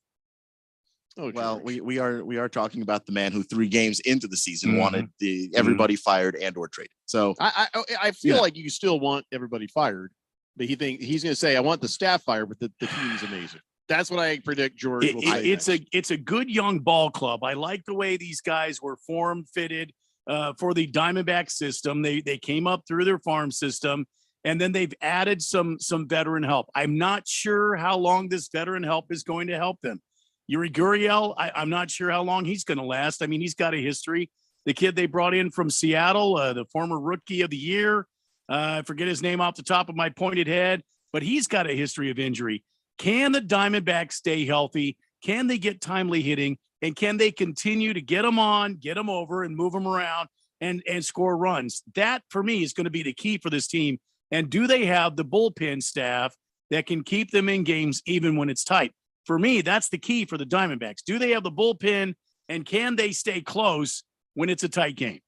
Oh, well, we are talking about the man who 3 games into the season wanted everybody fired and or traded. So I feel like you still want everybody fired, but he's going to say, I want the staff fired, but the team's amazing. That's what I predict George will say. It's a good young ball club. I like the way these guys were form fitted for the Diamondback system. They came up through their farm system, and then they've added some veteran help. I'm not sure how long this veteran help is going to help them. Yuri Gurriel, I'm not sure how long he's going to last. I mean, he's got a history. The kid they brought in from Seattle, the former rookie of the year, I forget his name off the top of my pointed head, but he's got a history of injury. Can the Diamondbacks stay healthy? Can they get timely hitting? And can they continue to get them on, get them over, and move them around and score runs? That, for me, is going to be the key for this team. And do they have the bullpen staff that can keep them in games even when it's tight? For me, that's the key for the Diamondbacks. Do they have the bullpen, and can they stay close when it's a tight game?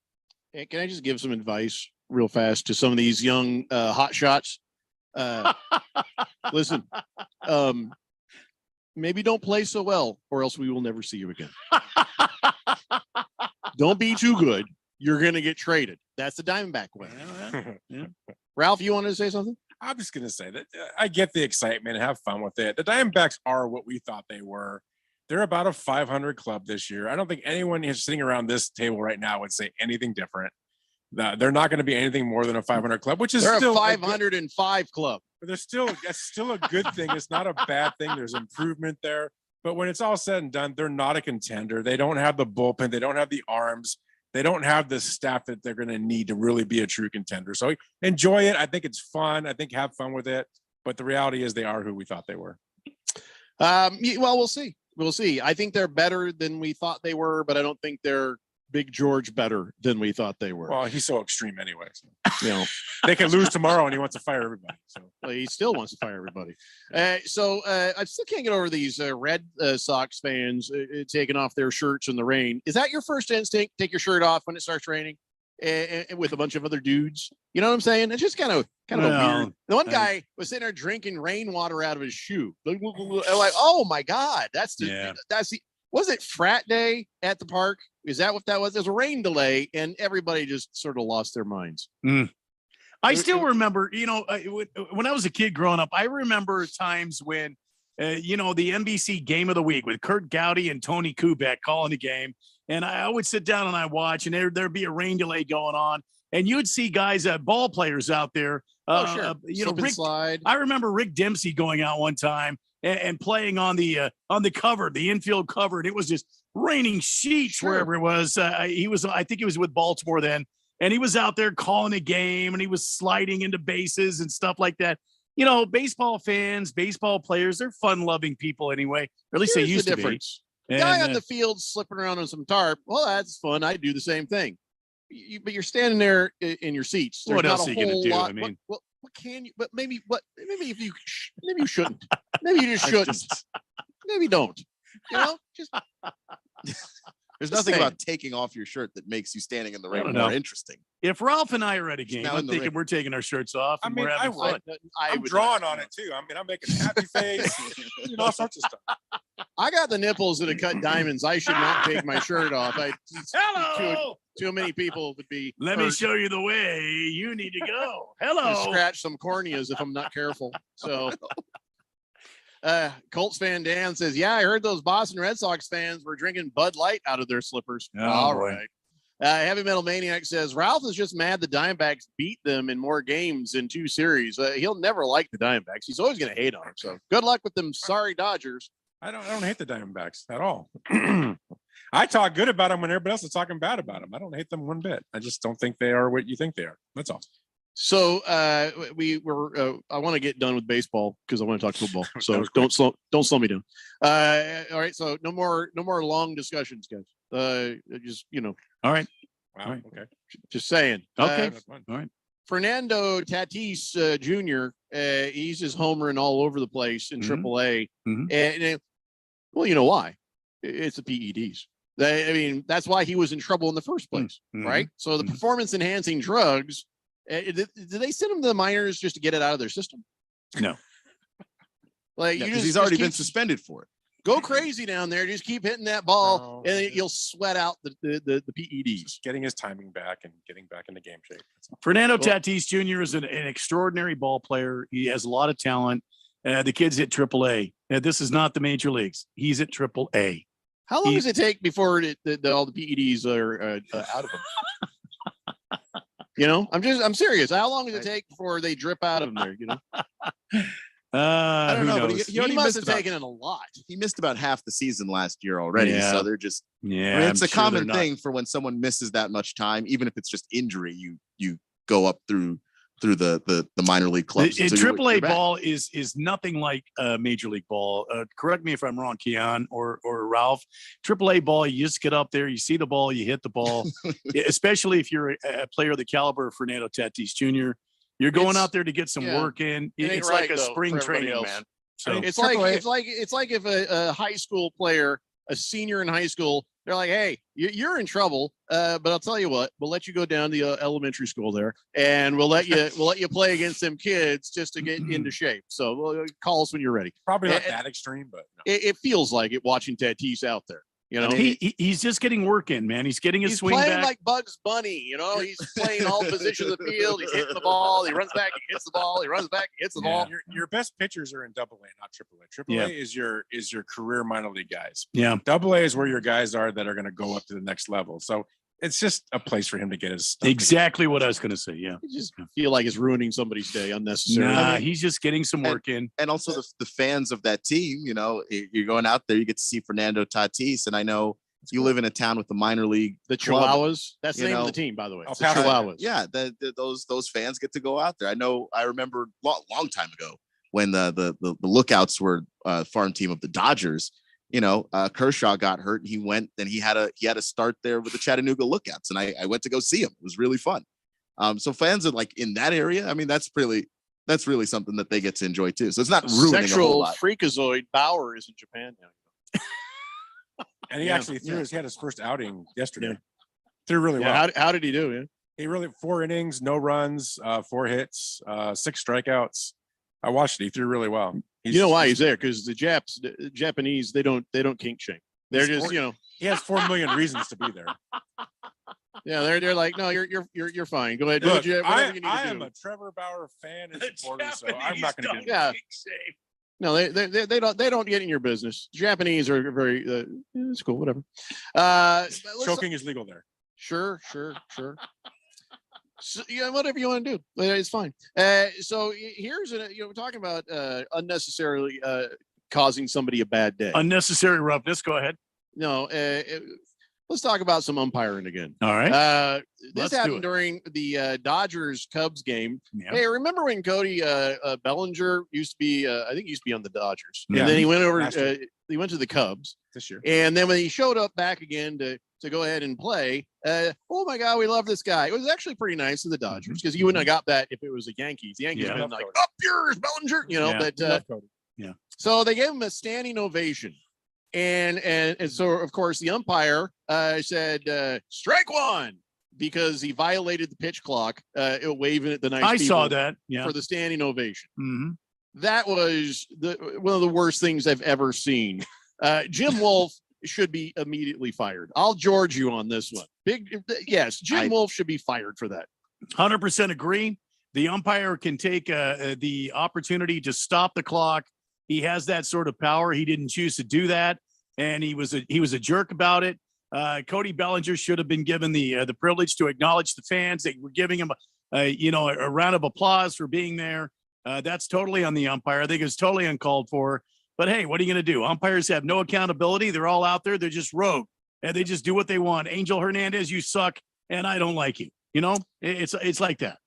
Hey, can I just give some advice real fast to some of these young hot shots? Listen, maybe don't play so well, or else we will never see you again. Don't be too good. You're going to get traded. That's the Diamondback way. Yeah. Ralph, you wanted to say something? I'm just going to say that I get the excitement and have fun with it. The Diamondbacks are what we thought they were. They're about a 500 club this year. I don't think anyone is sitting around this table right now would say anything different. They're not going to be anything more than a 500 club, which is they're still a 505 club. But that's still a good thing. It's not a bad thing. There's improvement there. But when it's all said and done, they're not a contender. They don't have the bullpen. They don't have the arms. They don't have the staff that they're going to need to really be a true contender. So enjoy it. I think it's fun. I think have fun with it. But the reality is they are who we thought they were. Well, we'll see. We'll see. I think they're better than we thought they were, but I don't think they're Big George better than we thought they were. Well, he's so extreme anyway. So. You know, they can lose tomorrow and he wants to fire everybody. So well, he still wants to fire everybody. I still can't get over these Red Sox fans taking off their shirts in the rain. Is that your first instinct? Take your shirt off when it starts raining and with a bunch of other dudes. You know what I'm saying? It's just kind of weird. The one guy was sitting there drinking rainwater out of his shoe. Like, oh my God, that's the was it frat day at the park? Is that what that was? There's a rain delay, and everybody just sort of lost their minds. I still remember, when I was a kid growing up, I remember times when, the NBC Game of the Week with Kurt Gowdy and Tony Kubek calling the game, and I would sit down and I watch, and there'd be a rain delay going on, and you'd see guys, ball players out there. Slide. I remember Rick Dempsey going out one time and playing on the cover, the infield cover, and it was just raining sheets wherever it was. I think he was with Baltimore then, and he was out there calling a game, and he was sliding into bases and stuff like that. Baseball fans, baseball players, they're fun-loving people anyway, or at least they used to be. The guy on the field slipping around on some tarp, well, that's fun. I do the same thing. But you're standing there in your seats. There's what else are you going to do? I mean, what can you? But maybe if you maybe you shouldn't. Maybe you just shouldn't. Maybe don't. Just. There's nothing about taking off your shirt that makes you standing in the rain more interesting. If Ralph and I are at a game, I'm thinking we're taking our shirts off and we're having fun. I'm drawing on it too. I mean, I'm making a happy face, all sorts of stuff. I got the nipples that have cut diamonds. I should not take my shirt off. Hello. Too many people would be. Let me show you the way you need to go. Hello. Scratch some corneas if I'm not careful. So. Colts fan Dan says, yeah, I heard those Boston Red Sox fans were drinking Bud Light out of their slippers. All right. Heavy Metal Maniac says, Ralph is just mad the Diamondbacks beat them in more games in 2 series. He'll never like the Diamondbacks. He's always going to hate on them. So good luck with them. Sorry, Dodgers. I don't hate the Diamondbacks at all. I talk good about them when everybody else is talking bad about them. I don't hate them one bit. I just don't think they are what you think they are. That's all. So we were. I want to get done with baseball because I want to talk football. So don't slow me down. All right. So no more long discussions, guys. Just All right. Wow. All right. Okay. Just saying. Okay. All right. Fernando Tatis Jr. He's just homering all over the place in AAA, and well, you know why? It's the PEDs. I mean, that's why he was in trouble in the first place, right? So the performance-enhancing drugs. Did they send him to the minors just to get it out of their system? No. Like Yeah, you 'cause just he's already keep- been suspended for it. Go crazy down there. Just keep hitting that ball, and then you'll sweat out the PEDs. Just getting his timing back and getting back into game shape. Fernando Tatis Jr. is an extraordinary ball player. He has a lot of talent. The kid's at AAA. This is not the major leagues. He's at AAA. How long does it take before all the PEDs are out of him? I'm serious. How long does it take before they drip out of him there? I don't know, but he already must missed have about- taken it a lot. He missed about half the season last year already. Yeah. So they're just Yeah, I mean, it's I'm a sure common they're not- thing for when someone misses that much time, even if it's just injury, you go up through the minor league clubs. The until you're AAA back. ball is nothing like Major League ball. Correct me if I'm wrong, Keon or Ralph. AAA ball, you just get up there, you see the ball, you hit the ball. Especially if you're a player of the caliber of Fernando Tatis Jr. You're going It's- out there to get some yeah. work in. It ain't It's right, like a though, spring for everybody training, else. man. So It's like if a high school player, a senior in high school, they're like, "Hey, you're in trouble, but I'll tell you what, we'll let you go down to the elementary school there, and we'll let you play against them kids just to get into shape. So call us when you're ready." Probably not And- that extreme, but no. It feels like it watching Tatis out there. he's just getting work in, man. He's getting his He's swing playing back. like Bugs Bunny. He's playing all positions of the field. He's hitting the ball. He runs back. He hits the ball. He runs back. He hits the ball. Your best pitchers are in Double A, not Triple A. Triple Yeah. A is your career minor league guys. Yeah. Double A is where your guys are that are going to go up to the next level. So it's just a place for him to get his stuff Exactly what I was going to say. Yeah. I just feel like it's ruining somebody's day unnecessarily. Nah, he's just getting some work in. And also the fans of that team, you're going out there, you get to see Fernando Tatis. And I know you live in a town with the minor league. The club, Chihuahuas. That's the name of the team, by the way. It's the Paso. Chihuahuas. Yeah, those fans get to go out there. I remember long time ago when the Lookouts were farm team of the Dodgers. Kershaw got hurt and he went and he had a start there with the Chattanooga Lookouts, and I went to go see him. It was really fun. So fans are like in that area. I mean, that's really something that they get to enjoy too. So it's not ruining a whole Sexual lot. freakazoid Bauer is in Japan now. And he Yeah. actually he had his first outing yesterday. Threw really Yeah, well. how did he do? Yeah. He really 4 innings, no runs, 4 hits, 6 strikeouts. I watched it. He threw really well. You know why he's there? Because the Japanese, they don't kink shame. They're He's just, four- He has 4 million reasons to be there. yeah, they're like, no, you're fine. Go ahead. Do Look, what you- whatever you need to I do. am a Trevor Bauer fan and supporter, so I'm not going to get Yeah. No, they don't get in your business. Japanese are very. It's cool, whatever. Choking is legal there. Sure. So, yeah, whatever you want to do, it's fine. So here's we're talking about unnecessarily causing somebody a bad day. Unnecessary roughness. Go ahead. No, let's talk about some umpiring again. All right. This Let's do happened it. during the Dodgers Cubs game. Yeah. Hey, remember when Cody Bellinger used to be? I think he used to be on the Dodgers, Yeah. and then he went over. Last year. He went to the Cubs This year. and then when he showed up back again to go ahead and play, oh my God, we love this guy. It was actually pretty nice of the Dodgers because you wouldn't have got that if it was the Yankees. The Yankees Yeah. been like, up yours, Bellinger, Yeah. but We love Cody. so they gave him a standing ovation. And so, of course, the umpire said, strike one, because he violated the pitch clock, waving at the nice I saw people that. Yeah. for the standing ovation. Mm-hmm. That was one of the worst things I've ever seen. Jim Wolf should be immediately fired. I'll George you on this one. Yes, Jim Wolf should be fired for that. 100% agree. The umpire can take the opportunity to stop the clock. He has that sort of power. He didn't choose to do that, and he was a jerk about it. Cody Bellinger should have been given the privilege to acknowledge the fans. They were giving him a round of applause for being there. That's totally on the umpire. I think it's totally uncalled for. But hey, what are you going to do? Umpires have no accountability. They're all out there. They're just rogue, and they just do what they want. Angel Hernandez, you suck, and I don't like you. It's like that.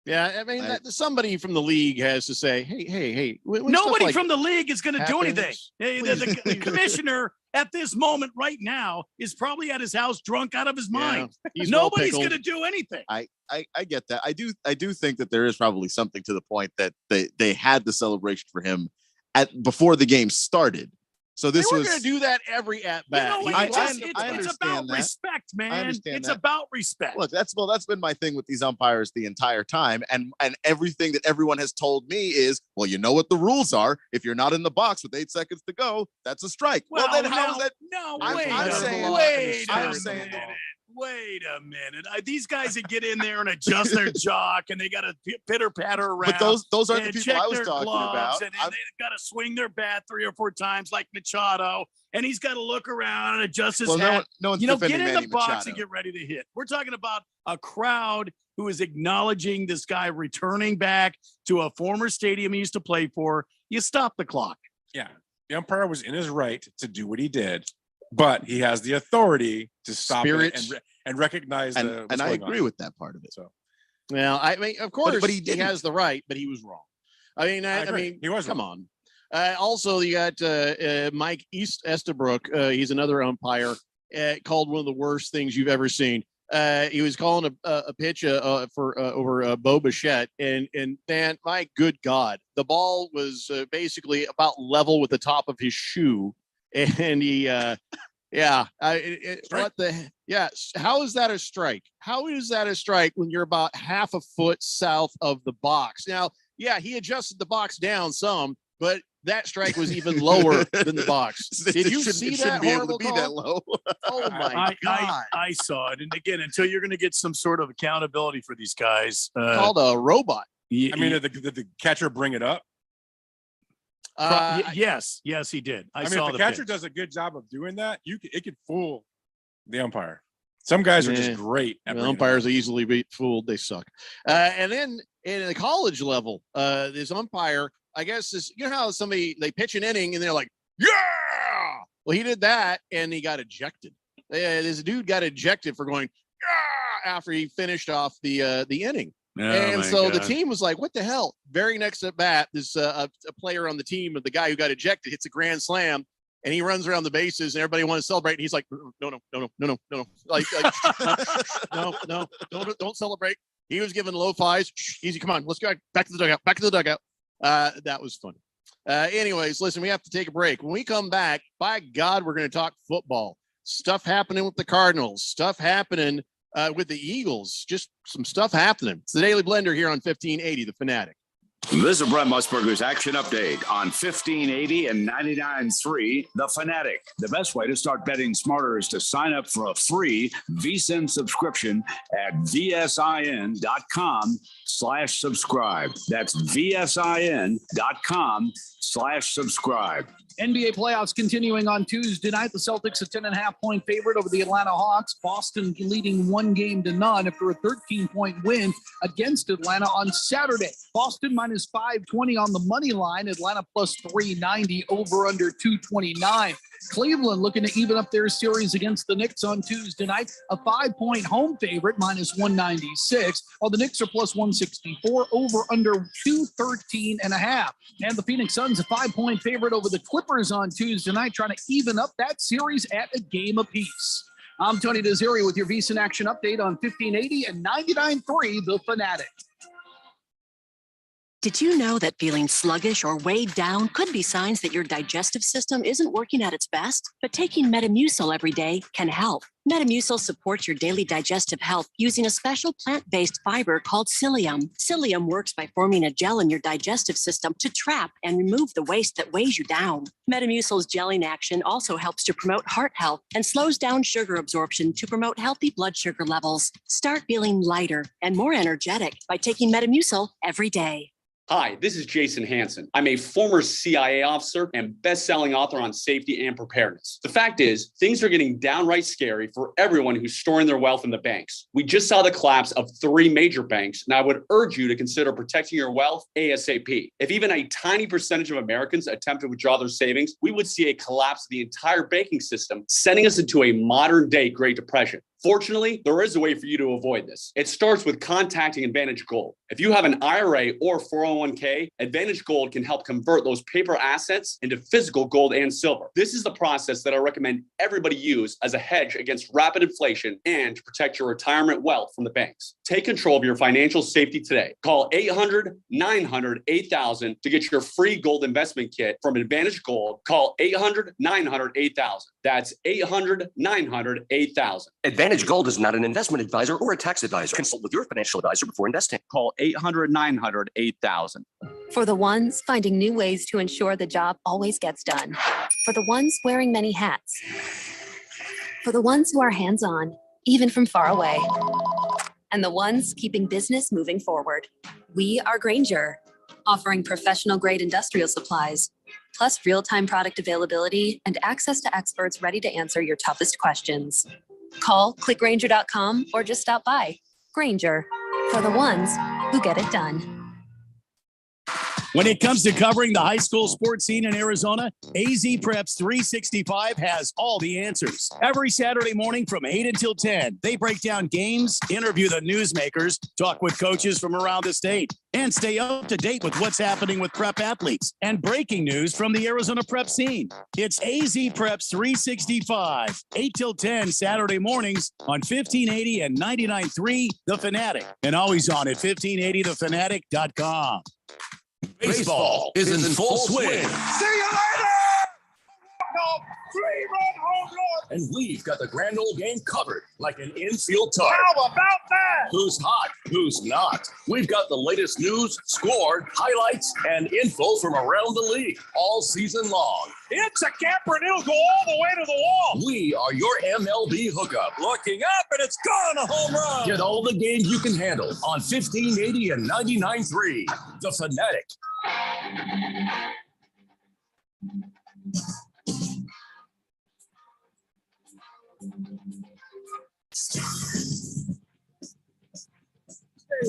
Yeah, I mean, somebody from the league has to say, hey. when stuff Nobody like from the league is going to do anything. happens, The commissioner at this moment right now is probably at his house drunk out of his mind. he's well Nobody's pickled. going to do anything. I get that. I do think that there is probably something to the point that they had the celebration for him before the game started. So this they were was going to do that every at bat. It's about respect, man. It's about respect. Look, that's been my thing with these umpires the entire time, and everything that everyone has told me is, well, you know what the rules are. If you're not in the box with 8 seconds to go, that's a strike. Well, then how is that? No, wait a minute. These guys that get in there and adjust their jock, and they got to pitter patter around. But those aren't the people I was talking about. And they've got to swing their bat 3 or 4 times like Machado, and he's got to look around and adjust his hat. No one's get defending in Manny the box Machado. and get ready to hit. We're talking about a crowd who is acknowledging this guy returning back to a former stadium he used to play for. You stop the clock. Yeah, the umpire was in his right to do what he did, but he has the authority to stop it and recognize and I agree with that part of it. So, well, I mean, of course, but he has the right, but he was wrong. I mean, he was come wrong. on. Also, you got Mike Estabrook. He's another umpire. Called one of the worst things you've ever seen. He was calling a pitch over Bo Bichette, and Dan, my good God, the ball was basically about level with the top of his shoe, and he. What the? Yes. How is that a strike? How is that a strike when you're about half a foot south of the box? Now, he adjusted the box down some, but that strike was even lower than the box. Did you see that horrible call? That low. Oh my God! I saw it, and again, until you're going to get some sort of accountability for these guys, called a robot. I mean, did the catcher bring it up? Yes, he did. I mean, saw if the catcher does a good job of doing that, it could fool the umpire. Some guys are just great. Umpires easily be fooled. They suck. And then in the college level, this umpire, I guess, you know how they pitch an inning and they're like, yeah. Well, he did that and he got ejected. This dude got ejected for going yeah after he finished off the inning. And so the team was like, what the hell? Very next at bat, this a player on the team of the guy who got ejected hits a grand slam, and he runs around the bases, and everybody wants to celebrate. And he's like, no. Like no, don't celebrate. He was given low fives. Easy, come on, let's go back to the dugout. That was funny. Anyways, listen, we have to take a break. When we come back, by God, we're going to talk football. Stuff happening with the Cardinals. Stuff happening with the Eagles. Just some stuff happening. It's the Daily Blender here on 1580, The Fanatic. This is Brent Musburger's action update on 1580 and 99.3 The Fanatic. The best way to start betting smarter is to sign up for a free VSiN subscription at vsin.com/subscribe. That's vsin.com/subscribe. NBA playoffs continuing on Tuesday night. The Celtics a 10.5-point favorite over the Atlanta Hawks. Boston leading 1-0 after a 13-point win against Atlanta on Saturday. Boston minus 520 on the money line. Atlanta plus 390 over under 229. Cleveland looking to even up their series against the Knicks on Tuesday night. A 5-point home favorite minus 196, while the Knicks are plus 164 over under 213.5. And the Phoenix Suns a 5-point favorite over the Clippers on Tuesday night, trying to even up that series at a game apiece. I'm Tony Desiri with your VSiN action update on 1580 and 99.3 The Fanatic. Did you know that feeling sluggish or weighed down could be signs that your digestive system isn't working at its best? But taking Metamucil every day can help. Metamucil supports your daily digestive health using a special plant-based fiber called psyllium. Psyllium works by forming a gel in your digestive system to trap and remove the waste that weighs you down. Metamucil's gelling action also helps to promote heart health and slows down sugar absorption to promote healthy blood sugar levels. Start feeling lighter and more energetic by taking Metamucil every day. Hi, this is Jason Hansen. I'm a former CIA officer and best-selling author on safety and preparedness. The fact is, things are getting downright scary for everyone who's storing their wealth in the banks. We just saw the collapse of 3 major banks, and I would urge you to consider protecting your wealth ASAP. If even a tiny percentage of Americans attempt to withdraw their savings, we would see a collapse of the entire banking system, sending us into a modern-day Great Depression. Fortunately, there is a way for you to avoid this. It starts with contacting Advantage Gold. If you have an IRA or 401k, Advantage Gold can help convert those paper assets into physical gold and silver. This is the process that I recommend everybody use as a hedge against rapid inflation and to protect your retirement wealth from the banks. Take control of your financial safety today. Call 800-900-8000 to get your free gold investment kit from Advantage Gold. Call 800-900-8000. That's 800-900-8000. Advantage Gold is not an investment advisor or a tax advisor. Consult with your financial advisor before investing. Call 800-900-8000. For the ones finding new ways to ensure the job always gets done. For the ones wearing many hats. For the ones who are hands-on, even from far away. And the ones keeping business moving forward. We are Grainger, offering professional-grade industrial supplies, plus real-time product availability and access to experts ready to answer your toughest questions. Call, clickgrainger.com, or just stop by. Grainger, for the ones who get it done. When it comes to covering the high school sports scene in Arizona, AZ Preps 365 has all the answers. Every Saturday morning from 8 until 10, they break down games, interview the newsmakers, talk with coaches from around the state, and stay up to date with what's happening with prep athletes and breaking news from the Arizona prep scene. It's AZ Preps 365, 8 till 10 Saturday mornings on 1580 and 99.3 The Fanatic, and always on at 1580thefanatic.com. Baseball is in full swing. See you later! Three-run home run! And we've got the grand old game covered like an infield tarp. How about that? Who's hot? Who's not? We've got the latest news, score, highlights, and info from around the league all season long. It's a camper and it'll go all the way to the wall. We are your MLB hookup. Looking up and it's gone, a home run. Get all the games you can handle on 1580 and 99.3. The Fanatic.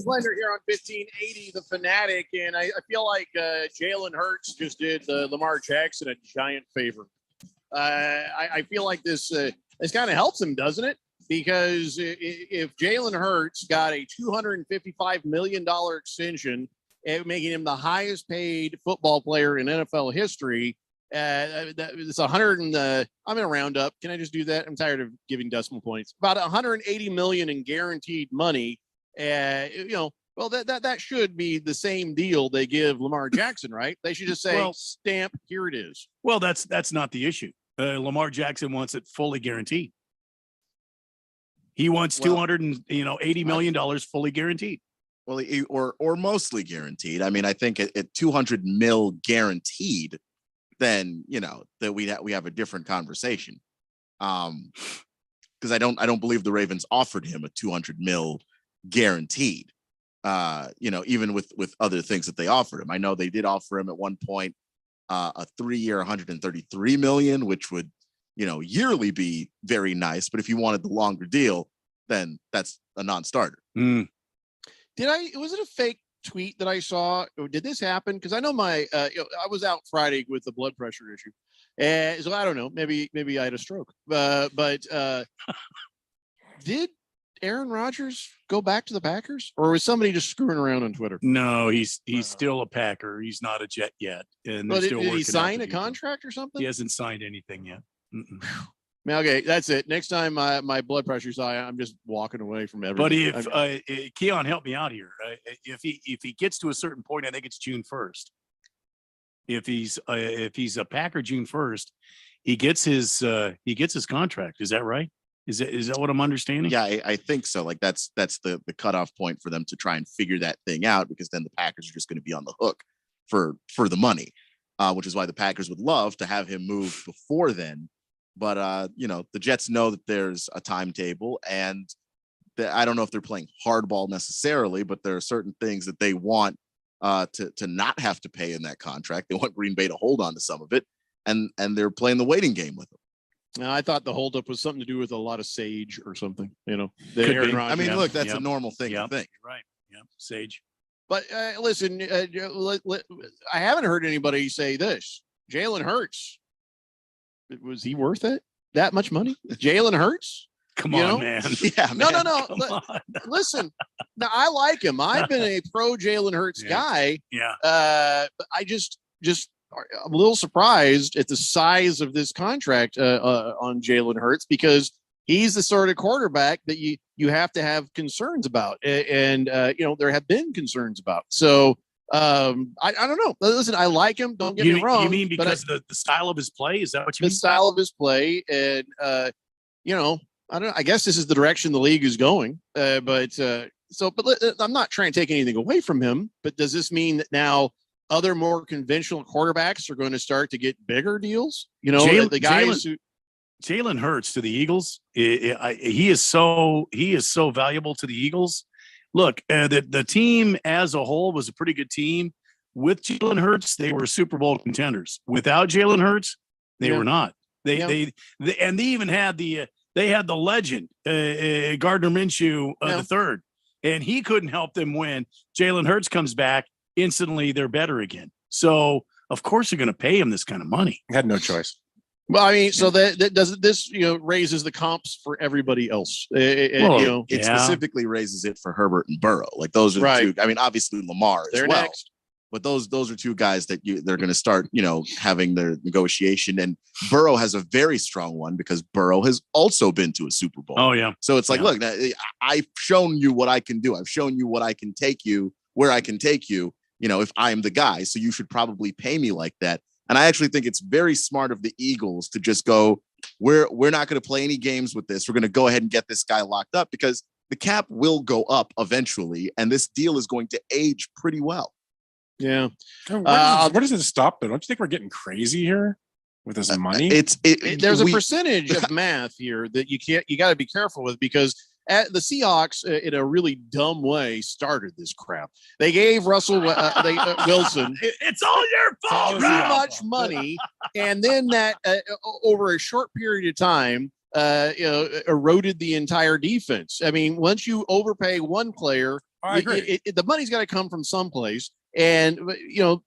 Blender here on 1580 The Fanatic, and I feel like Jalen Hurts just did Lamar Jackson a giant favor. I feel like this kind of helps him, doesn't it? Because if Jalen Hurts got a $255 million extension, making him the highest paid football player in NFL history, it's 100 and I'm going to round up. Can I just do that? I'm tired of giving decimal points. About 180 million in guaranteed money. Well, that should be the same deal they give Lamar Jackson, right? They should just say, stamp, here it is. Well, that's not the issue. Lamar Jackson wants it fully guaranteed. He wants $280 million fully guaranteed. Well, or mostly guaranteed. I mean, I think at 200 mil guaranteed, then that we have a different conversation. Because I don't believe the Ravens offered him a 200 mil guaranteed. Even with other things that they offered him. I know they did offer him at one point a 3-year 133 million, which would yearly be very nice. But if you wanted the longer deal, then that's a non-starter. Was it a fake tweet that I saw? Or did this happen? Because I know I was out Friday with the blood pressure issue. So I don't know, maybe I had a stroke. But did Aaron Rodgers go back to the Packers, or was somebody just screwing around on Twitter? No, he's still a Packer. He's not a Jet yet. And did he sign a contract or something? He hasn't signed anything yet. Okay, that's it. Next time my blood pressure's high, I'm just walking away from everything. But if Keon, help me out here. If he gets to a certain point, I think it's June 1st. If he's a Packer June 1st, he gets his contract. Is that right? Is that what I'm understanding? Yeah, I think so. Like that's the cutoff point for them to try and figure that thing out, because then the Packers are just going to be on the hook for the money, which is why the Packers would love to have him move before then. But the Jets know that there's a timetable, and I don't know if they're playing hardball necessarily, but there are certain things that they want to not have to pay in that contract. They want Green Bay to hold on to some of it, and they're playing the waiting game with them. I thought the holdup was something to do with a lot of sage or something. I mean, look, that's a normal thing to think. Right. Yeah, sage. But listen, I haven't heard anybody say this. Jalen Hurts, was he worth it? That much money? Jalen Hurts? Come You on, know? man. Yeah, No, man. Listen, now I like him. I've been a pro Jalen Hurts guy. Yeah. But I just I'm a little surprised at the size of this contract on Jalen Hurts, because he's the sort of quarterback that you have to have concerns about, and there have been concerns about. So I don't know. Listen, I like him. Don't get me wrong. You mean but because the style of his play? Is that what you the mean? style of his play, and I don't know. I guess this is the direction the league is going. But I'm not trying to take anything away from him. But does this mean that now other more conventional quarterbacks are going to start to get bigger deals? The guys who Jalen Hurts to the Eagles, he is so valuable to the Eagles. Look, the team as a whole was a pretty good team. With Jalen Hurts, they were Super Bowl contenders. Without Jalen Hurts, they were not. They even had the legend Gardner Minshew the third, and he couldn't help them win. Jalen Hurts comes back, instantly they're better again. So of course they're going to pay him this kind of money. Had no choice. Well, I mean, so that does this, raises the comps for everybody else. It specifically raises it for Herbert and Burrow. Like those are the two. I mean, obviously Lamar as They're well. next. But those are two guys that they're going to start, having their negotiation. And Burrow has a very strong one because Burrow has also been to a Super Bowl. Oh yeah. So it's like, look, I've shown you what I can do. I've shown you what I can take you, where I can take you. If I'm the guy, so you should probably pay me like that. And I actually think it's very smart of the Eagles to just go, we're not going to play any games with this. We're going to go ahead and get this guy locked up because the cap will go up eventually. And this deal is going to age pretty well. Yeah. Where does it stop though? Don't you think we're getting crazy here with this money? There's a percentage of math here that you got to be careful with, because the Seahawks, in a really dumb way, started this crap. They gave Russell Wilson. It's all your fault. Too much money, and then that over a short period of time, eroded the entire defense. I mean, once you overpay one player, the money's got to come from someplace. And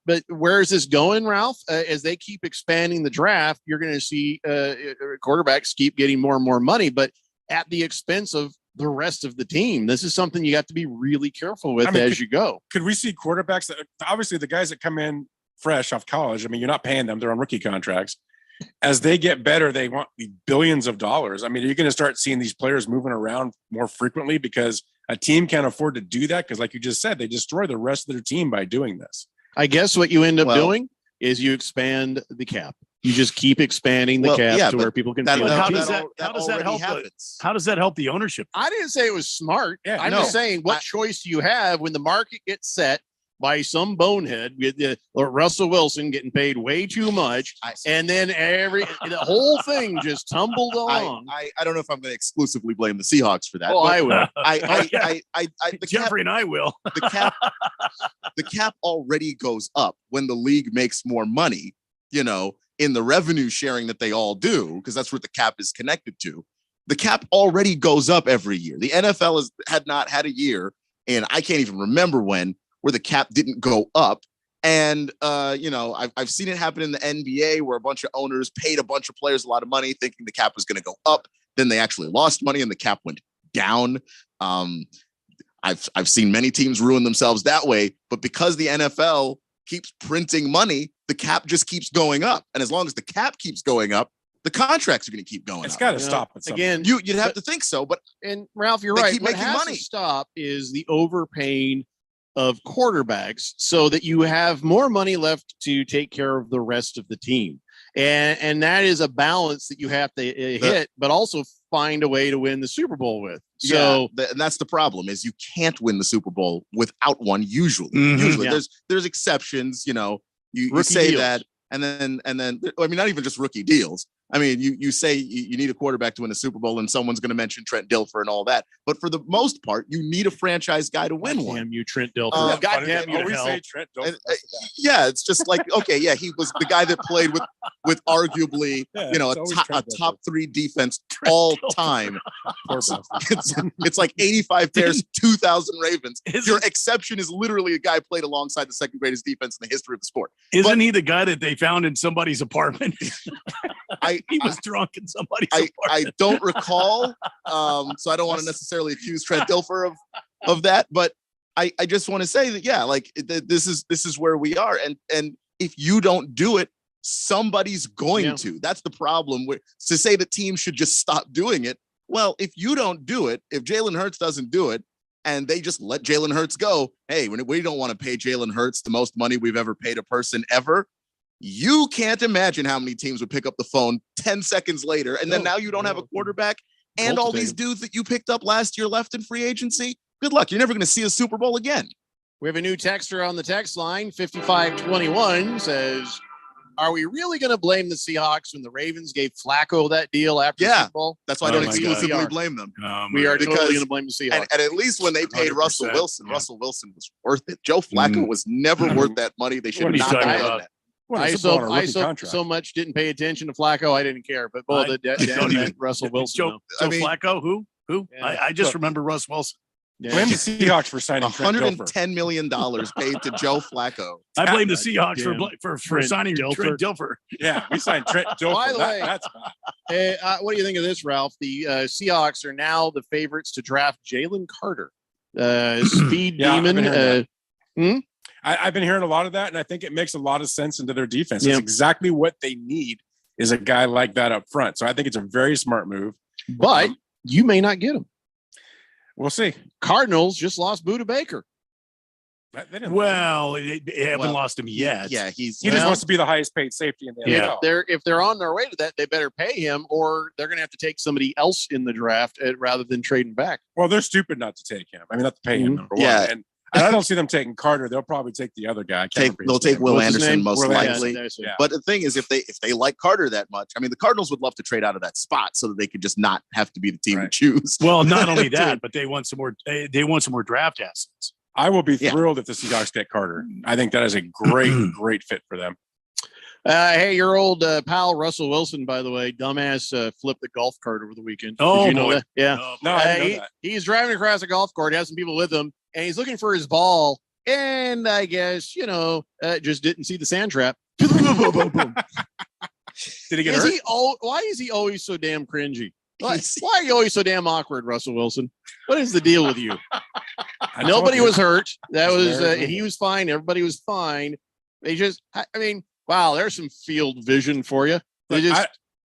but where is this going, Ralph? As they keep expanding the draft, you're going to see quarterbacks keep getting more and more money, but at the expense of the rest of the team. This is something you have to be really careful with as you go. Could we see quarterbacks that obviously the guys that come in fresh off college? I mean, you're not paying them; they're on rookie contracts. As they get better, they want the billions of dollars. I mean, you're going to start seeing these players moving around more frequently because a team can't afford to do that. Because, like you just said, they destroy the rest of their team by doing this. I guess what you end up doing is you expand the cap. You just keep expanding the cap to where people can. How does that help? How does that help the ownership? I didn't say it was smart. I'm just saying, what choice do you have when the market gets set by some bonehead with Russell Wilson getting paid way too much, and then the whole thing just tumbled along? I don't know if I'm going to exclusively blame the Seahawks for that. Oh, I will. Jeffrey and I will. The cap already goes up when the league makes more money. In the revenue sharing that they all do, because that's what the cap is connected to. The cap already goes up every year. The NFL had not had a year, and I can't even remember when, where the cap didn't go up. And, I've seen it happen in the NBA where a bunch of owners paid a bunch of players a lot of money thinking the cap was going to go up. Then they actually lost money and the cap went down. I've seen many teams ruin themselves that way, but because the NFL keeps printing money, the cap just keeps going up. And as long as the cap keeps going up, the contracts are going to keep going up. It's got to stop. Again, you'd have to think so. And Ralph, you're right. What has to stop is the overpaying of quarterbacks so that you have more money left to take care of the rest of the team. And that is a balance that you have to hit, but also find a way to win the Super Bowl with. So and that's the problem, is you can't win the Super Bowl without one. Usually, there's exceptions. You say deals. that, and then I mean, not even just rookie deals. I mean, you say you need a quarterback to win a Super Bowl, and someone's going to mention Trent Dilfer and all that. But for the most part, you need a franchise guy to win one. Damn you, Trent Dilfer! Goddamn you, we say Trent Dilfer. Yeah, it's just like, okay, yeah, he was the guy that played with arguably, a top 3 defense all time. It's like 85 Bears, 2,000 Ravens. Your exception is literally a guy played alongside the second greatest defense in the history of the sport. Isn't he the guy that they found in somebody's apartment? He was drunk in somebody's I apartment. don't recall, so I don't want to necessarily accuse Trent Dilfer of that, but I just want to say that this is where we are, and if you don't do it, somebody's going to. That's the problem. To say that teams should just stop doing it. Well, if you don't do it, if Jalen Hurts doesn't do it, and they just let Jalen Hurts go, hey, we don't want to pay Jalen Hurts the most money we've ever paid a person ever. You can't imagine how many teams would pick up the phone 10 seconds later, and then now you don't have a quarterback, and all these dudes that you picked up last year left in free agency. Good luck. You're never going to see a Super Bowl again. We have a new texter on the text line. 5521 says, are we really going to blame the Seahawks when the Ravens gave Flacco that deal after the Super Bowl? That's why I don't exclusively blame them. We are totally going to blame the Seahawks. And at least when they paid 100%, Russell Wilson was worth it. Joe Flacco was never worth that money. They should not have done that. So much didn't pay attention to Flacco. I didn't care, but Russell Wilson. Joe Flacco, who? Yeah. I just remember Russ Wilson. Blame the Seahawks for signing $110 million paid to Joe Flacco. I blame the Seahawks for signing Trent Dilfer. Yeah, we signed Trent Dilfer. By the way, what do you think of this, Ralph? The Seahawks are now the favorites to draft Jalen Carter, speed demon. I've been hearing a lot of that, and I think it makes a lot of sense into their defense. It's exactly what they need is a guy like that up front. So I think it's a very smart move. But you may not get him. We'll see. Cardinals just lost Budda Baker. Well, they haven't lost him yet. Yeah, he just wants to be the highest paid safety in the NFL. If they're on their way to that, they better pay him, or they're going to have to take somebody else in the draft rather than trading back. Well, they're stupid not to take him. I mean, not to pay him. Number one. And I don't see them taking Carter. They'll probably take the other guy. They'll take Will Anderson most likely. But the thing is, if they like Carter that much, I mean, the Cardinals would love to trade out of that spot so that they could just not have to be the team to choose. Well, not only that, but they want some more. They want some more draft assets. I will be thrilled if the Seahawks get Carter. I think that is a great fit for them. Hey, your old pal Russell Wilson, by the way, dumbass flipped the golf cart over the weekend. Oh, did you know boy. that? Yeah. No, I didn't know that. He's driving across a golf court, has some people with him, and he's looking for his ball. And I guess, just didn't see the sand trap. Did he get hurt? Why is he always so damn cringy? Why are you always so damn awkward, Russell Wilson? What is the deal with you? Nobody was hurt. He was fine. Everybody was fine. They just, wow, there's some field vision for you.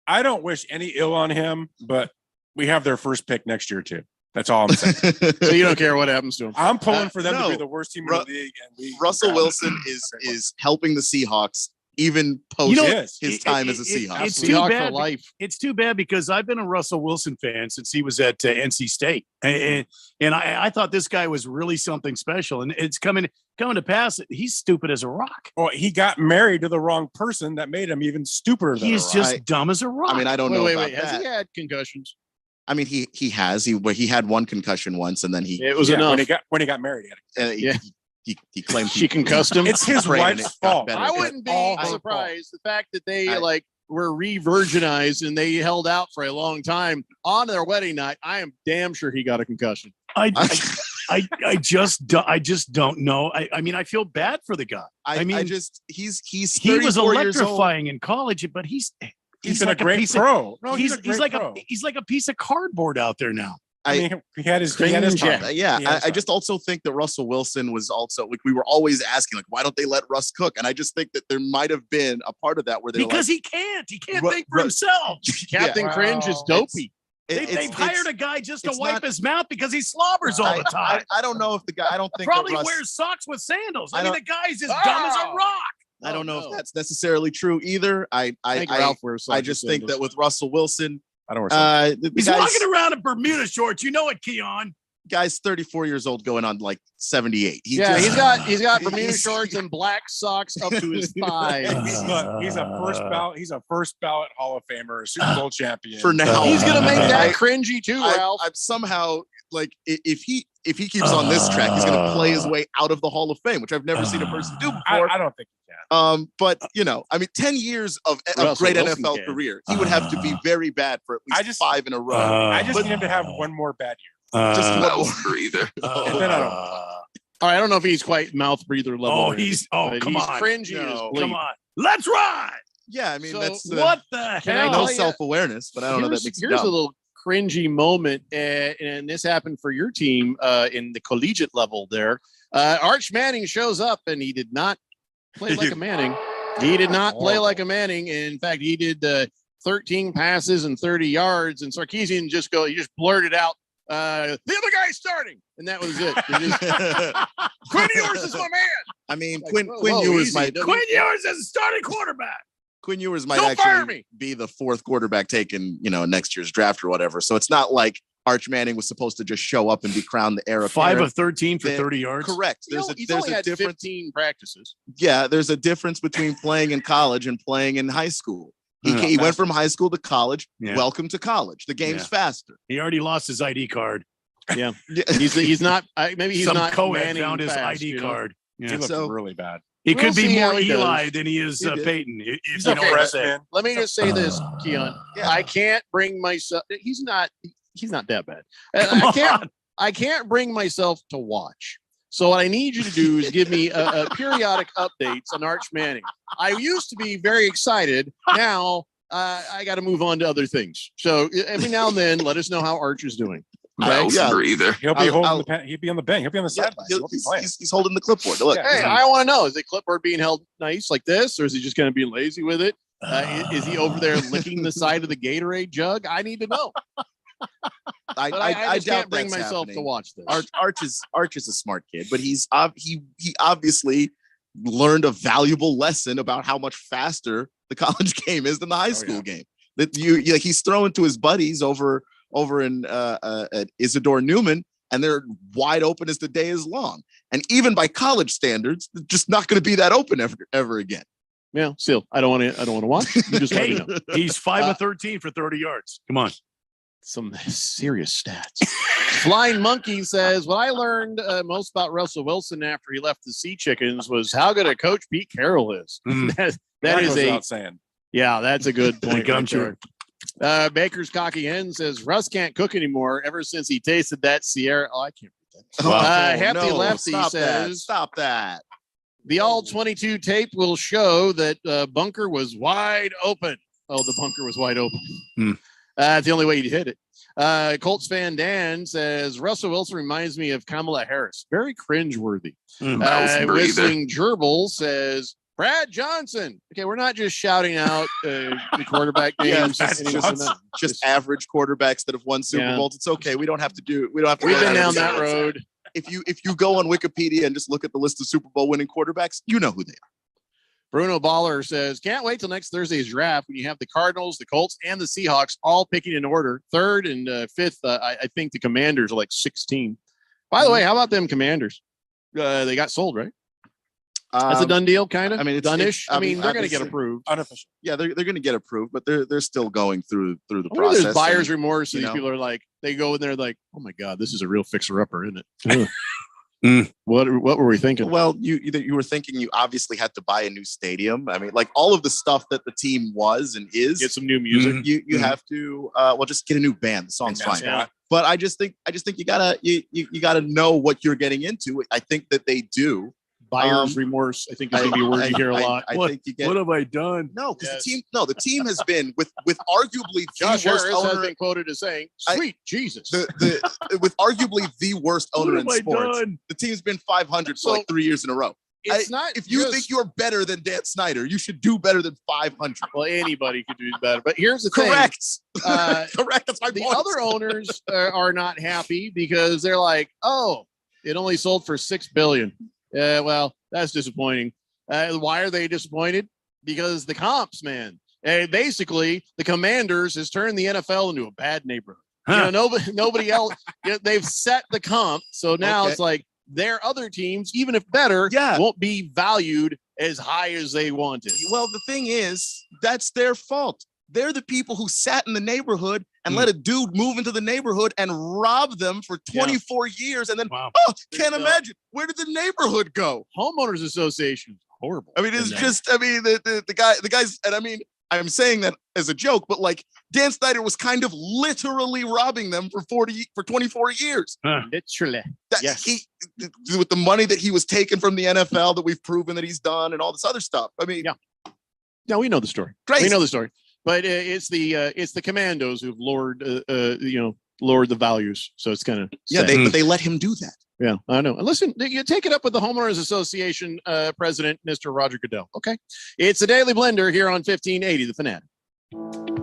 I don't wish any ill on him, but we have their first pick next year too. That's all I'm saying. So you don't care what happens to him. I'm pulling for them to be the worst team in the league. And Russell Wilson is helping the Seahawks even post his time as a Seahawk. It's too bad. For life. It's too bad because I've been a Russell Wilson fan since he was at NC State, and I thought this guy was really something special. And it's coming to pass. He's stupid as a rock. Well, he got married to the wrong person that made him even stupider. He's just dumb as a rock. I mean, I don't know. Wait. Has he had concussions? I mean, he has. He had one concussion once, and then it was enough when he got married. He claimed she concussed him. It's his wife's fault. I wouldn't be surprised. The fact that they were re-virginized and they held out for a long time on their wedding night. I am damn sure he got a concussion. I just don't know. I mean, I feel bad for the guy. He was electrifying in college, but he's been like a great pro. No, he's like a piece of cardboard out there now. I mean, he had his time. I just also think that Russell Wilson was also we were always asking why don't they let Russ cook? And I just think that there might have been a part of that where they he can't think for himself. Captain Cringe is dopey. They've hired a guy just to wipe his mouth because he slobbers all the time. I don't know if the guy. I don't think probably wears socks with sandals. I mean, the guy's as dumb as a rock. I don't know if that's necessarily true either. I just think that with Russell Wilson, I don't wear he's walking around in Bermuda shorts. You know it, Keon. Guy's 34 years old, going on 78. He's got Bermuda shorts and black socks up to his thighs. He's a first ballot Hall of Famer, Super Bowl champion. For now, he's gonna make that cringy too, Ralph. I'm somehow if he keeps on this track, he's gonna play his way out of the Hall of Fame, which I've never seen a person do before. I don't think he can. But 10 years of great NFL career, he would have to be very bad for at least 5 in a row. I just need him to have one more bad year. Just mouth breather. All right, I don't know if he's quite mouth breather level. Come on, cringy. Come on, let's ride. Yeah, I mean So that's What the Can I no tell you- self-awareness, but I don't know that here's makes it here's a dumb. little cringy moment, and this happened for your team in the collegiate level there. Arch Manning shows up, and he did not play like a Manning. He did not play like a Manning. In fact, he did 13 passes and 30 yards, and Sarkisian he just blurted out, the other guy's starting, and that was it. Quinn Ewers is my man. I mean, Like, Quinn whoa, Ewers easy. might Quinn Ewers is a starting quarterback. Quinn Ewers might Don't fire actually me. be the fourth quarterback taken, next year's draft or whatever. So it's not like Arch Manning was supposed to just show up and be crowned the heir 5 apparent. of 13 for 30 yards. Correct. He's only had difference. 15 practices. Yeah, there's a difference between playing in college and playing in high school. He went from high school to college. Yeah. Welcome to college. The game's Yeah. faster. He already lost his ID card. Yeah, he's not. Maybe he's Some not. co-ed Manning found his fast, ID card. He Yeah. looked So- really bad. He We'll could be see how more he does. Eli than he is He did. Peyton. If He's you a know what I'm freshman. saying. Let me just say this, Keon. Yeah. I can't bring myself. He's not that bad. Come I can't bring myself to watch. So what I need you to do is give me a periodic updates on Arch Manning. I used to be very excited. Now I got to move on to other things. So every now and then, let us know how Arch is doing. No Yeah. breather. He'll be I'll- holding I'll- the pen. He'll be on the bench. He'll be on the Yeah, sidelines. He won't be playing. he's holding the clipboard. Look, Yeah. Hey, I want to know: is the clipboard being held nice like this, or is he just going to be lazy with it? Is he over there licking the side of the Gatorade jug? I need to know. I But I just doubt can't bring that's myself to happening. watch this. Arch is a smart kid, but he obviously learned a valuable lesson about how much faster the college game is than the high school game. That he's throwing to his buddies over in at Isidore Newman, and they're wide open as the day is long. And even by college standards, they're just not going to be that open ever again. Yeah, still, I don't want to watch. You just let me Hey, know. he's 5 of 13 for 30 yards. Come on. Some serious stats. Flying Monkey says, what I learned most about Russell Wilson after he left the Sea Chickens was how good a coach Pete Carroll is. that That is goes a without saying. yeah, that's a good point. I'm right sure. there. Baker's Cocky Hen says Russ can't cook anymore ever since he tasted that Sierra. Oh, I can't read that. Hefty Lefty says, Stop that. the all 22 tape will show that Bunker was wide open. Oh, the bunker was wide open. It's the only way you hit it. Colts fan Dan says Russell Wilson reminds me of Kamala Harris. Very cringeworthy. Whistling Gerbil says Brad Johnson. Okay, we're not just shouting out the quarterback names. Just average quarterbacks that have won Super Bowls. It's okay. We don't have to. We've go been down every that single road. If you go on Wikipedia and just look at the list of Super Bowl winning quarterbacks, you know who they are. Bruno Baller says, can't wait till next Thursday's draft when you have the Cardinals, the Colts, and the Seahawks all picking in order. Third and fifth, I think the Commanders are like 16. By the way, how about them Commanders? They got sold, right? That's a done deal, kind of. I mean, it's done-ish. I mean, they're going to get obviously approved. Unofficial. Yeah, they're going to get approved, but they're still going through the I wonder if process. there's buyer's and, remorse. you These know. people are like, they go in there like, oh my God, this is a real fixer-upper, isn't it? What were we thinking? Well, you were thinking you obviously had to buy a new stadium. I mean, like all of the stuff that the team was and is. Get some new music. You have to just get a new band. The song's fine. Yeah. But I just think you gotta know what you're getting into. I think that they do. Buyer's remorse, I think, is going to be a word you hear a lot. I think you get. What have I done? No, because the team has been with arguably Josh the worst Harris has owner. been quoted as saying, "Sweet Jesus." With arguably the worst owner What in have I sports, done? the team's been 500 for like 3 years in a row. It's not If you just- think you're better than Dan Snyder, you should do better than 500. Well, anybody could do better. But here's the Correct. thing. Correct. That's my The point. other owners are not happy because they're like, oh, it only sold for $6 billion. Well, that's disappointing. Why are they disappointed? Because the comps, man. Basically, the Commanders has turned the NFL into a bad neighborhood. You know, nobody else. They've set the comp, so now it's like their other teams, even if better, won't be valued as high as they wanted. Well, the thing is, that's their fault. They're the people who sat in the neighborhood and let a dude move into the neighborhood and rob them for 24 years. And then, can't imagine. Where did the neighborhood go? Homeowners Association. Horrible. I mean, it's just, I mean, the guys, and I mean, I'm saying that as a joke, but like Dan Snyder was kind of literally robbing them for 24 years. Literally. Yes. With the money that he was taking from the NFL that we've proven that he's done and all this other stuff. I mean, No, we know the story. Crazy. We know the story. But it's the commandos who've lowered lowered the values. So it's kind of but they let him do that. Yeah, I know. And listen, you take it up with the Homeowners Association president, Mr. Roger Goodell. Okay. It's a Daily Blender here on 1580, The Fanatic.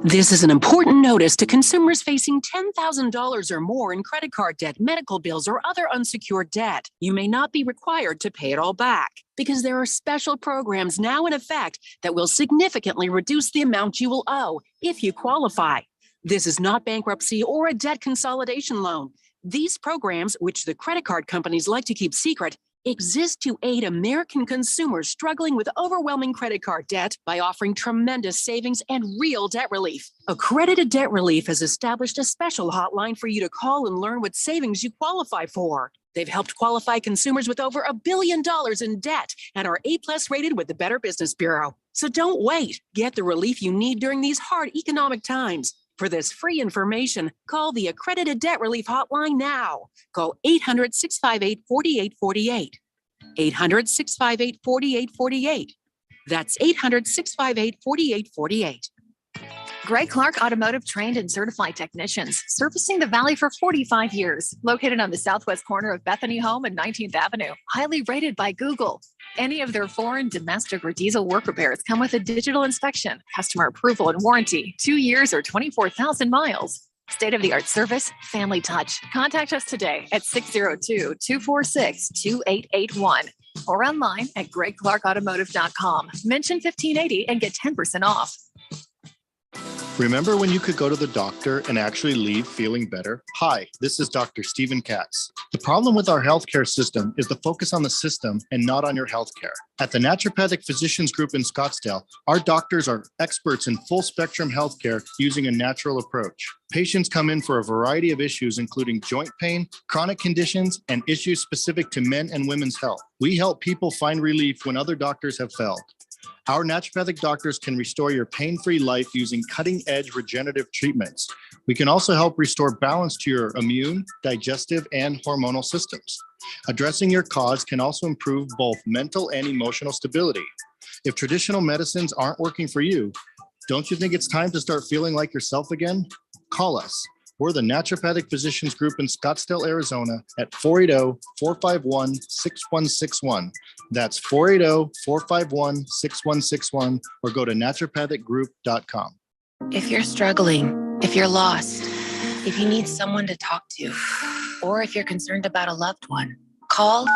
This is an important notice to consumers facing $10,000 or more in credit card debt, medical bills, or other unsecured debt. You may not be required to pay it all back because there are special programs now in effect that will significantly reduce the amount you will owe if you qualify. This is not bankruptcy or a debt consolidation loan. These programs, which the credit card companies like to keep secret, exist to aid American consumers struggling with overwhelming credit card debt by offering tremendous savings and real debt relief. Accredited Debt Relief has established a special hotline for you to call and learn what savings you qualify for. They've helped qualify consumers with over $1 billion in debt and are A+ rated with the Better Business Bureau. So don't wait. Get the relief you need during these hard economic times. For this free information, call the Accredited Debt Relief Hotline now. Call 800-658-4848. 800-658-4848. That's 800-658-4848. Greg Clark Automotive trained and certified technicians, servicing the Valley for 45 years. Located on the southwest corner of Bethany Home and 19th Avenue. Highly rated by Google. Any of their foreign, domestic, or diesel work repairs come with a digital inspection, customer approval, and warranty, 2 years or 24,000 miles. State-of-the-art service, family touch. Contact us today at 602-246-2881 or online at gregclarkautomotive.com. Mention 1580 and get 10% off. Remember when you could go to the doctor and actually leave feeling better? Hi, this is Dr. Stephen Katz. The problem with our healthcare system is the focus on the system and not on your healthcare. At the Naturopathic Physicians Group in Scottsdale, our doctors are experts in full spectrum healthcare using a natural approach. Patients come in for a variety of issues, including joint pain, chronic conditions, and issues specific to men and women's health. We help people find relief when other doctors have failed. Our naturopathic doctors can restore your pain-free life using cutting-edge regenerative treatments. We can also help restore balance to your immune, digestive, and hormonal systems. Addressing your cause can also improve both mental and emotional stability. If traditional medicines aren't working for you, don't you think it's time to start feeling like yourself again? Call us. We're the Naturopathic Physicians Group in Scottsdale, Arizona at 480-451-6161. That's 480-451-6161 or go to naturopathicgroup.com. If you're struggling, if you're lost, if you need someone to talk to, or if you're concerned about a loved one, call,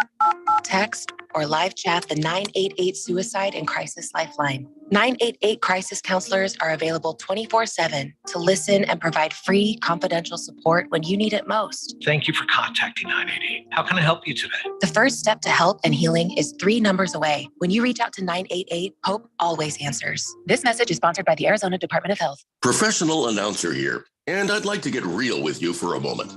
text, or live chat the 988 Suicide and Crisis Lifeline. 988 crisis counselors are available 24/7 to listen and provide free, confidential support when you need it most. Thank you for contacting 988. How can I help you today? The first step to help and healing is 3 numbers away. When you reach out to 988, hope always answers. This message is sponsored by the Arizona Department of Health. Professional announcer here, and I'd like to get real with you for a moment.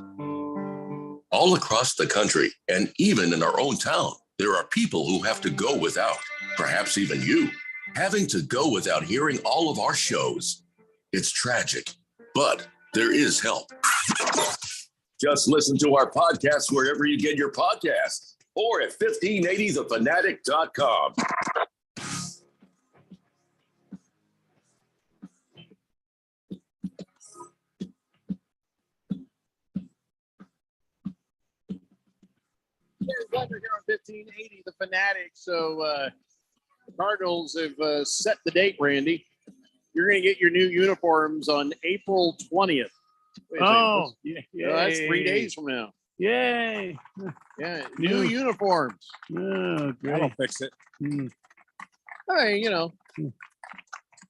All across the country, and even in our own town, there are people who have to go without, perhaps even you, having to go without hearing all of our shows. It's tragic, but there is help. Just listen to our podcast wherever you get your podcasts or at 1580thefanatic.com. Blender here on 1580, The Fanatic. So, Cardinals have set the date, Randy. You're going to get your new uniforms on April 20th. Oh, yeah. That's 3 days from now. Yay. Yeah, new uniforms. Oh, great. That'll fix it. All right,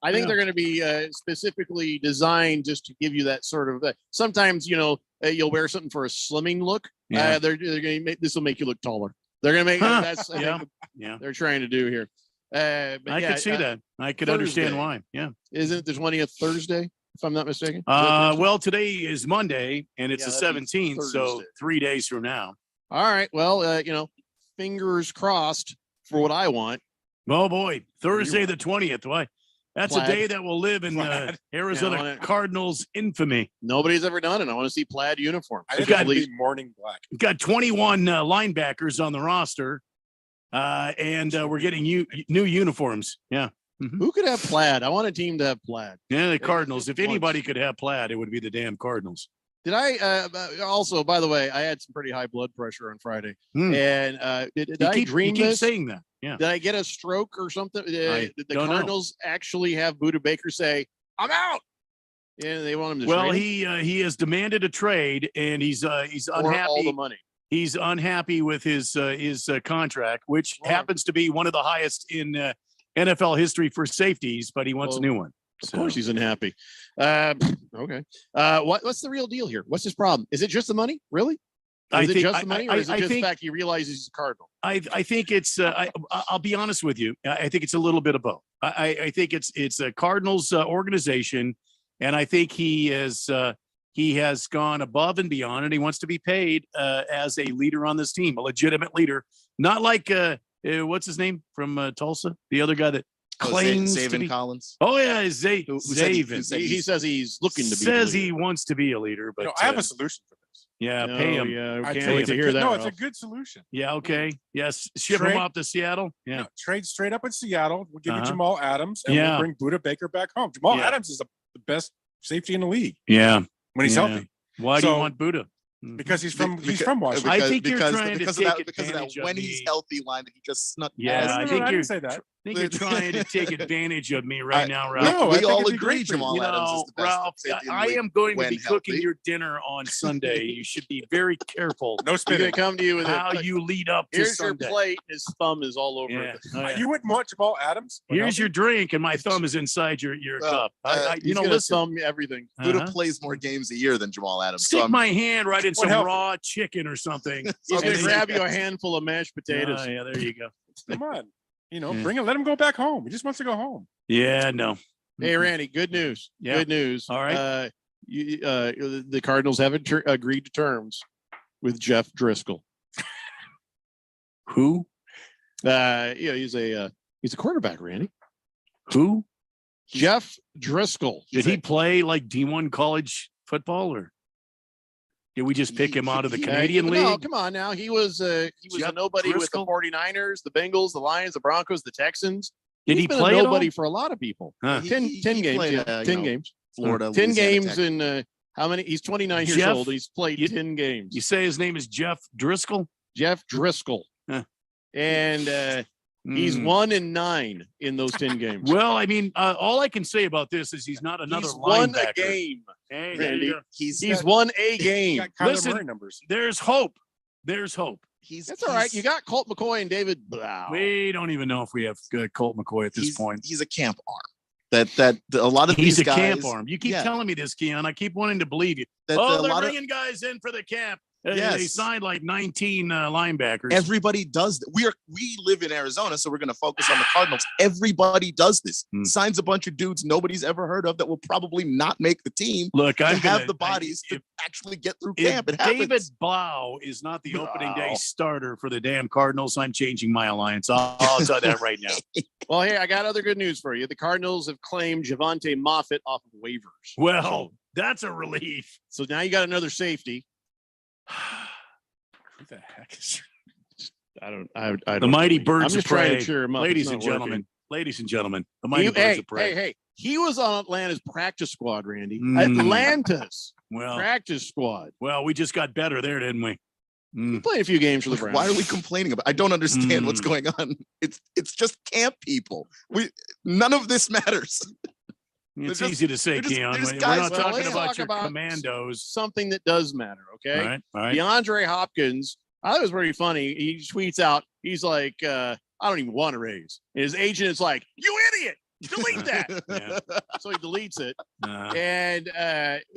I think they're going to be specifically designed just to give you that sort of. Sometimes you'll wear something for a slimming look. Yeah. They're going to make this will make you look taller. They're going to make that's I think what they're trying to do here. But I could see that. I could understand why. Yeah. Isn't it the 20th Thursday, if I'm not mistaken? Well, today is Monday and it's the 17th, so 3 days from now. All right. Well, fingers crossed for what I want. Oh boy, Thursday the 20th. Why? That's Plaid. a day that will live in Arizona Cardinals infamy. Nobody's ever done it. I want to see plaid uniforms. I think it'd be morning black. We've got 21 linebackers on the roster, and we're getting new uniforms. Yeah. Who could have Plaid? I want a team to have Plaid. Yeah, the Cardinals. If anybody could have Plaid, it would be the damn Cardinals. Did I also, by the way, I had some pretty high blood pressure on Friday. And did I dream you keep this? saying that. Yeah. Did I get a stroke or something? I Did the don't know. Cardinals actually have Buda Baker say, "I'm out"? And they want him to Well, trade him? he has demanded a trade, and he's Or unhappy. all the money. He's unhappy with his contract, which happens to be one of the highest in NFL history for safeties, but he wants a new one. Of course, he's unhappy. Okay. What's the real deal here? What's his problem? Is it just the money? Really? Is it just the money, or is it just the fact he realizes he's a Cardinal? I think it's. I'll be honest with you. I think it's a little bit of both. I think it's a Cardinals organization, and I think he has gone above and beyond, and he wants to be paid as a leader on this team, a legitimate leader, not like what's his name from Tulsa, the other guy that claims to Zaven be. Collins. Oh yeah, Zaven. He says he's looking to be. Says he wants to be a leader, but I have a solution for this. Yeah, No, pay him. yeah, we I can't tell you, wait it's to a hear good- that. No, it's a Ralph. good solution. Yeah, okay. Yes, ship him Trade- off to Seattle. Yeah. No, trade straight up in Seattle. We'll give you Uh-huh. Jamal Adams, and Yeah. we'll bring Buda Baker back home. Jamal Yeah. Adams is the best safety in the league Yeah. when he's Yeah. healthy. Why do you So- want Buddha? Because he's from Washington. I think you're trying to because take of that advantage of when me. he's healthy line that he just snuck. Yeah, past. I No, think I you're didn't say that. you're trying to take advantage of me right now, We- Ralph. No, I we think all it'd be agree great for you. Jamal You Adams know, is the best Ralph, safety in the I league am going to when be cooking healthy. your dinner on Sunday. You should be very careful No He's spinning. gonna come to you with how a, you lead up to here's Sunday. your plate. His thumb is all over Yeah. it. Oh, yeah. You wouldn't want Jamal Adams. when Here's healthy? your drink, and my thumb is inside your cup. He's You know, gonna listen. thumb everything. Buda Uh-huh. plays more games a year than Jamal Adams. Stick I'm- my hand right in some healthy. raw chicken or something. He's And gonna then- grab you a handful of mashed potatoes. Oh, yeah, there you go. Come on, Yeah. bring it. Let him go back home. He just wants to go home. Yeah, no. Hey, Randy, good news. Yeah. Good news. All right. The Cardinals haven't agreed to terms with Jeff Driscoll. Who? He's a quarterback, Randy. Who? Jeff Driscoll. Did he play like D1 college football, or did we just pick him out of the Canadian No, League? come on now. He was a Jeff nobody Driscoll? with the 49ers, the Bengals, the Lions, the Broncos, the Texans. Did He's he been play a at nobody all? for a lot of people. Huh. 10 He games. played, Yeah, 10 games. Florida, 10 Louisiana games Tech. in how many? He's 29 years Jeff- old. He's played 10 games. You say his name is Jeff Driscoll? Jeff Driscoll. Huh. And he's Mm. 1-9 in those 10 games. Well, I mean, all I can say about this is he's not another He's won linebacker. a game. Hey, there Randy. you go. He's won a He game. got Kyler Listen, Murray numbers. There's hope. There's hope. That's all right. You got Colt McCoy and David Blau. We don't even know if we have Colt McCoy at this he's, point. He's a camp arm. That a lot of He's these a guys. camp arm. You keep yeah, telling me this, Keon. I keep wanting to believe you. that Oh, a they're lot of bringing guys in for the camp. They Yes. signed like 19 linebackers. everybody does. We live in Arizona, so we're going to focus on the Cardinals. Everybody does this. Hmm. Signs a bunch of dudes nobody's ever heard of that will probably not make the team. Look, to I'm have gonna- the bodies if- to actually get through If camp. It happens. David Blau is not the opening day Blau. starter for the damn Cardinals, I'm changing my alliance. I'll tell you that right now. Well, hey, I got other good news for you. The Cardinals have claimed Javante Moffett off of waivers. Well, that's a relief. So now you got another safety. Who the heck is? I don't. The don't mighty know. birds I'm of just trying prey. to cheer him up. Ladies It's and not working. gentlemen, the mighty birds Hey, of prey. hey! He was on Atlanta's practice squad, Randy. Mm. Atlanta's Well, practice squad. we just got better there, didn't we? He played a few games for the Browns. Why are we complaining about? I don't understand what's Mm. going on. It's just camp people. None of this matters. It's They're easy to say, they're just- Keon. they're just We're guys not that- talking let's about talk your about commandos. Something that does matter, okay? All right, all right. DeAndre Hopkins, I thought it was pretty funny. He tweets out, he's like, I don't even want to raise. And his agent is like, you idiot, delete that. Yeah. So he deletes it. Uh, And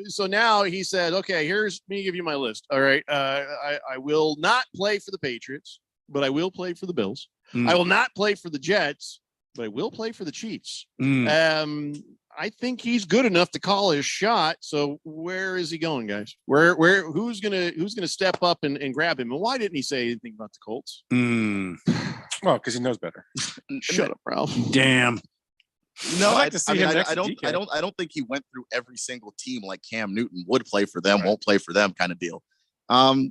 so now he said, okay, let me give you my list. All right. I will not play for the Patriots, but I will play for the Bills. Mm. I will not play for the Jets, but I will play for the Chiefs. mm. I think he's good enough to call his shot. So where is he going, guys? Who's gonna step up and grab him? And why didn't he say anything about the Colts? Mm. Well, because he knows better. Shut up, Ralph. Damn. No, I'd like to see him next to DK. I don't think he went through every single team like Cam Newton would play for them, won't play for them kind of deal.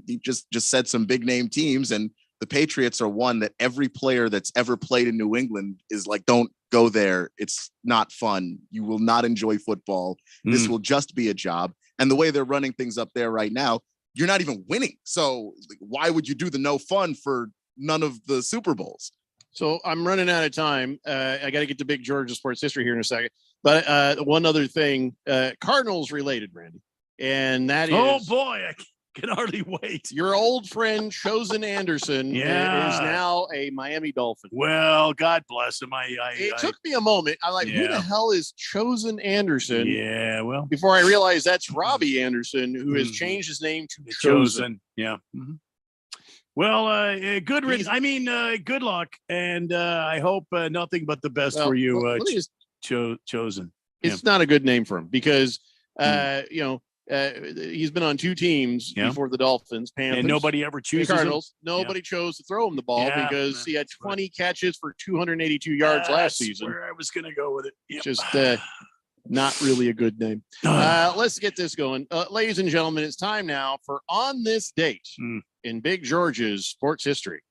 He just said some big name teams, and the Patriots are one that every player that's ever played in New England is like, don't go there. It's not fun. You will not enjoy football. This will just be a job. And the way they're running things up there right now, you're not even winning. So why would you do the no fun for none of the Super Bowls? So I'm running out of time. I got to get to Big Georgia sports history here in a second. But one other thing, Cardinals related, Randy. And that is, oh boy, I can hardly wait. Your old friend Chosen Anderson is now a Miami Dolphin. Well, God bless him. It took me a moment. I'm like, who the hell is Chosen Anderson? Yeah, well, before I realized that's Robbie Anderson, who has changed his name to Chosen. Yeah. Mm-hmm. Well, good riddance. I mean, good luck, and I hope nothing but the best for you, let me just, Chosen. It's not a good name for him because he's been on two teams before the Dolphins, Panthers, and nobody ever chooses Cardinals. him. Nobody chose to throw him the ball because he had 20 catches for 282 yards last season. Where I was going to go with it. Yep. Just not really a good name. Let's get this going. Ladies and gentlemen, it's time now for On This Date in Big George's sports history.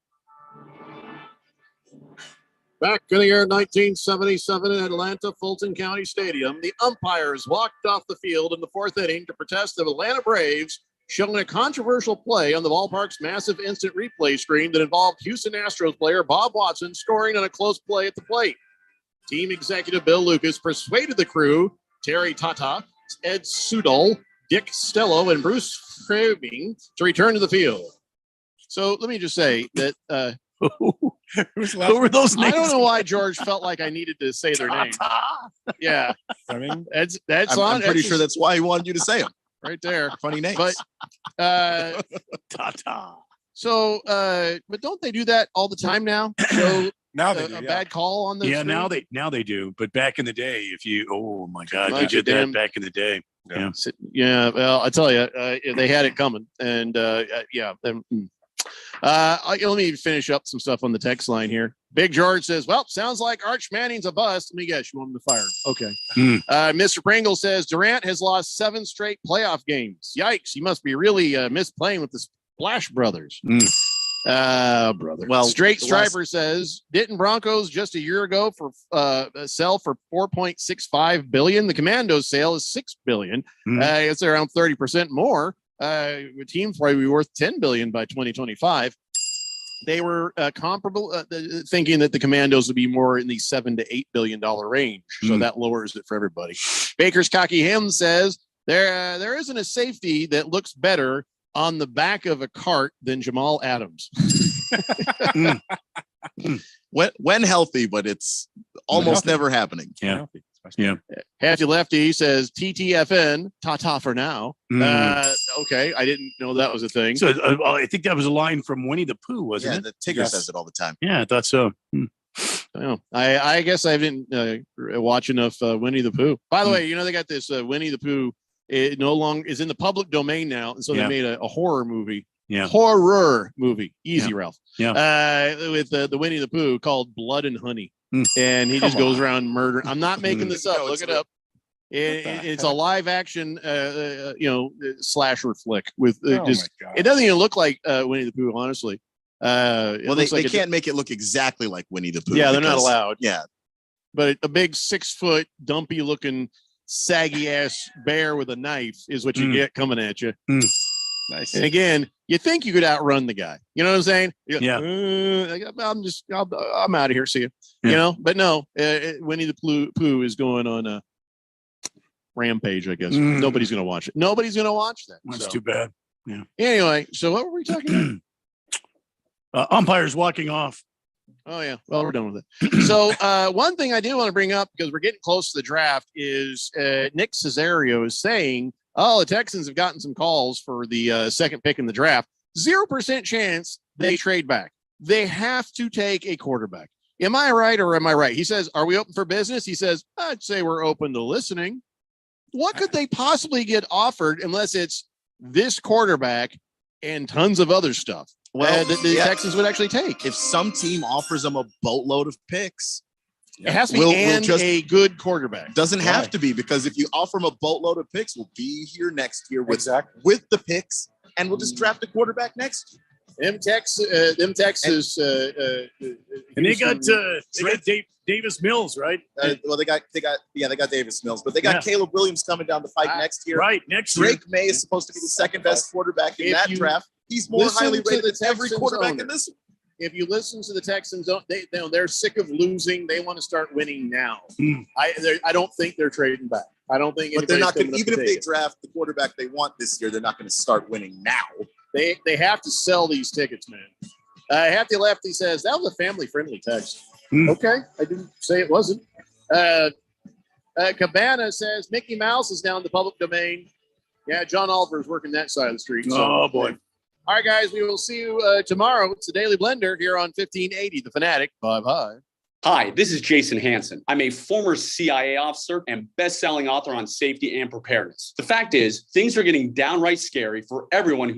Back in the year 1977 in Atlanta Fulton County Stadium, the umpires walked off the field in the fourth inning to protest the Atlanta Braves, showing a controversial play on the ballpark's massive instant replay screen that involved Houston Astros player Bob Watson scoring on a close play at the plate. Team executive Bill Lucas persuaded the crew, Terry Tata, Ed Sudol, Dick Stello, and Bruce Craving, to return to the field. So let me just say that who were those names? I don't know why George felt like I needed to say their name. Yeah, I mean, that's I'm pretty sure that's why he wanted you to say them right there. Funny names, but Tata. So, but don't they do that all the time now? So now they do, a bad call on the yeah. screen? Now they do. But back in the day, if you oh my God, Well, you did damn- that back in the day. Yeah. Yeah, well, I tell you, they had it coming, and let me finish up some stuff on the text line here. Big George says, "Well, sounds like Arch Manning's a bust." Let me guess, you want him to fire him? Okay. Mr. Pringle says Durant has lost 7 straight playoff games. Yikes! He must be really miss playing with the Splash Brothers. Brother. Well, Straight the Striper says, didn't Broncos just a year ago for sell for $4.65 billion? The Commandos sale is $6 billion. It's around 30% more. The team's probably worth $10 billion by 2025. They were comparable, thinking that the Commandos would be more in the $7 to $8 billion range. So that lowers it for everybody. Baker's Cocky Him says there isn't a safety that looks better on the back of a cart than Jamal Adams. When healthy, but it's almost never happening. Yeah. Yeah. Hatchy Lefty says TTFN, ta-ta for now. Okay, I didn't know that was a thing. So I think that was a line from Winnie the Pooh, wasn't it? The Tigger says it all the time. Yeah, I thought so. I guess I didn't watch enough Winnie the Pooh. By the way, they got this Winnie the Pooh. It no longer is in the public domain now, and so they made a horror movie. Yeah, horror movie. Easy, Ralph. Yeah, with the Winnie the Pooh called Blood and Honey, and he just goes around murdering. I'm not making this up. Look it up. It's a live action, slasher flick with it doesn't even look like Winnie the Pooh, honestly. Well, they can't make it look exactly like Winnie the Pooh. Yeah, they're not allowed. Yeah, but a big 6-foot, dumpy looking, saggy ass bear with a knife is what you get coming at you. Nice. And again, you think you could outrun the guy. You know what I'm saying? Yeah. I'm out of here. See you. Yeah. But no, Winnie the Pooh is going on a rampage, I guess. Nobody's going to watch it. Nobody's going to watch that. That's too bad. Yeah. Anyway, so what were we talking about? Umpires walking off. Oh, yeah. Well, we're done with it. So one thing I do want to bring up, because we're getting close to the draft, is Nick Cesario is saying, the Texans have gotten some calls for the second pick in the draft. 0% chance they trade back. They have to take a quarterback. Am I right or am I right? He says, are we open for business? He says, I'd say we're open to listening. What could they possibly get offered unless it's this quarterback and tons of other stuff? Well, the Texans would actually take. If some team offers them a boatload of picks, it has to be a good quarterback. Doesn't have to be, because if you offer them a boatload of picks, we'll be here next year with the picks, and we'll just draft a quarterback next year. Them Texas. And they got Davis Mills, right? Well, they got Davis Mills, but they got Caleb Williams coming down the pike next year. Right, next Drake year. May is supposed to be the second best quarterback in If that you draft. He's more listen highly to rated the than every Texans quarterback in owner. this. If you listen to the Texans, they're sick of losing. They want to start winning now. I don't think they're trading back. I don't think. But they're not going anybody's to. coming Even up if to they take it. draft the quarterback they want this year, they're not going to start winning now. They have to sell these tickets, man. Hefty Lefty says that was a family-friendly text. Okay, I didn't say it wasn't. Cabana says Mickey Mouse is now in the public domain. Yeah, John Oliver's working that side of the street. Oh, boy. All right, guys, we will see you tomorrow. It's the Daily Blender here on 1580 The Fanatic. Bye-bye. Hi, this is Jason Hansen. I'm a former CIA officer and best-selling author on safety and preparedness. The fact is, things are getting downright scary for everyone who